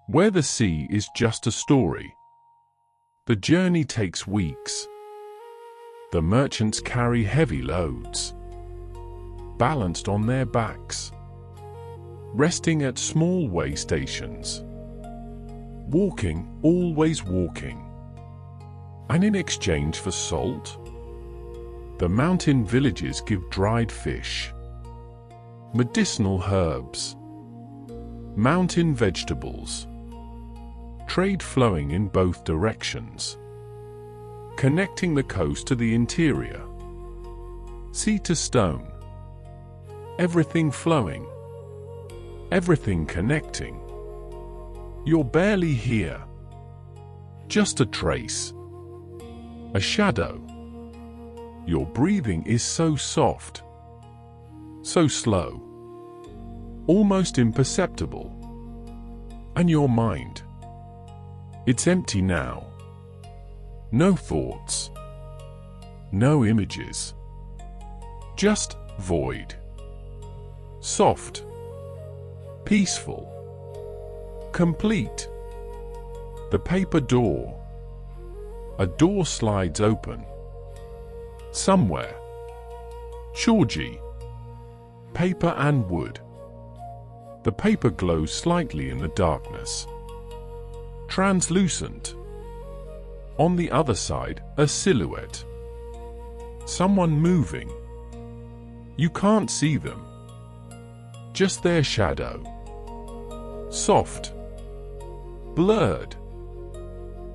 where the sea is just a story. The journey takes weeks. The merchants carry heavy loads, balanced on their backs, resting at small way stations, walking, always walking. And in exchange for salt, the mountain villages give dried fish, medicinal herbs, mountain vegetables, trade flowing in both directions, connecting the coast to the interior, sea to stone, everything flowing, everything connecting. You're barely here, just a trace, a shadow. Your breathing is so soft, so slow, almost imperceptible. And your mind, it's empty now. No thoughts, no images, just void. Soft, peaceful, complete. The paper door. A door slides open. Somewhere. Shoji. Paper and wood. The paper glows slightly in the darkness. Translucent. On the other side, a silhouette. Someone moving. You can't see them. Just their shadow. Soft. Blurred.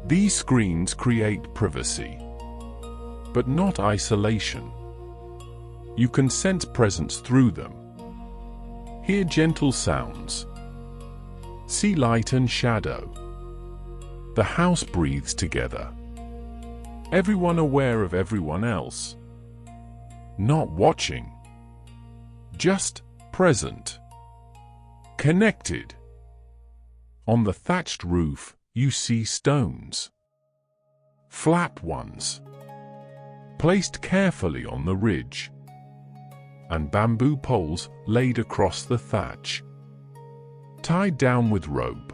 These screens create privacy, but not isolation. You can sense presence through them. Hear gentle sounds. See light and shadow. The house breathes together. Everyone aware of everyone else. Not watching. Just present. Connected. On the thatched roof, you see stones. Flat ones. Placed carefully on the ridge. And bamboo poles laid across the thatch. Tied down with rope.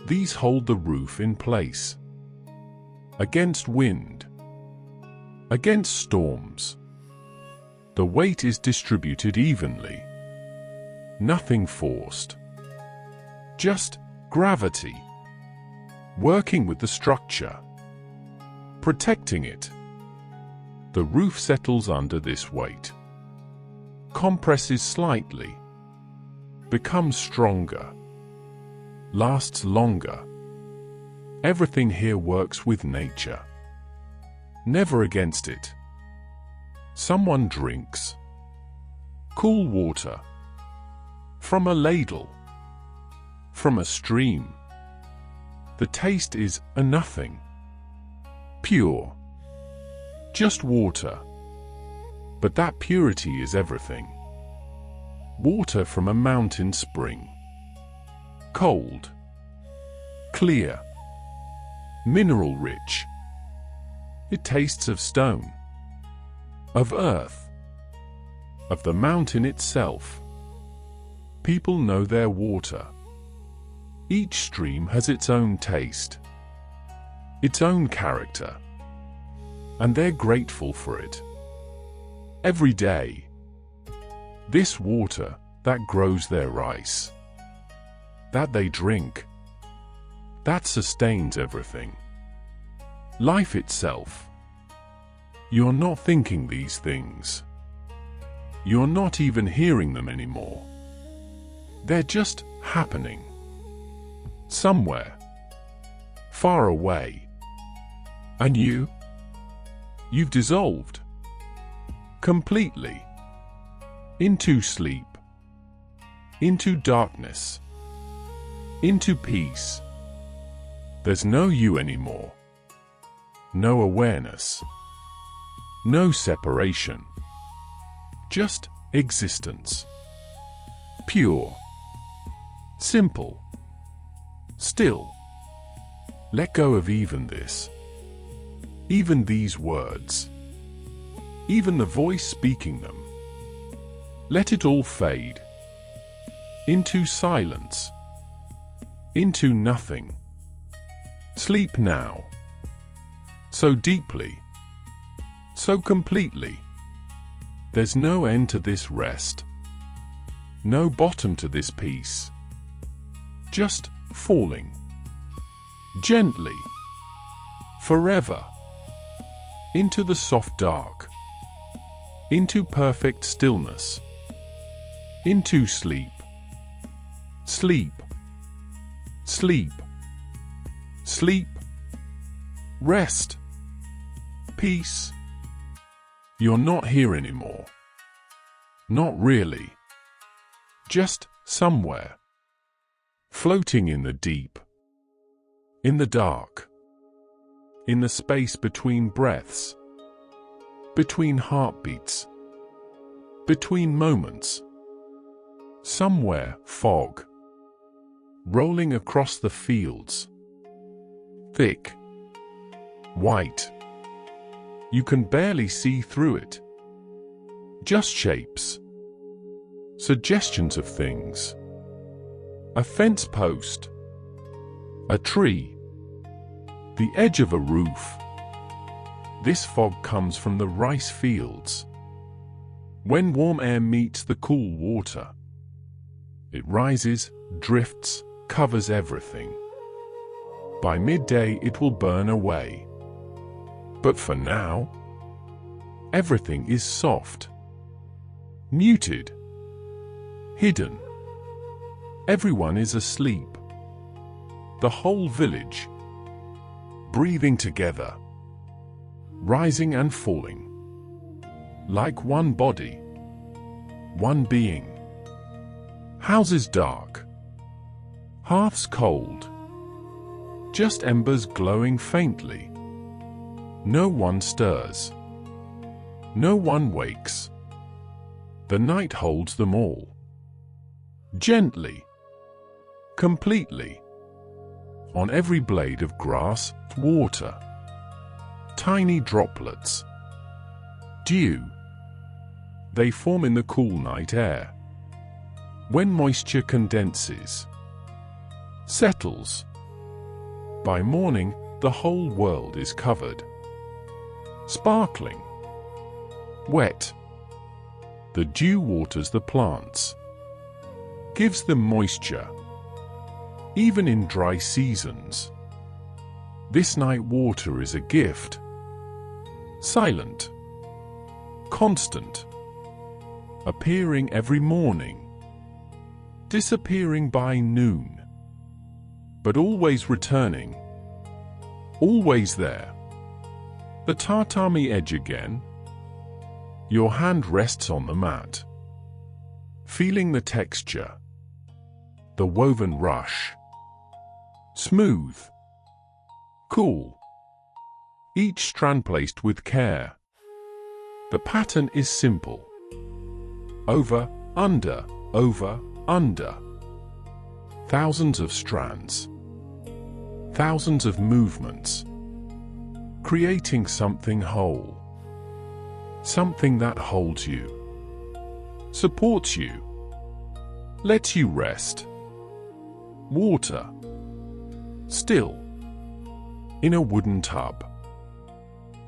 These hold the roof in place. Against wind. Against storms. The weight is distributed evenly. Nothing forced. Just gravity. Working with the structure. Protecting it. The roof settles under this weight. Compresses slightly. Becomes stronger. Lasts longer. Everything here works with nature. Never against it. Someone drinks. Cool water. From a ladle. From a stream. The taste is a nothing. Pure. Just water. But that purity is everything. Water from a mountain spring. Cold. Clear. Mineral rich. It tastes of stone. Of earth. Of the mountain itself. People know their water. Each stream has its own taste. Its own character. And they're grateful for it. Every day. This water that grows their rice, that they drink, that sustains everything. Life itself. You're not thinking these things. You're not even hearing them anymore. They're just happening. Somewhere. Far away. And you've dissolved. Completely. Into sleep. Into darkness. Into peace. There's no you anymore. No awareness. No separation. Just existence. Pure. Simple. Still. Let go of even this. Even these words. Even the voice speaking them. Let it all fade. Into silence. Into nothing. Sleep now. So deeply. So completely. There's no end to this rest. No bottom to this peace. Just falling. Gently. Forever. Into the soft dark. Into perfect stillness. Into sleep. Sleep. Sleep. Sleep. Rest. Peace. You're not here anymore. Not really. Just somewhere. Floating in the deep. In the dark. In the space between breaths. Between heartbeats. Between moments. Somewhere, fog. Rolling across the fields. Thick. White. You can barely see through it. Just shapes. Suggestions of things. A fence post. A tree. The edge of a roof. This fog comes from the rice fields. When warm air meets the cool water, it rises, drifts, covers everything. By midday it will burn away. But for now, everything is soft, muted, hidden. Everyone is asleep. The whole village, breathing together, rising and falling, like one body, one being. Houses dark, hearths cold, just embers glowing faintly. No one stirs. No one wakes. The night holds them all. Gently. Completely. On every blade of grass, water. Tiny droplets. Dew. They form in the cool night air. When moisture condenses. Settles. By morning, the whole world is covered. Sparkling. Wet. The dew waters the plants. Gives them moisture. Even in dry seasons. This night water is a gift. Silent. Constant. Appearing every morning. Disappearing by noon. But always returning. Always there. The tatami edge again. Your hand rests on the mat. Feeling the texture. The woven rush. Smooth. Cool. Each strand placed with care. The pattern is simple. Over, under, over, under. Thousands of strands. Thousands of movements. Creating something whole. Something that holds you. Supports you. Lets you rest. Water. Still. In a wooden tub.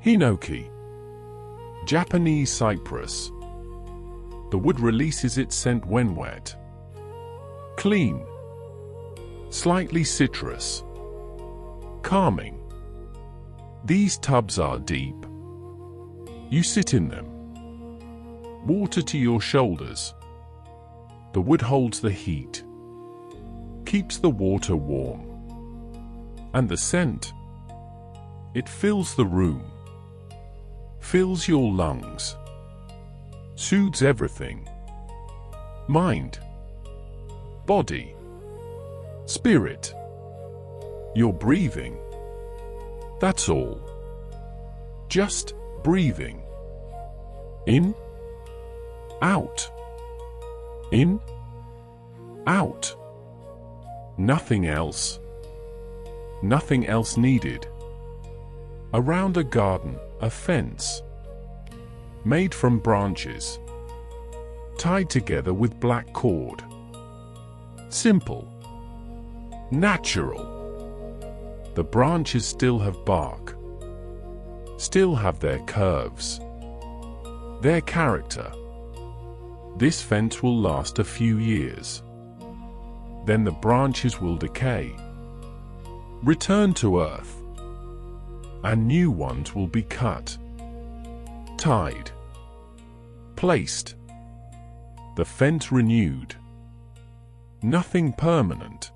Hinoki. Japanese cypress. The wood releases its scent when wet. Clean. Slightly citrus. Calming. These tubs are deep. You sit in them. Water to your shoulders. The wood holds the heat. Keeps the water warm. And the scent. It fills the room. Fills your lungs. Soothes everything. Mind. Body. Spirit. You're breathing. That's all. Just breathing. In. Out. In. Out. Nothing else. Nothing else needed. Around a garden, a fence. Made from branches. Tied together with black cord. Simple. Natural. The branches still have bark. Still have their curves. Their character. This fence will last a few years. Then the branches will decay. Return to earth. And new ones will be cut. Tied. Placed. The fence renewed. Nothing permanent.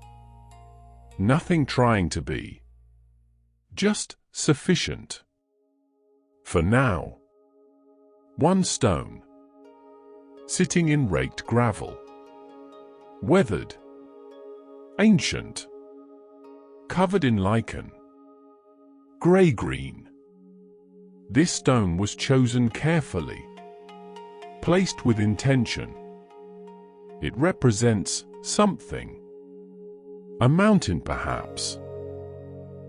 Nothing trying to be. Just sufficient. For now. One stone. Sitting in raked gravel. Weathered. Ancient. Covered in lichen. Grey-green. This stone was chosen carefully. Placed with intention. It represents something. A mountain perhaps.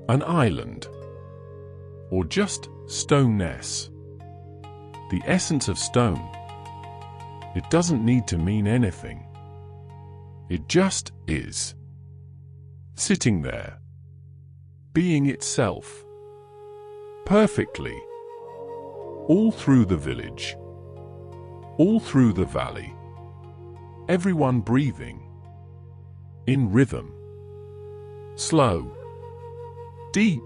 An island. Or just stoneness. The essence of stone. It doesn't need to mean anything. It just is. Sitting there. Being itself. Perfectly. All through the village. All through the valley. Everyone breathing. In rhythm. Slow. Deep.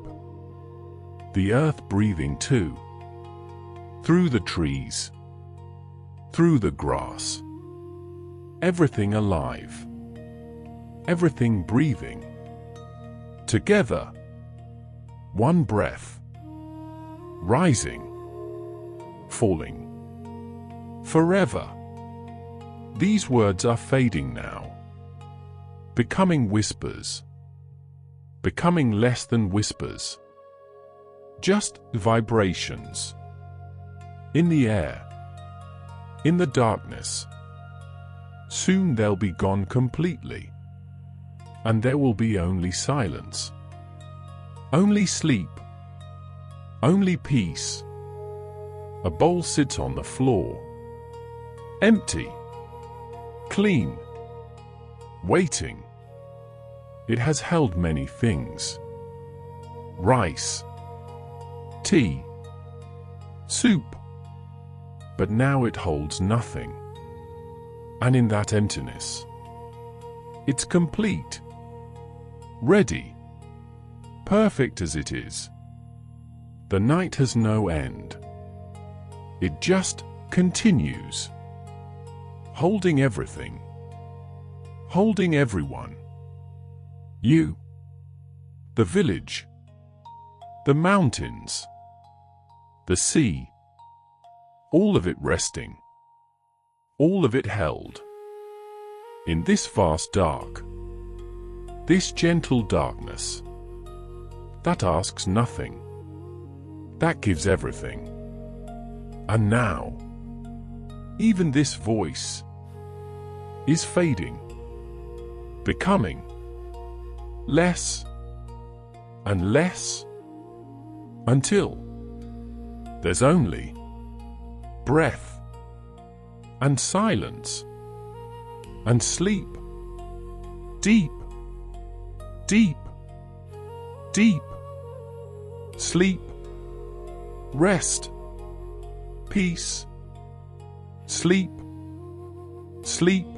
The earth breathing too. Through the trees. Through the grass. Everything alive. Everything breathing. Together. One breath. Rising. Falling. Forever. These words are fading now. Becoming whispers. Becoming less than whispers. Just vibrations. In the air. In the darkness. Soon they'll be gone completely. And there will be only silence. Only sleep. Only peace. A bowl sits on the floor. Empty. Clean. Waiting. It has held many things. Rice. Tea. Soup. But now it holds nothing. And in that emptiness, it's complete. Ready. Perfect as it is. The night has no end. It just continues. Holding everything. Holding everyone. You. The village. The mountains. The sea. All of it resting. All of it held. In this vast dark. This gentle darkness. That asks nothing. That gives everything. And now, even this voice is fading. Becoming less and less until there's only breath and silence and sleep. Deep, deep, deep. Sleep, rest, peace, sleep, Sleep